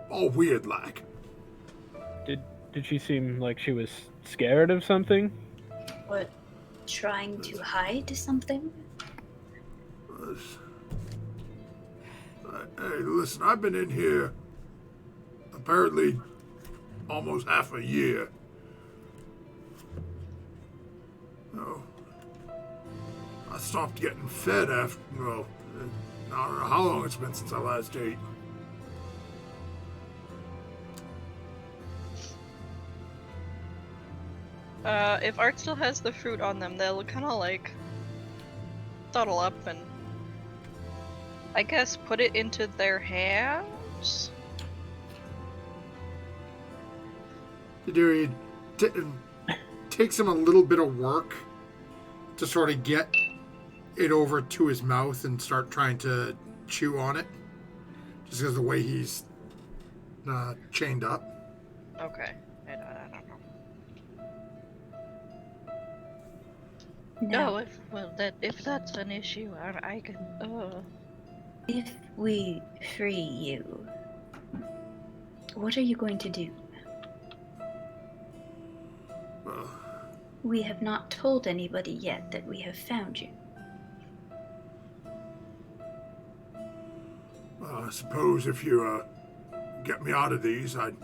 [SPEAKER 1] all weird like.
[SPEAKER 6] Did she seem like she was scared of something?
[SPEAKER 2] What? Trying to hide something?
[SPEAKER 1] Hey, listen, I've been in here apparently almost half a year. No, I stopped getting fed after, well, I don't know how long it's been since I last ate.
[SPEAKER 4] If Art still has the fruit on them, they'll kind of like dawdle up and I guess put it into their hands.
[SPEAKER 1] It takes him a little bit of work to sort of get it over to his mouth and start trying to chew on it, just because of the way he's chained up.
[SPEAKER 4] Okay, I don't know.
[SPEAKER 5] No, if that's an issue, I can.
[SPEAKER 2] If we free you, what are you going to do? We have not told anybody yet that we have found you.
[SPEAKER 1] I suppose if you get me out of these, I'd,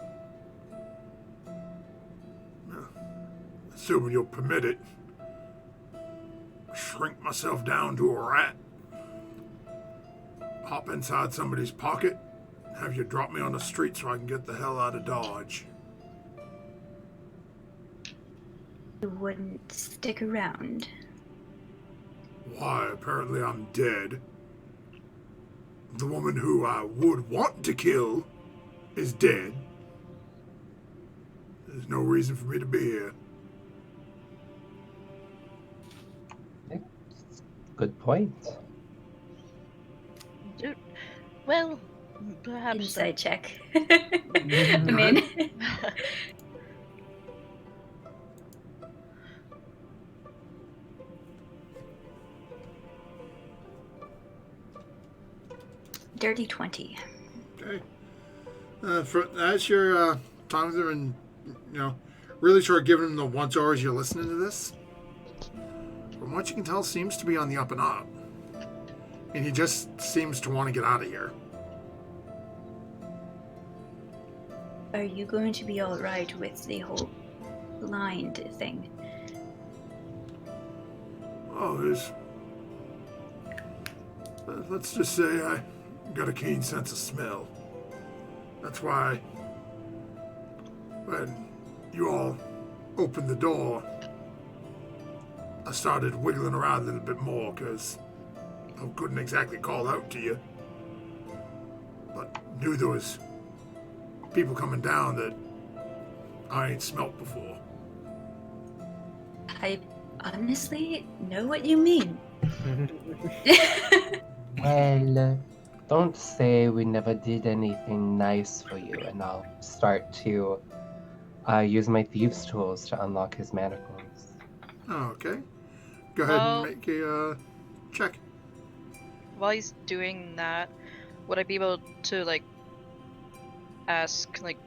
[SPEAKER 1] assuming you'll permit it, shrink myself down to a rat, hop inside somebody's pocket, have you drop me on the street so I can get the hell out of Dodge.
[SPEAKER 2] You wouldn't stick around.
[SPEAKER 1] Why, apparently I'm dead. The woman who I would want to kill is dead. There's no reason for me to be here.
[SPEAKER 3] Good point.
[SPEAKER 5] Dude, well, perhaps.
[SPEAKER 2] Inside check. I mean, dirty 20.
[SPEAKER 1] Okay. As you're talking with him and, really sort of giving him the once over as you're listening to this, from what you can tell, seems to be on the up and up. And he just seems to want to get out of here.
[SPEAKER 2] Are you going to be alright with the whole blind thing?
[SPEAKER 1] Oh, let's just say I got a keen sense of smell. That's why when you all opened the door, I started wiggling around a little bit more because I couldn't exactly call out to you. But knew there was people coming down that I ain't smelt before.
[SPEAKER 2] I honestly know what you mean.
[SPEAKER 3] Well, don't say we never did anything nice for you, and I'll start to use my thieves' tools to unlock his manacles.
[SPEAKER 1] Okay. Go ahead and make a check.
[SPEAKER 4] While he's doing that, would I be able to like ask like,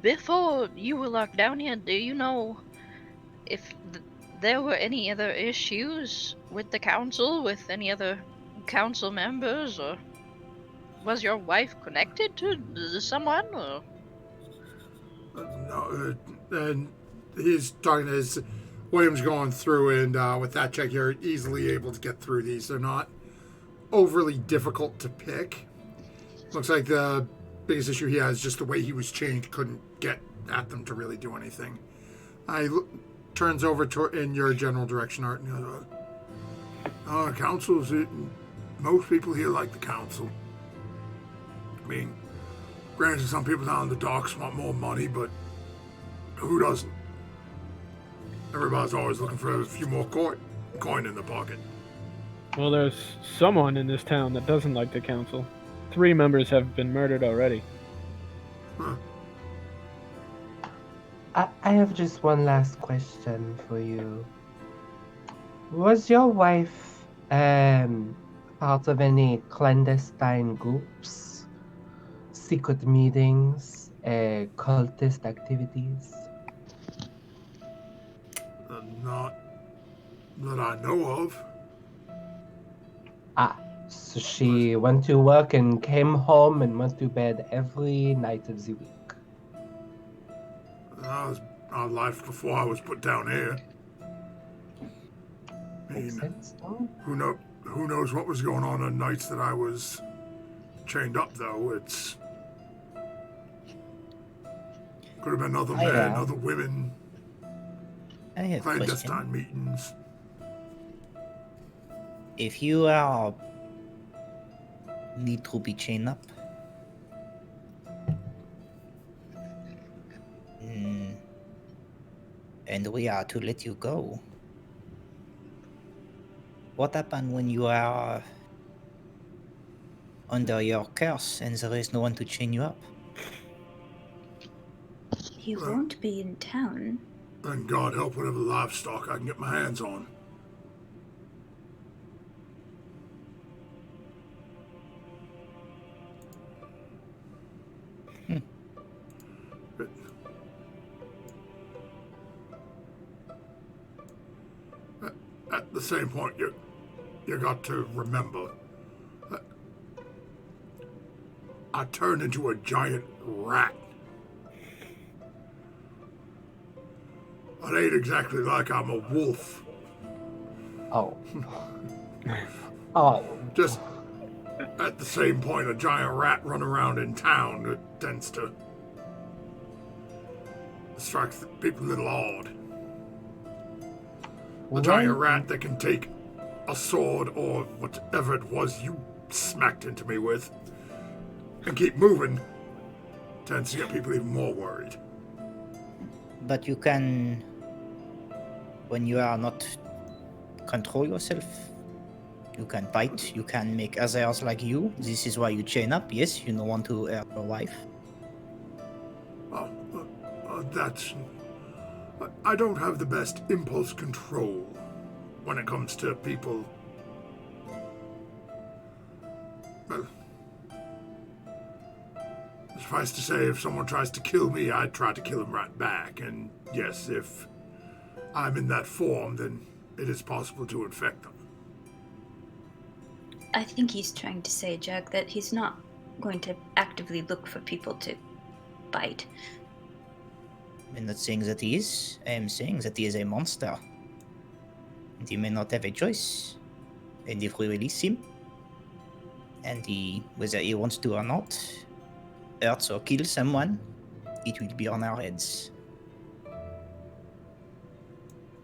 [SPEAKER 5] before you were locked down here, do you know if there were any other issues with the council, with any other council members, or was your wife connected to someone? Or
[SPEAKER 1] No, and he's talking as William's going through, and with that check, you're easily able to get through these. They're not overly difficult to pick. Looks like the biggest issue he has is just the way he was changed. Couldn't get at them to really do anything. Turns over to in your general direction, Art. And goes, councils. Most people here like the council. I mean, granted, some people down in the docks want more money, but who doesn't? Everybody's always looking for a few more coin in the pocket.
[SPEAKER 6] Well, there's someone in this town that doesn't like the council. 3 members have been murdered already.
[SPEAKER 1] Huh.
[SPEAKER 3] I have just one last question for you. Was your wife part of any clandestine groups, secret meetings, cultist activities?
[SPEAKER 1] Not that I know of.
[SPEAKER 3] So she went to work and came home and went to bed every night of the week.
[SPEAKER 1] That was our life before I was put down here.
[SPEAKER 3] Makes sense, though.
[SPEAKER 1] Who knows what was going on nights that I was chained up, though. It's could have been other men, other women,
[SPEAKER 7] I have a question.
[SPEAKER 1] clandestine meetings.
[SPEAKER 7] If you are need to be chained up, and we are to let you go, what happens when you are under your curse and there is no one to chain you up?
[SPEAKER 2] He won't be in town.
[SPEAKER 1] And God help whatever livestock I can get my hands on. At the same point, you got to remember, I turned into a giant rat. It ain't exactly like I'm a wolf.
[SPEAKER 3] Oh. Oh.
[SPEAKER 1] Just at the same point, a giant rat run around in town, it tends to strike people a little odd. A giant rat that can take a sword or whatever it was you smacked into me with and keep moving tends to get people even more worried.
[SPEAKER 7] But you can, when you are not control yourself, you can bite, you can make others like you. This is why you chain up. Yes, you don't want to hurt your wife.
[SPEAKER 1] That's... I don't have the best impulse control when it comes to people. Well, suffice to say, if someone tries to kill me, I try to kill him right back. And yes, if I'm in that form, then it is possible to infect them.
[SPEAKER 2] I think he's trying to say, Jack, that he's not going to actively look for people to bite.
[SPEAKER 7] I'm not saying that he is. I am saying that he is a monster. And he may not have a choice. And if we release him, and he, whether he wants to or not, hurts or kills someone, it will be on our heads.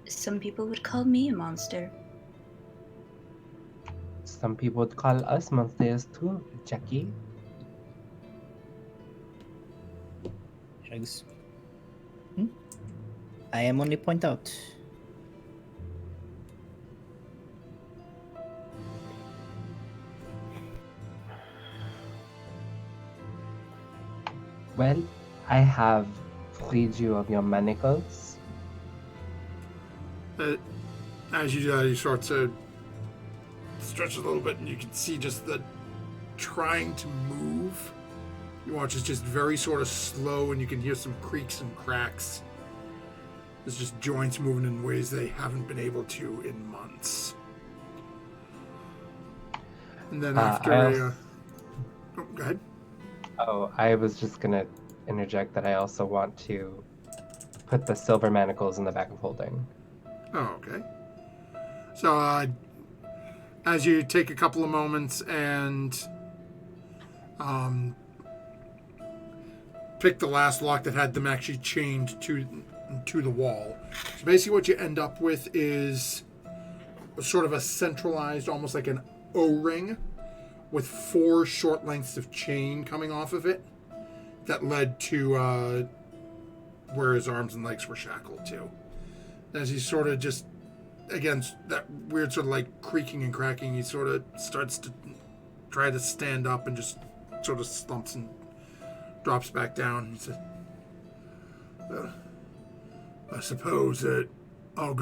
[SPEAKER 2] Some people would call me a monster.
[SPEAKER 3] Some people would call us monsters too, Jackie.
[SPEAKER 7] Shags. I am only point out.
[SPEAKER 3] Well, I have freed you of your manacles.
[SPEAKER 1] As you start to stretch a little bit, and you can see just the trying to move You watch it's just very sort of slow, and you can hear some creaks and cracks. There's just joints moving in ways they haven't been able to in months. And then after oh, go ahead.
[SPEAKER 3] Oh, I was just gonna interject that I also want to put the silver manacles in the back of holding.
[SPEAKER 1] Oh, okay. So, as you take a couple of moments and pick the last lock that had them actually chained to the wall. So basically what you end up with is sort of a centralized, almost like an O-ring with 4 short lengths of chain coming off of it that led to where his arms and legs were shackled to. As he sort of just, again, that weird sort of like creaking and cracking, he sort of starts to try to stand up and just sort of slumps and drops back down. He says, I suppose that all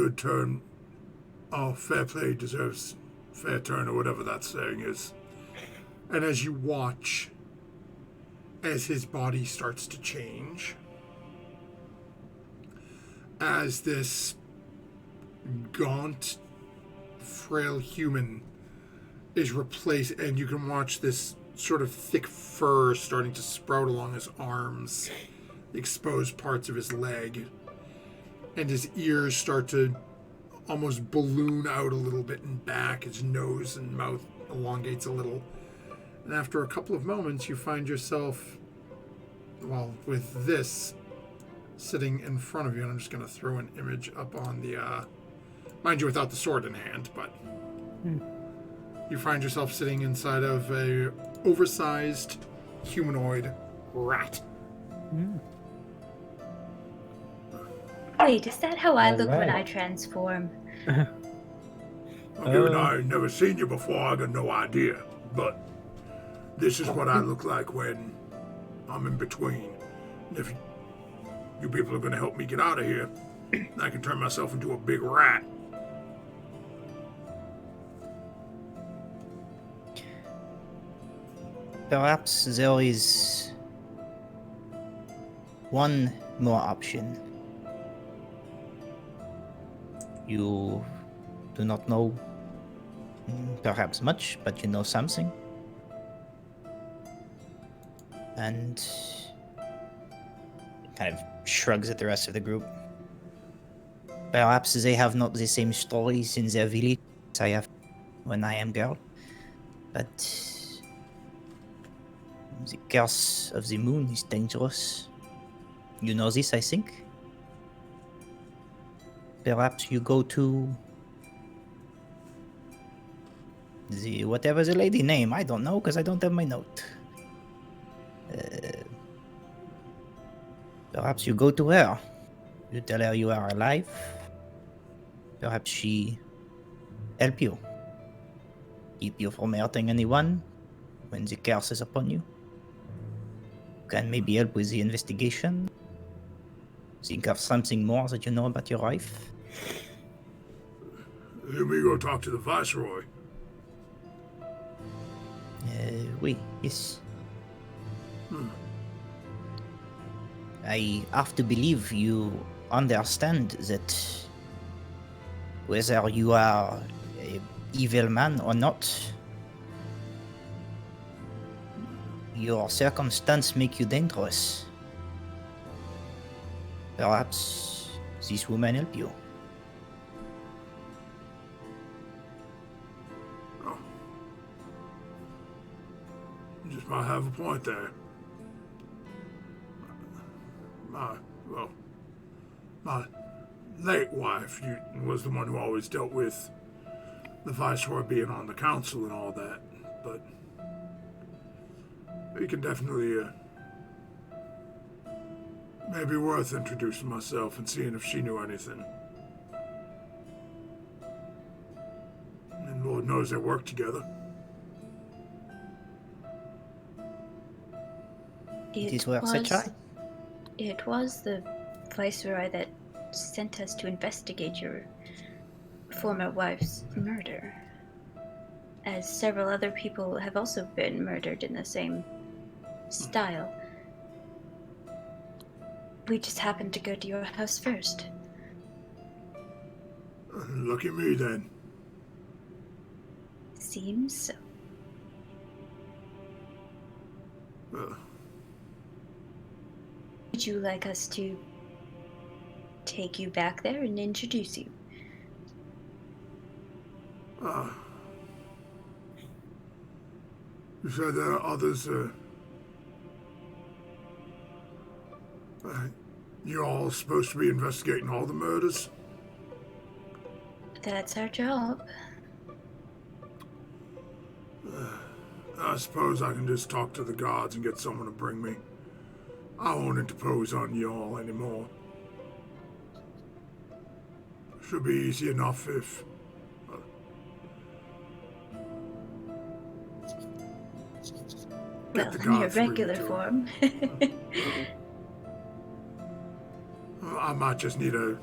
[SPEAKER 1] fair play deserves fair turn, or whatever that saying is. And as you watch, as his body starts to change, as this gaunt, frail human is replaced, and you can watch this sort of thick fur starting to sprout along his arms, the exposed parts of his leg, and his ears start to almost balloon out a little bit and back. His nose and mouth elongates a little. And after a couple of moments, you find yourself, well, with this sitting in front of you. And I'm just going to throw an image up on the, mind you, without the sword in hand, but you find yourself sitting inside of a oversized humanoid rat.
[SPEAKER 2] Wait, is that how I look when
[SPEAKER 3] Alright.
[SPEAKER 2] I transform?
[SPEAKER 1] Given I ain't never seen you before, I got no idea. But this is what I look like when I'm in between. And if you people are going to help me get out of here, I can turn myself into a big rat.
[SPEAKER 7] Perhaps there is one more option. You do not know perhaps much, but you know something. And kind of shrugs at the rest of the group. Perhaps they have not the same stories in their village as I have when I am girl, but the curse of the moon is dangerous. You know this, I think? Perhaps you go to the whatever the lady name, I don't know, because I don't have my note. Perhaps you go to her. You tell her you are alive. Perhaps she help you. Keep you from hurting anyone when the curse is upon you. Can maybe help with the investigation. Think of something more that you know about your wife.
[SPEAKER 1] Let me go talk to the Viceroy.
[SPEAKER 7] Oui, yes. I have to believe you understand that whether you are an evil man or not, your circumstance make you dangerous. Perhaps this woman help you.
[SPEAKER 1] Oh. You just might have a point there. My late wife was the one who always dealt with the Viceroy being on the council and all that, but it can definitely maybe worth introducing myself and seeing if she knew anything. And Lord knows they work together.
[SPEAKER 7] It is worth a try.
[SPEAKER 2] It was the Viceroy that sent us to investigate your former wife's murder, as several other people have also been murdered in the same style. We just happened to go to your house first.
[SPEAKER 1] Lucky me then.
[SPEAKER 2] Seems so. Would you like us to take you back there and introduce you?
[SPEAKER 1] You said there are others. You all supposed to be investigating all the murders?
[SPEAKER 2] That's our job.
[SPEAKER 1] I suppose I can just talk to the gods and get someone to bring me. I won't interpose on y'all anymore. Should be easy enough if...
[SPEAKER 2] Well,
[SPEAKER 1] the
[SPEAKER 2] in your
[SPEAKER 1] gods free
[SPEAKER 2] regular
[SPEAKER 1] to-
[SPEAKER 2] form.
[SPEAKER 1] I might just need a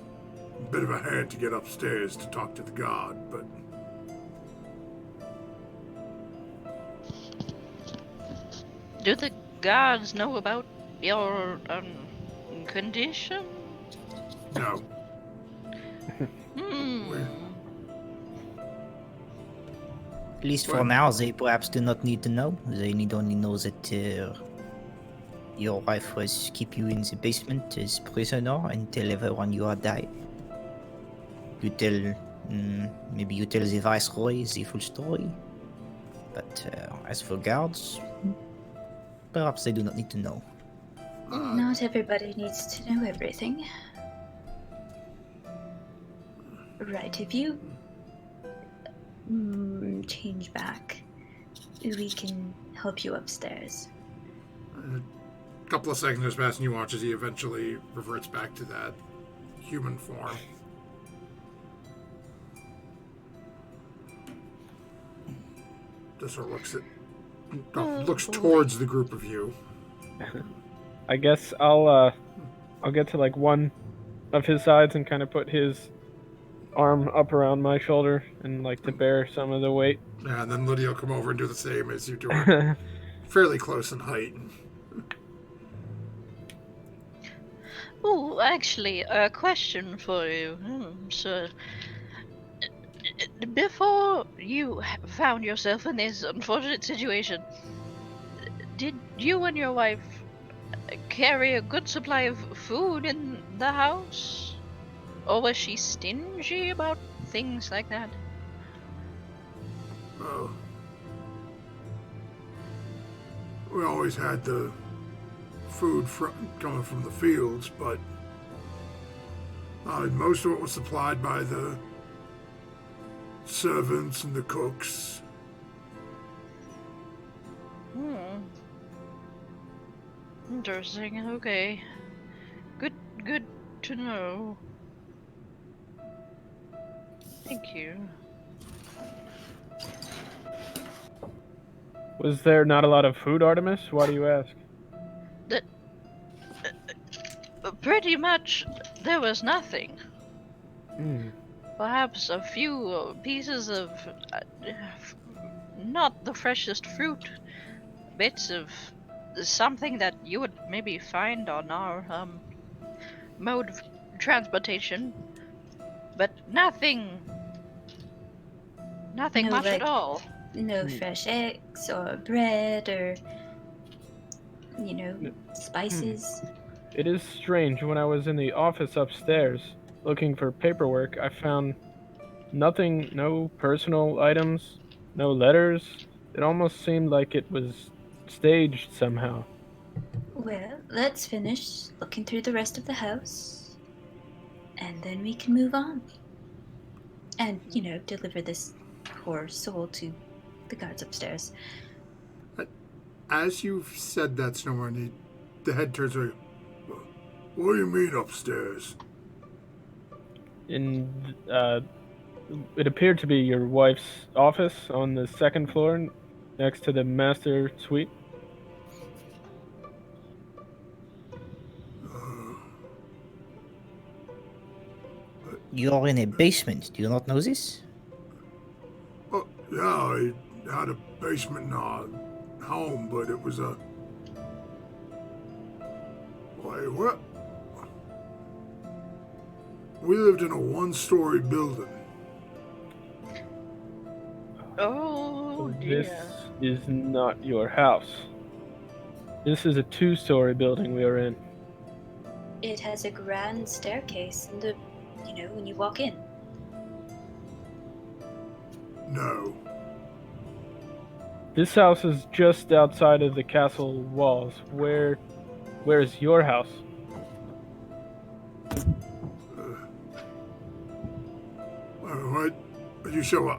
[SPEAKER 1] bit of a hand to get upstairs to talk to the god, but...
[SPEAKER 5] Do the gods know about your condition?
[SPEAKER 1] No.
[SPEAKER 5] Hmm.
[SPEAKER 7] At least for
[SPEAKER 1] Well-
[SPEAKER 7] now, they perhaps do not need to know. They need only know that your wife was keep you in the basement as prisoner until everyone you are died. You tell, maybe you tell the viceroy the full story. But as for guards, perhaps they do not need to know.
[SPEAKER 2] Not everybody needs to know everything. Right, if you change back, we can help you upstairs.
[SPEAKER 1] A couple of seconds goes past and you watch as he eventually reverts back to that human form. Just sort of looks towards the group of you.
[SPEAKER 6] I guess I'll get to like one of his sides and kind of put his arm up around my shoulder and like to bear some of the weight.
[SPEAKER 1] Yeah, and then Lydia will come over and do the same as you do. It. Fairly close in height.
[SPEAKER 5] Oh, actually, a question for you, sir. Before you found yourself in this unfortunate situation, did you and your wife carry a good supply of food in the house? Or was she stingy about things like that?
[SPEAKER 1] Oh. We always had the food coming from the fields, but most of it was supplied by the servants and the cooks.
[SPEAKER 5] Interesting. Okay. Good to know. Thank you.
[SPEAKER 6] Was there not a lot of food, Artemis? Why do you ask?
[SPEAKER 5] Pretty much, there was nothing.
[SPEAKER 6] Hmm.
[SPEAKER 5] Perhaps a few pieces of not the freshest fruit, bits of something that you would maybe find on our mode of transportation, but nothing
[SPEAKER 2] No,
[SPEAKER 5] much at
[SPEAKER 2] like-
[SPEAKER 5] all.
[SPEAKER 2] No fresh eggs or bread or, spices.
[SPEAKER 6] It is strange. When I was in the office upstairs looking for paperwork, I found nothing, no personal items, no letters. It almost seemed like it was staged somehow.
[SPEAKER 2] Well, let's finish looking through the rest of the house, and then we can move on. And, deliver this poor soul to the guards upstairs.
[SPEAKER 1] As you've said that, Snowman, the head turns away. What do you mean upstairs?
[SPEAKER 6] It appeared to be your wife's office on the second floor next to the master suite.
[SPEAKER 7] You are in a basement. Do you not know this?
[SPEAKER 1] Oh, yeah, I had a basement in our home, but it was What? We lived in a one-story building.
[SPEAKER 4] Oh
[SPEAKER 6] This
[SPEAKER 4] dear.
[SPEAKER 6] is not your house. This is a 2-story building we are in.
[SPEAKER 2] It has a grand staircase in the, when you walk in.
[SPEAKER 1] No.
[SPEAKER 6] This house is just outside of the castle walls. Where is your house?
[SPEAKER 1] What? You show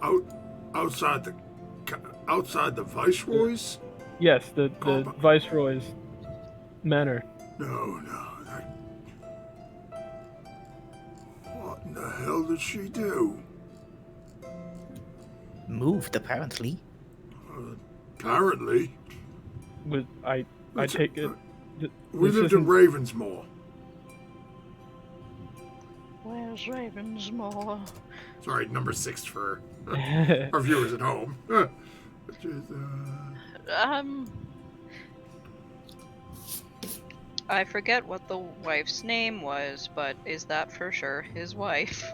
[SPEAKER 1] outside the Viceroy's?
[SPEAKER 6] Yes, the
[SPEAKER 1] Compound.
[SPEAKER 6] Viceroy's manor.
[SPEAKER 1] No. What in the hell did she do?
[SPEAKER 7] Moved, apparently.
[SPEAKER 1] Apparently.
[SPEAKER 6] I take it.
[SPEAKER 1] We
[SPEAKER 6] this
[SPEAKER 1] lived in
[SPEAKER 6] isn't-
[SPEAKER 1] Ravensmore.
[SPEAKER 4] Where's Ravensmore?
[SPEAKER 1] Sorry, number 6 for our viewers at home. Which is,
[SPEAKER 4] I forget what the wife's name was, but is that for sure his wife?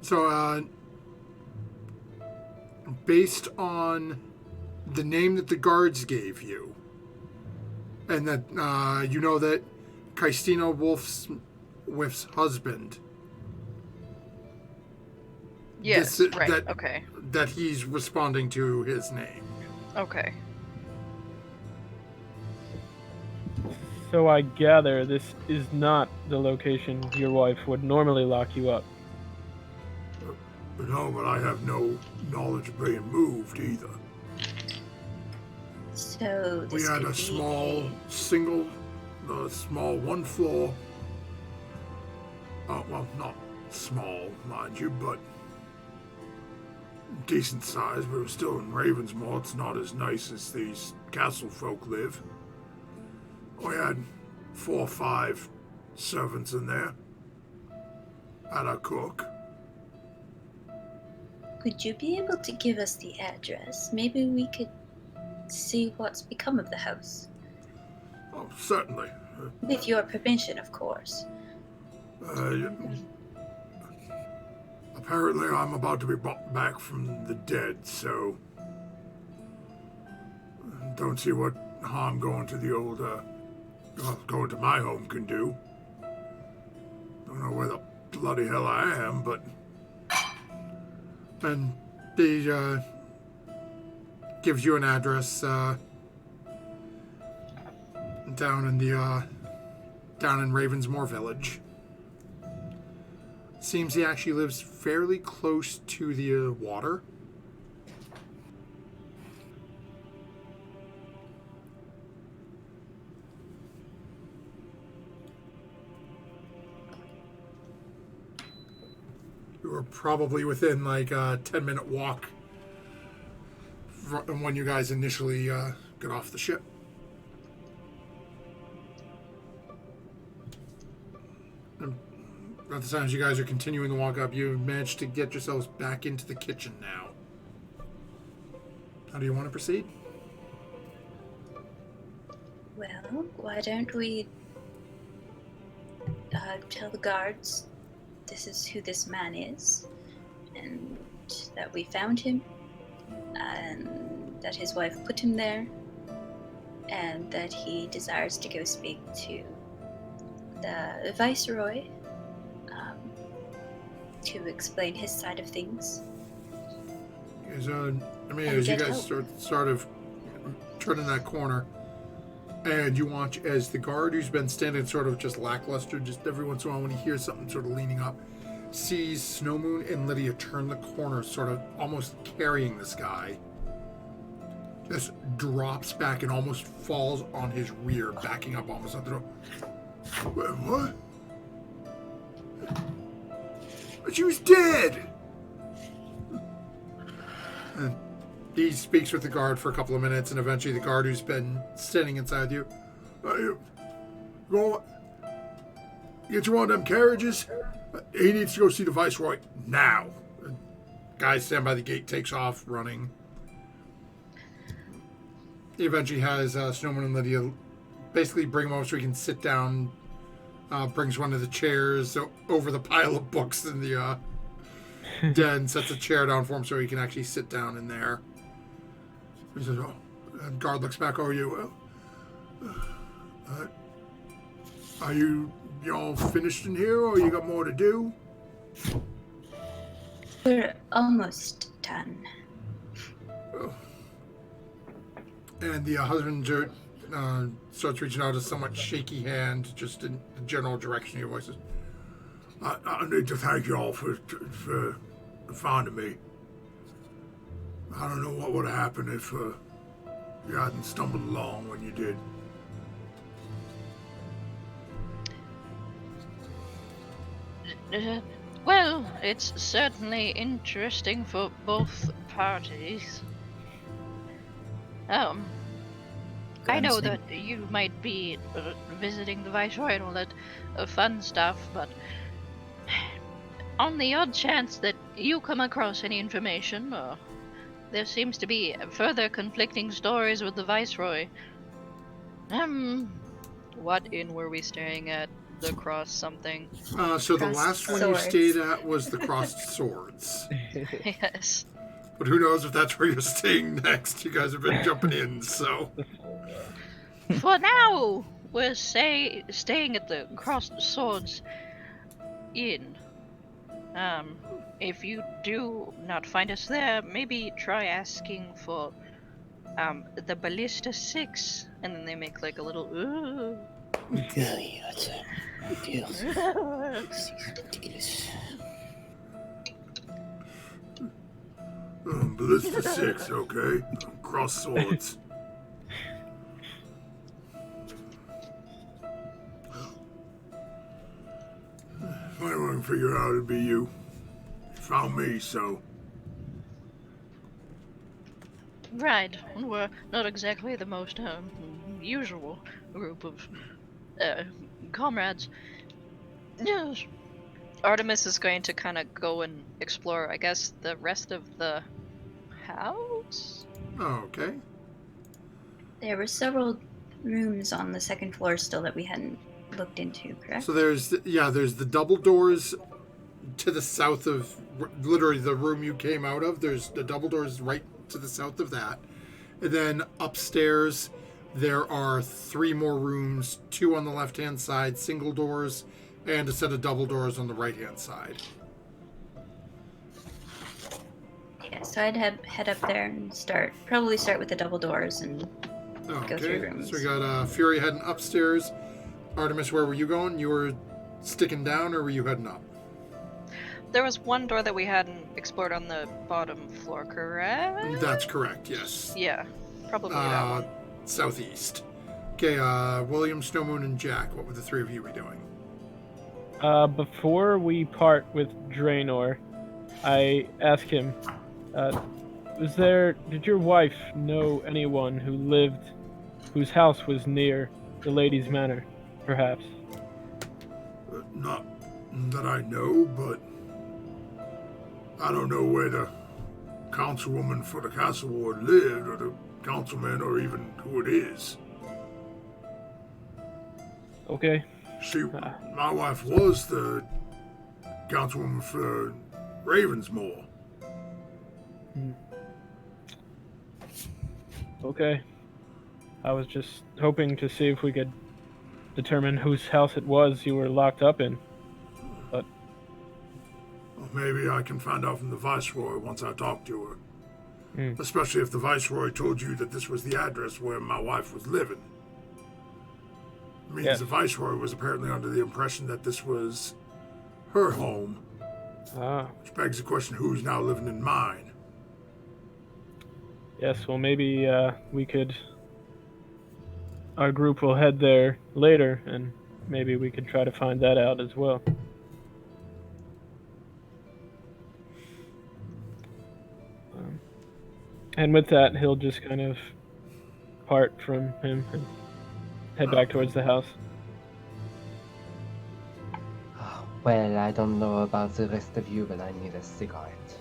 [SPEAKER 1] So, based on the name that the guards gave you, and that you know that Christina Wolf's husband.
[SPEAKER 4] Yes,
[SPEAKER 1] this-
[SPEAKER 4] right,
[SPEAKER 1] that-
[SPEAKER 4] okay.
[SPEAKER 1] That he's responding to his name.
[SPEAKER 4] Okay.
[SPEAKER 6] So I gather this is not the location your wife would normally lock you up.
[SPEAKER 1] No, but I have no knowledge of being moved either.
[SPEAKER 2] So
[SPEAKER 1] We
[SPEAKER 2] this
[SPEAKER 1] had
[SPEAKER 2] could
[SPEAKER 1] a
[SPEAKER 2] be
[SPEAKER 1] small small one floor. Well, not small, mind you, but decent size, but it was still in Ravensmore. It's not as nice as these castle folk live. We had 4 or 5 servants in there. Had a cook.
[SPEAKER 2] Would you be able to give us the address? Maybe we could see what's become of the house.
[SPEAKER 1] Oh, certainly.
[SPEAKER 2] With your permission, of course.
[SPEAKER 1] Apparently, I'm about to be brought back from the dead, so don't see what harm going to the old, going to my home can do. Don't know where the bloody hell I am, but and he gives you an address down in Ravensmore Village. Seems he actually lives fairly close to the water. You were probably within like a 10-minute walk from when you guys initially got off the ship. At the time as you guys are continuing to walk up, you've managed to get yourselves back into the kitchen now. How do you want to proceed?
[SPEAKER 2] Well, why don't we tell the guards this is who this man is, and that we found him, and that his wife put him there, and that he desires to go speak to the Viceroy to explain his side of things.
[SPEAKER 1] As you
[SPEAKER 2] get
[SPEAKER 1] guys sort of turning that corner, and you watch as the guard who's been standing sort of just lackluster, just every once in a while when he hears something sort of leaning up, sees Snowmoon and Lydia turn the corner, sort of almost carrying this guy, just drops back and almost falls on his rear, backing up almost at the door. What? But she was dead! And he speaks with the guard for a couple of minutes, and eventually the guard who's been standing inside you, go get you one of them carriages. He needs to go see the Viceroy now. The guy stand by the gate, takes off running. he eventually has Snowman and Lydia basically bring him over so he can sit down. Brings one of the chairs over the pile of books in the den, sets a chair down for him so he can actually sit down in there. He says, "Oh," and guard looks back over you. Are you all finished in here, or you got more to do?
[SPEAKER 2] We're almost done.
[SPEAKER 1] Oh. And the husband starts reaching out a somewhat shaky hand, just in the general direction of your voices. I need to thank you all for finding me. I don't know what would have happened if you hadn't stumbled along when you did.
[SPEAKER 5] Well, it's certainly interesting for both parties. I know that you might be visiting the Viceroy and all that fun stuff, but on the odd chance that you come across any information, or there seems to be further conflicting stories with the Viceroy.
[SPEAKER 4] What inn were we staying at? The Cross something?
[SPEAKER 1] So the
[SPEAKER 2] Crossed
[SPEAKER 1] last one you
[SPEAKER 2] Swords.
[SPEAKER 1] stayed at was the Crossed Swords.
[SPEAKER 4] Yes.
[SPEAKER 1] But who knows if that's where you're staying next. You guys have been jumping in, so...
[SPEAKER 5] For now, we're staying at the Crossed Swords Inn. If you do not find us there, maybe try asking for the Ballista 6, and then they make like a little ooh.
[SPEAKER 1] Ballista 6, okay? Cross Swords. If anyone can figure out it'd be you. You found me, so...
[SPEAKER 5] Right, we're not exactly the most usual group of comrades. Yes.
[SPEAKER 4] Artemis is going to kind of go and explore, I guess, the rest of the house?
[SPEAKER 1] Okay.
[SPEAKER 2] There were several rooms on the second floor still that we hadn't looked into, correct?
[SPEAKER 1] So there's the double doors to the south of literally the room you came out of. There's the double doors right to the south of that. And then upstairs there are 3 more rooms, 2 on the left-hand side, single doors, and a set of double doors on the right-hand side.
[SPEAKER 2] Yeah, so I'd head up there and probably start with the double doors and go through rooms.
[SPEAKER 1] So we got Fury heading upstairs. Artemis, where were you going? You were sticking down, or were you heading up?
[SPEAKER 4] There was one door that we hadn't explored on the bottom floor, correct?
[SPEAKER 1] That's correct, yes.
[SPEAKER 4] Yeah, probably that one.
[SPEAKER 1] Southeast. Okay, William, Snowmoon, and Jack, what would the 3 of you be doing?
[SPEAKER 6] Before we part with Draenor, I ask him, did your wife know anyone whose house was near the Lady's Manor, perhaps?
[SPEAKER 1] Not that I know, but I don't know where the councilwoman for the castle ward lived, or the councilman, or even who it is.
[SPEAKER 6] Okay.
[SPEAKER 1] My wife was the councilwoman for Ravensmoor.
[SPEAKER 6] Okay. I was just hoping to see if we could determine whose house it was you were locked up in. But
[SPEAKER 1] Well, maybe I can find out from the Viceroy once I talk to her. Especially if the Viceroy told you that this was the address where my wife was living. It means the Viceroy was apparently under the impression that this was her home. Which begs the question, who's now living in mine?
[SPEAKER 6] Yes, well maybe our group will head there later, and maybe we could try to find that out as well. And with that, he'll just kind of part from him and head back towards the house.
[SPEAKER 3] Well, I don't know about the rest of you, but I need a cigarette.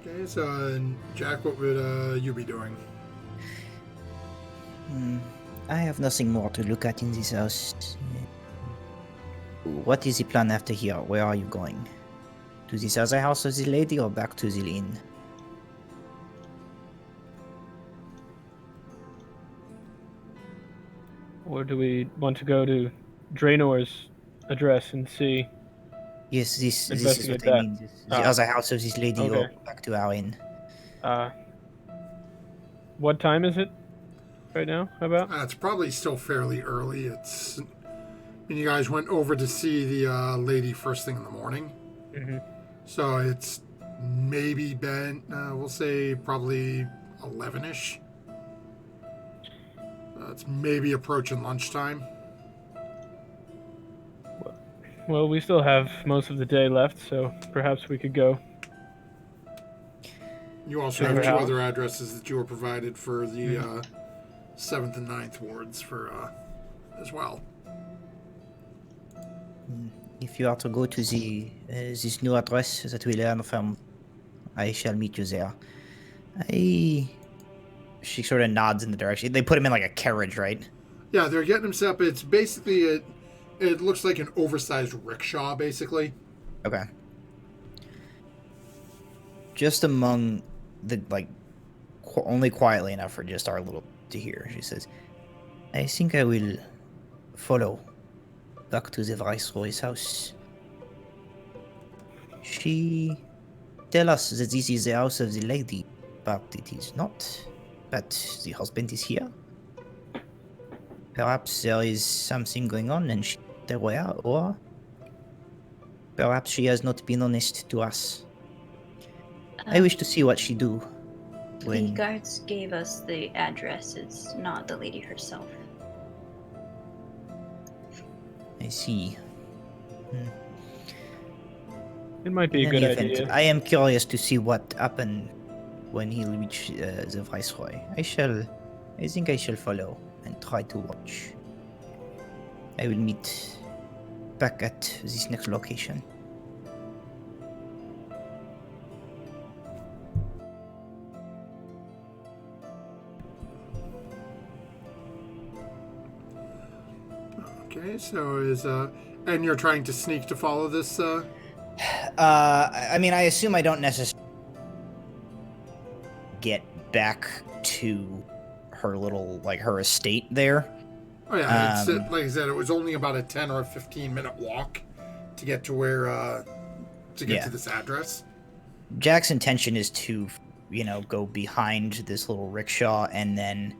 [SPEAKER 1] Okay, Okay, so Jack, what would you be doing?
[SPEAKER 7] I have nothing more to look at in this house. What is the plan after here? Where are you going? To this other house of the lady or back to the inn?
[SPEAKER 6] Or do we want to go to Draenor's address and see?
[SPEAKER 7] Yes, this is
[SPEAKER 6] Investigate
[SPEAKER 7] what I
[SPEAKER 6] that.
[SPEAKER 7] mean. The other house of this lady or
[SPEAKER 6] Okay.
[SPEAKER 7] back to our inn.
[SPEAKER 6] What time is it right now? About?
[SPEAKER 1] It's probably still fairly early. And you guys went over to see the lady first thing in the morning.
[SPEAKER 6] Mm-hmm.
[SPEAKER 1] So it's maybe been, we'll say probably 11-ish. It's maybe approaching lunchtime.
[SPEAKER 6] Well, we still have most of the day left, so perhaps we could go.
[SPEAKER 1] You also have two other addresses that you were provided for the 7th and 9th wards for as well.
[SPEAKER 7] If you are to go to the this new address that we learn from, I shall meet you there. She sort of nods in the direction. They put him in like a carriage, right?
[SPEAKER 1] Yeah, they're getting him set up. It's basically it looks like an oversized rickshaw, basically.
[SPEAKER 7] Okay. Just among the only quietly enough for just our little to hear. She says, "I think I will follow back to the Viceroy's house. She tell us that this is the house of the lady, but it is not. But the husband is here. Perhaps there is something going on and she's aware, or perhaps she has not been honest to us. I wish to see what she do.
[SPEAKER 2] The guards gave us the address. It's not the lady herself.
[SPEAKER 7] I see.
[SPEAKER 6] It might be a
[SPEAKER 7] In
[SPEAKER 6] good
[SPEAKER 7] any
[SPEAKER 6] idea.
[SPEAKER 7] event, I am curious to see what happened when he reached the Viceroy. I think I shall follow and try to watch. I will meet back at this next location.
[SPEAKER 1] Okay, so and you're trying to sneak to follow this.
[SPEAKER 7] I mean, I assume I don't necessarily get back to her little her estate there.
[SPEAKER 1] Oh yeah, like I said, it was only about a 10 or a 15-minute walk to get to where to this address.
[SPEAKER 7] Jack's intention is to, go behind this little rickshaw and then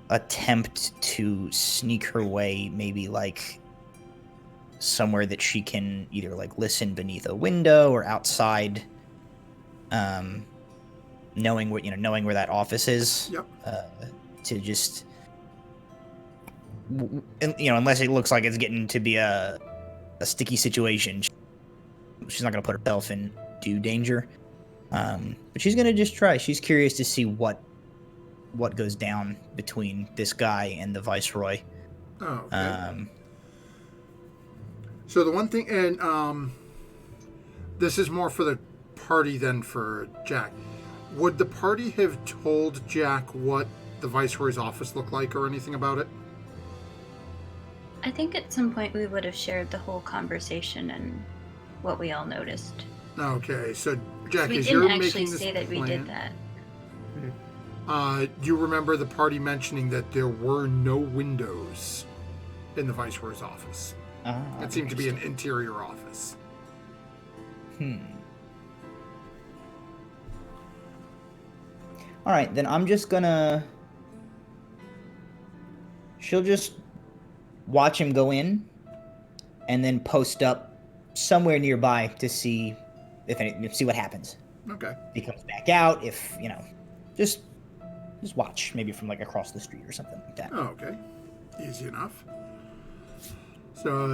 [SPEAKER 7] attempt to sneak her way, maybe somewhere that she can either listen beneath a window or outside, knowing where that office is.
[SPEAKER 1] Yep.
[SPEAKER 7] To just, unless it looks like it's getting to be a sticky situation, she's not going to put herself in due danger. But she's going to just try. She's curious to see what goes down between this guy and the Viceroy.
[SPEAKER 1] Oh, okay. So the one thing, and this is more for the party than for Jack. Would the party have told Jack what the Viceroy's office looked like or anything about it?
[SPEAKER 2] I think at some point we would have shared the whole conversation and what we all noticed.
[SPEAKER 1] Okay, so Jack,
[SPEAKER 2] We
[SPEAKER 1] as you're
[SPEAKER 2] didn't
[SPEAKER 1] making
[SPEAKER 2] actually
[SPEAKER 1] this
[SPEAKER 2] say that we did that.
[SPEAKER 1] you remember the party mentioning that there were no windows in the Viceroy's office. It seemed to be an interior office.
[SPEAKER 7] All right, then I'm just gonna... She'll just watch him go in and then post up somewhere nearby to see see what happens.
[SPEAKER 1] Okay.
[SPEAKER 7] If he comes back out, if, just watch, maybe from across the street or something like that.
[SPEAKER 1] Oh, okay. Easy enough. So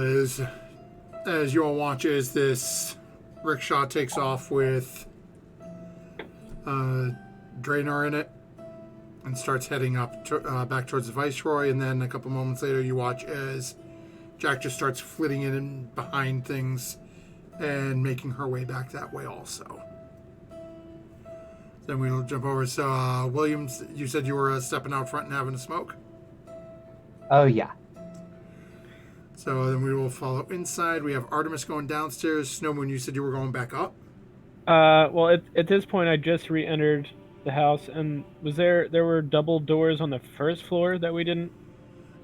[SPEAKER 1] as you all watch as this rickshaw takes off with Draenor in it and starts heading up back towards the Viceroy, and then a couple moments later you watch as Jack just starts flitting in and behind things and making her way back that way also. Then we'll jump over. So, Williams, you said you were stepping out front and having a smoke?
[SPEAKER 3] Oh, yeah.
[SPEAKER 1] So then we will follow inside. We have Artemis going downstairs. Snowmoon, you said you were going back up?
[SPEAKER 6] Well, at this point, I just re-entered the house, and there were double doors on the first floor that we didn't...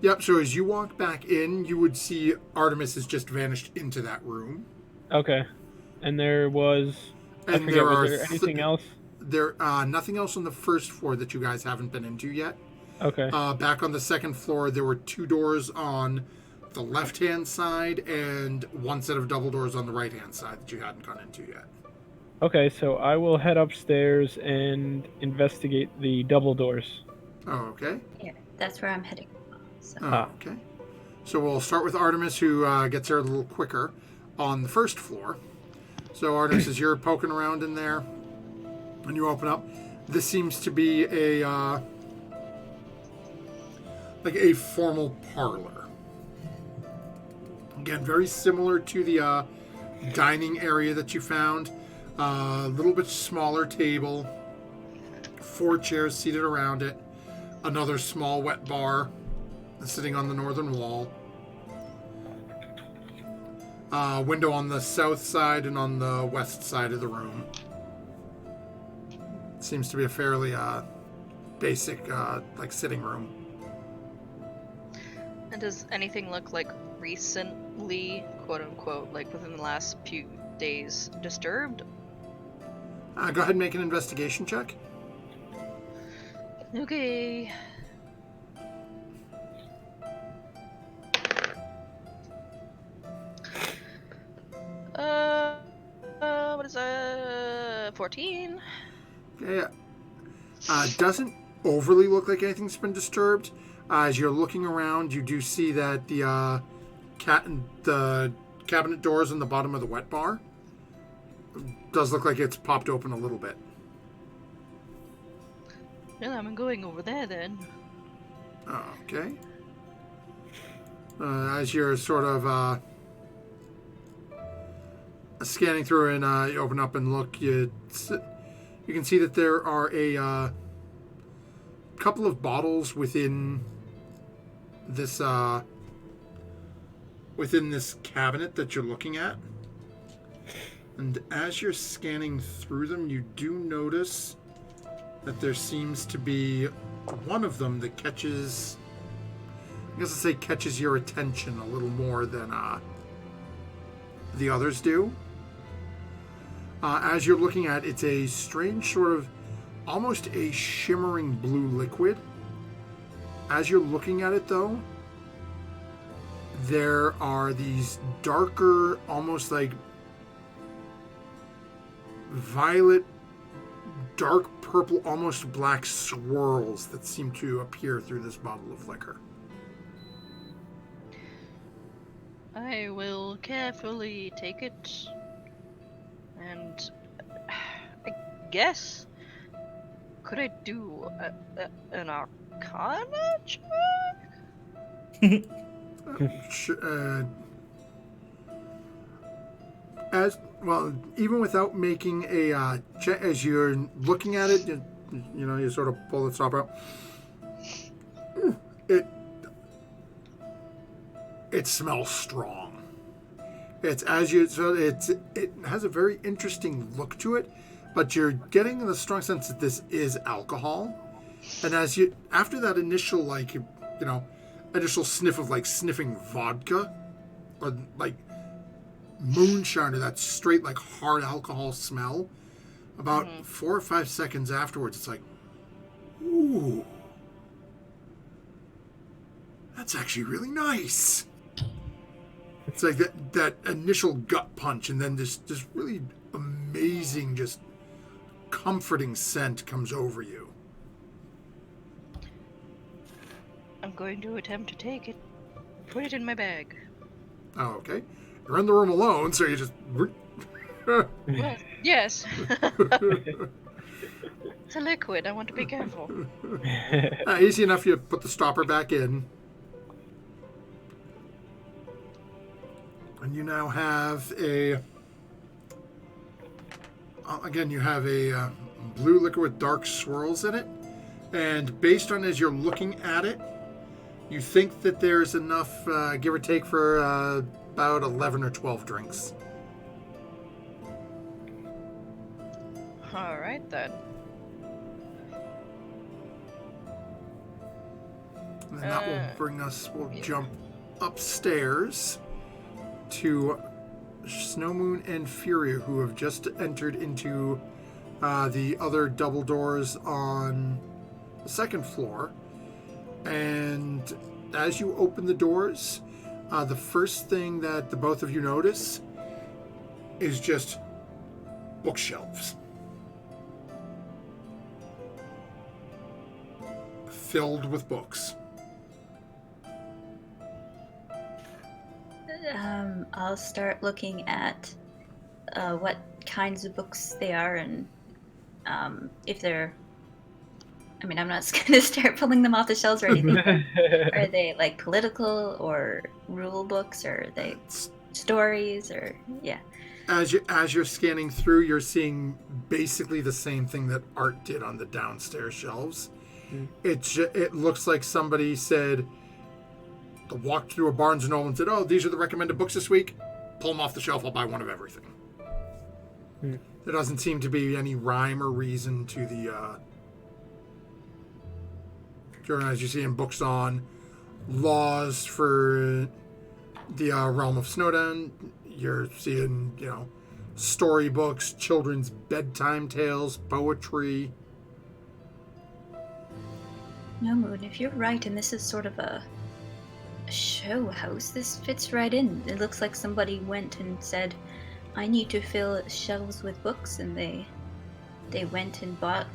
[SPEAKER 1] Yep, so as you walk back in, you would see Artemis has just vanished into that room.
[SPEAKER 6] Okay. And there was... I
[SPEAKER 1] And
[SPEAKER 6] forget, was there anything else?
[SPEAKER 1] There, nothing else on the first floor that you guys haven't been into yet.
[SPEAKER 6] Okay.
[SPEAKER 1] Back on the second floor, there were 2 doors on the left-hand side and 1 set of double doors on the right-hand side that you hadn't gone into yet.
[SPEAKER 6] Okay, so I will head upstairs and investigate the double doors.
[SPEAKER 1] Oh, okay.
[SPEAKER 2] Yeah, that's where I'm heading. So.
[SPEAKER 1] Oh, okay. So we'll start with Artemis, who gets there a little quicker on the first floor. So Artemis, as you're poking around in there, and you open up, this seems to be a like a formal parlor. Again, very similar to the dining area that you found. A little bit smaller table, 4 chairs seated around it, another small wet bar sitting on the northern wall. Window on the south side and on the west side of the room. Seems to be a fairly basic like sitting room.
[SPEAKER 4] And does anything look like recently, quote unquote, like within the last few days, disturbed?
[SPEAKER 1] Go ahead and make an investigation check.
[SPEAKER 4] Okay. What is 14?
[SPEAKER 1] Okay. Doesn't overly look like anything's been disturbed. As you're looking around, you do see that the cabinet doors on the bottom of the wet bar does look like it's popped open a little bit.
[SPEAKER 4] Well, I'm going over there then.
[SPEAKER 1] Okay. As you're sort of scanning through and you open up and look, you can see that there are a couple of bottles within this cabinet that you're looking at. And as you're scanning through them, you do notice that there seems to be one of them that catches your attention a little more than the others do. As you're looking at, it's a strange sort of, almost a shimmering blue liquid. As you're looking at it, though, there are these darker, almost like violet, dark purple, almost black swirls that seem to appear through this bottle of liquor.
[SPEAKER 4] I will carefully take it, and I guess, could I do an Arcana check?
[SPEAKER 1] As well, even without making a check, as you're looking at it, you sort of pull the top out. It smells strong. It has a very interesting look to it, but you're getting the strong sense that this is alcohol. And after that initial initial sniff of like sniffing vodka, or like moonshine, or that straight like hard alcohol smell, about 4 or 5 seconds afterwards, it's like, ooh, that's actually really nice. It's like that initial gut punch, and then this really amazing, just comforting scent comes over you.
[SPEAKER 4] I'm going to attempt to take it. Put it in my bag.
[SPEAKER 1] Oh, okay. You're in the room alone, so you just...
[SPEAKER 4] Well, yes. It's a liquid. I want to be careful.
[SPEAKER 1] Easy enough, you put the stopper back in. And you now have a Again, you have a blue liquor with dark swirls in it, and based on as you're looking at it, you think that there's enough, give or take, for about 11 or 12 drinks.
[SPEAKER 4] All right then.
[SPEAKER 1] And that will bring us, we'll jump upstairs to Snow Moon and Furia, who have just entered into the other double doors on the second floor. And as you open the doors, the first thing that the both of you notice is just bookshelves filled with books.
[SPEAKER 2] I'll start looking at what kinds of books they are and if they're... I mean, I'm not going to start pulling them off the shelves or anything. Are they like political or rule books, or are they stories, or yeah?
[SPEAKER 1] As you're scanning through, you're seeing basically the same thing that Art did on the downstairs shelves. It looks like somebody said, walked through a Barnes and Noble and said, "Oh, these are the recommended books this week. Pull them off the shelf. I'll buy one of everything." There doesn't seem to be any rhyme or reason to the. As you see in books on laws for the realm of Snowdown, you're seeing, storybooks, children's bedtime tales, poetry.
[SPEAKER 2] No, Moon, if you're right, and this is sort of a show house, this fits right in. It looks like somebody went and said, "I need to fill shelves with books," and they went and bought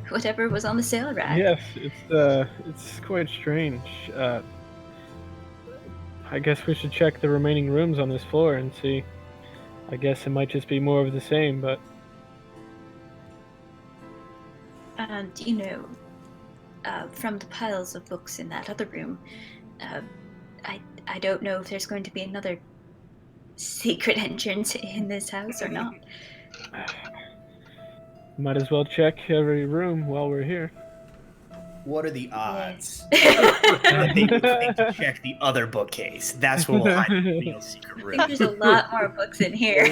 [SPEAKER 2] whatever was on the sale rack.
[SPEAKER 6] Yes, it's quite strange. I guess we should check the remaining rooms on this floor and see. I guess it might just be more of the same, but...
[SPEAKER 2] And, from the piles of books in that other room, I don't know if there's going to be another secret entrance in this house or not.
[SPEAKER 6] Might as well check every room while we're here.
[SPEAKER 8] What are the odds? I think we think to check the other bookcase. That's where we'll hide the real secret
[SPEAKER 2] I
[SPEAKER 8] room.
[SPEAKER 2] think there's a lot more books in here.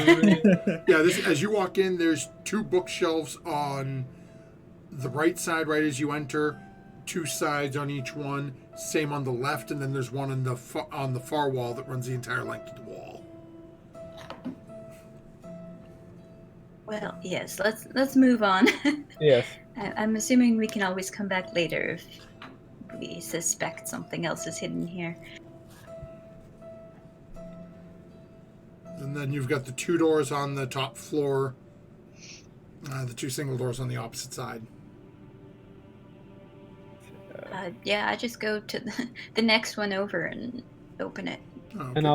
[SPEAKER 1] Yeah, as you walk in, there's 2 bookshelves on the right side, right as you enter, 2 sides on each one, same on the left, and then there's one on the far wall that runs the entire length of the wall.
[SPEAKER 2] Well, yes, let's move on.
[SPEAKER 6] Yes.
[SPEAKER 2] I'm assuming we can always come back later if we suspect something else is hidden here.
[SPEAKER 1] And then you've got the 2 doors on the top floor, the 2 single doors on the opposite side.
[SPEAKER 2] Yeah, I just go to the next one over and open it.
[SPEAKER 1] Oh, okay.
[SPEAKER 6] And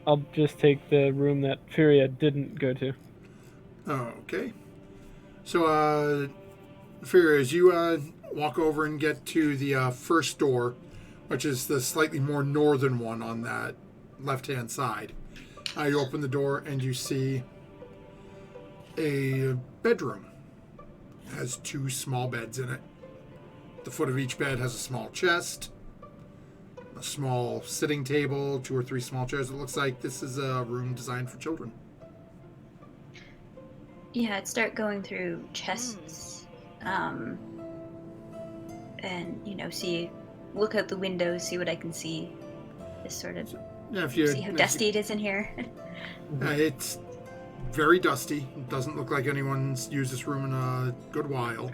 [SPEAKER 6] I'll just take the room that Furia didn't go to.
[SPEAKER 1] Oh, okay. So, Furia, as you walk over and get to the first door, which is the slightly more northern one on that left-hand side, you open the door and you see a bedroom. It has 2 small beds in it. The foot of each bed has a small chest, a small sitting table, 2 or 3 small chairs. It looks like this is a room designed for children.
[SPEAKER 2] Yeah, I'd start going through chests, and look out the windows, see what I can see. Just sort of see how dusty it is in here.
[SPEAKER 1] It's very dusty. It doesn't look like anyone's used this room in a good while.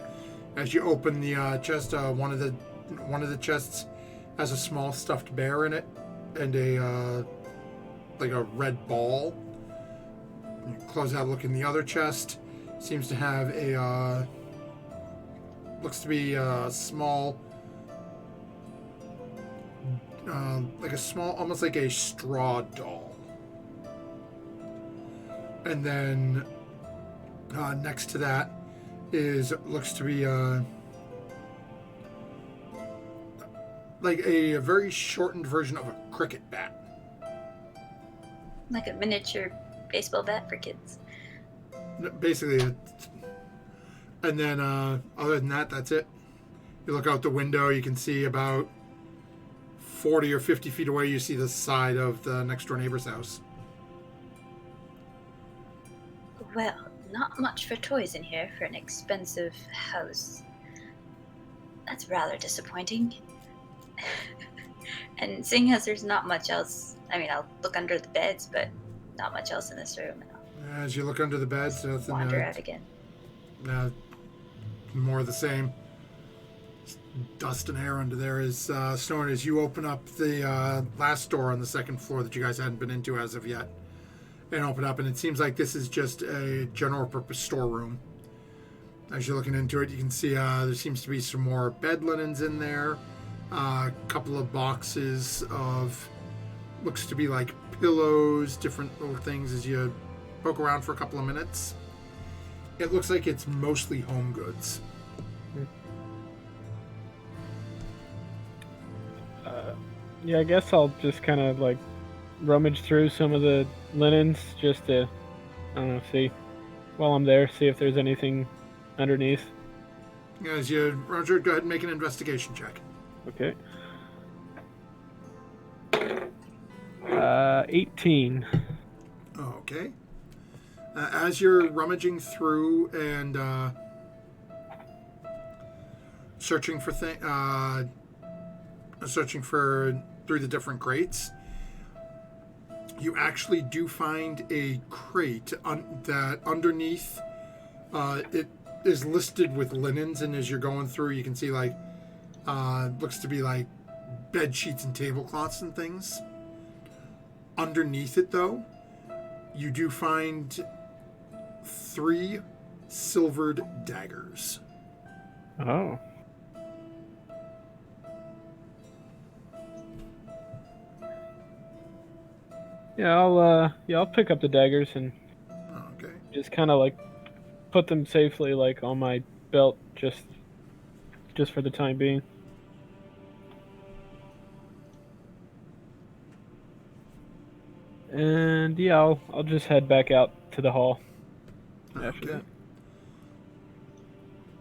[SPEAKER 1] As you open the chest, one of the chests has a small stuffed bear in it and a red ball. You close out, look in the other chest. Seems to have a looks to be a small, almost like a straw doll. And then next to that looks to be like a very shortened version of a cricket bat.
[SPEAKER 2] Like a miniature baseball bat for kids.
[SPEAKER 1] Basically, and then other than that, that's it. You look out the window, you can see about 40 or 50 feet away, you see the side of the next door neighbor's house.
[SPEAKER 2] Well, not much for toys in here for an expensive house. That's rather disappointing. And seeing as there's not much else, I mean, I'll look under the beds, but not much else in this room. And
[SPEAKER 1] As you look under the beds,
[SPEAKER 2] I'll
[SPEAKER 1] nothing.
[SPEAKER 2] wander out again.
[SPEAKER 1] More of the same. Dust and air under there is snowing as you open up the last door on the second floor that you guys hadn't been into as of yet. And open up, and it seems like this is just a general purpose storeroom. As you're looking into it, you can see there seems to be some more bed linens in there. A couple of boxes of, looks to be like pillows, different little things as you poke around for a couple of minutes. It looks like it's mostly home goods.
[SPEAKER 6] Yeah, I guess I'll just kind of like rummage through some of the linens just to, I don't know, see while I'm there, see if there's anything underneath.
[SPEAKER 1] As you, Roger, go ahead and make an investigation check.
[SPEAKER 6] Okay. 18.
[SPEAKER 1] Okay. As you're rummaging through and searching for through the different crates, you actually do find a crate that underneath it is listed with linens, and as you're going through, you can see like looks to be like bed sheets and tablecloths and things. Underneath it, though, you do find 3 silvered daggers.
[SPEAKER 6] Oh. Yeah, I'll pick up the daggers and
[SPEAKER 1] Okay.
[SPEAKER 6] just kind of like put them safely like on my belt just for the time being. And yeah, I'll just head back out to the hall after that.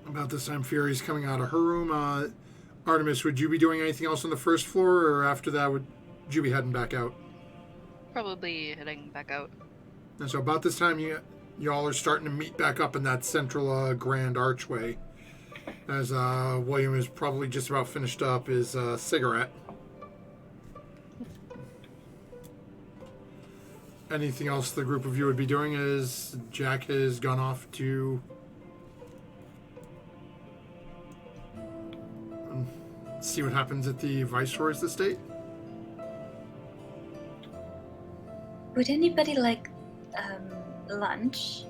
[SPEAKER 1] About this time, Fury's coming out of her room. Artemis, would you be doing anything else on the first floor, or after that, would you be heading back out?
[SPEAKER 4] Probably heading back out.
[SPEAKER 1] And so about this time, y'all are starting to meet back up in that central grand archway, as William is probably just about finished up his cigarette. Anything else the group of you would be doing as Jack has gone off to see what happens at the Viceroy's estate?
[SPEAKER 2] Would anybody like lunch?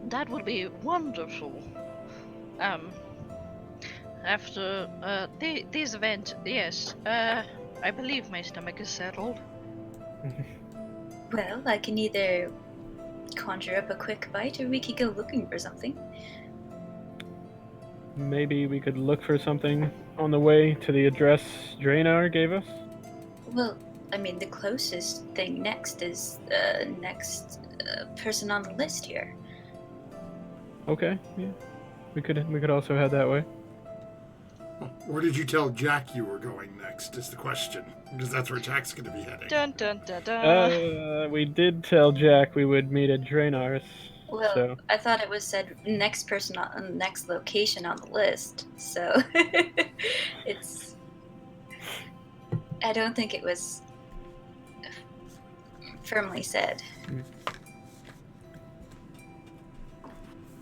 [SPEAKER 5] That would be wonderful. After this event, yes. I believe my stomach is settled.
[SPEAKER 2] Well, I can either conjure up a quick bite, or we could go looking for something.
[SPEAKER 6] Maybe we could look for something on the way to the address Draenor gave us?
[SPEAKER 2] Well, I mean, the closest thing next is next person on the list here.
[SPEAKER 6] Okay, yeah. We could also head that way.
[SPEAKER 1] Where did you tell Jack you were going next is the question, because that's where Jack's going to be heading.
[SPEAKER 4] Dun dun dun dun.
[SPEAKER 6] We did tell Jack we would meet at Draenor's.
[SPEAKER 2] Well,
[SPEAKER 6] So.
[SPEAKER 2] I thought it was said next person on next location on the list, so it's. I don't think it was firmly said.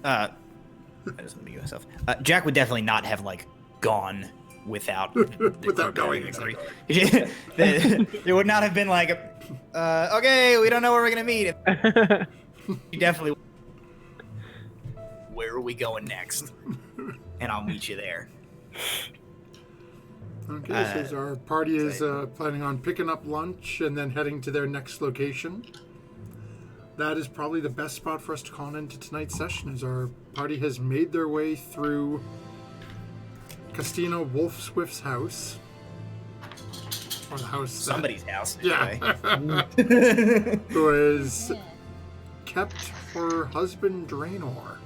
[SPEAKER 8] I just want to mute myself. Jack would definitely not have like gone without
[SPEAKER 1] Without going,
[SPEAKER 8] exactly. There would not have been like, okay, we don't know where we're gonna meet. He definitely. Where are we going next? And I'll meet you there.
[SPEAKER 1] Okay, so our party is planning on picking up lunch and then heading to their next location. That is probably the best spot for us to call into tonight's session, as our party has made their way through Castina Wolfswift's house. or the house.
[SPEAKER 8] Somebody's house.
[SPEAKER 1] Yeah.
[SPEAKER 8] Anyway.
[SPEAKER 1] Who is kept her husband Draenor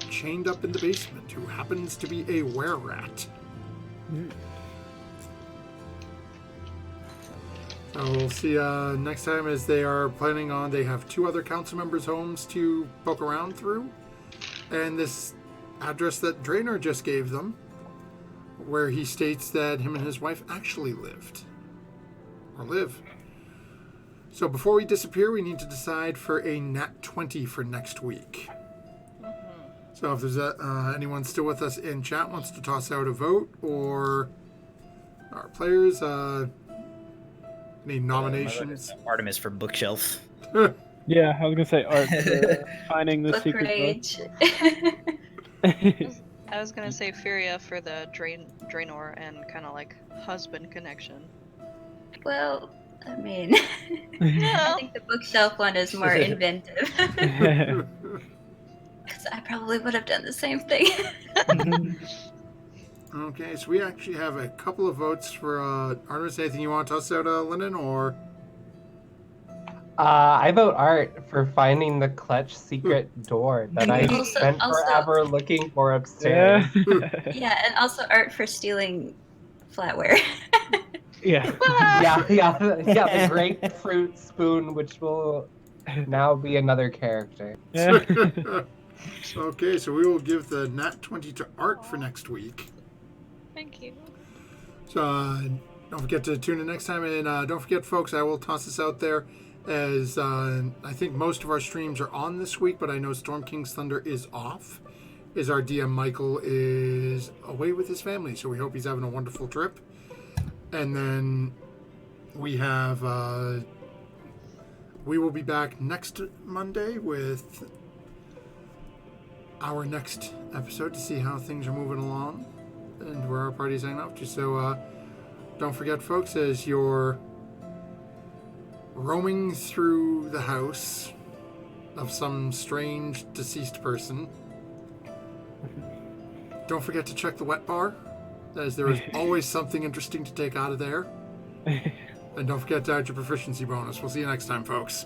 [SPEAKER 1] chained up in the basement, who happens to be a were-rat. So we'll see next time, as they are planning on, they have 2 other council members' homes to poke around through. And this address that Draenor just gave them, where he states that him and his wife actually lived. Or live. So before we disappear, we need to decide for a nat 20 for next week. So if there's anyone still with us in chat wants to toss out a vote, or our players, any nominations?
[SPEAKER 8] Artemis for bookshelf.
[SPEAKER 6] Yeah, I was gonna say Art for finding the
[SPEAKER 2] Book
[SPEAKER 6] secret
[SPEAKER 2] rage.
[SPEAKER 6] book.
[SPEAKER 4] I was gonna say Furia for the Draenor and kind of like husband connection.
[SPEAKER 2] Well, I mean, I think the bookshelf one is more inventive. Because I probably would have done the same thing.
[SPEAKER 1] Okay, so we actually have a couple of votes for Artemis. Anything you want to toss out, Lennon, or?
[SPEAKER 3] I vote Art for finding the clutch secret door that I spent forever looking for upstairs.
[SPEAKER 2] Yeah, and also Art for stealing flatware.
[SPEAKER 6] Yeah.
[SPEAKER 3] yeah, the grapefruit spoon, which will now be another character.
[SPEAKER 1] Okay, so we will give the nat 20 to Art for next week.
[SPEAKER 4] Thank you.
[SPEAKER 1] So don't forget to tune in next time, and don't forget, folks, I will toss this out there, as I think most of our streams are on this week, but I know Storm King's Thunder is off, as our DM Michael is away with his family, so we hope he's having a wonderful trip. And then we have we will be back next Monday with our next episode to see how things are moving along and where our party's hanging out to. So don't forget, folks, as you're roaming through the house of some strange deceased person, don't forget to check the wet bar, as there is always something interesting to take out of there. And don't forget to add your proficiency bonus. We'll see you next time, folks.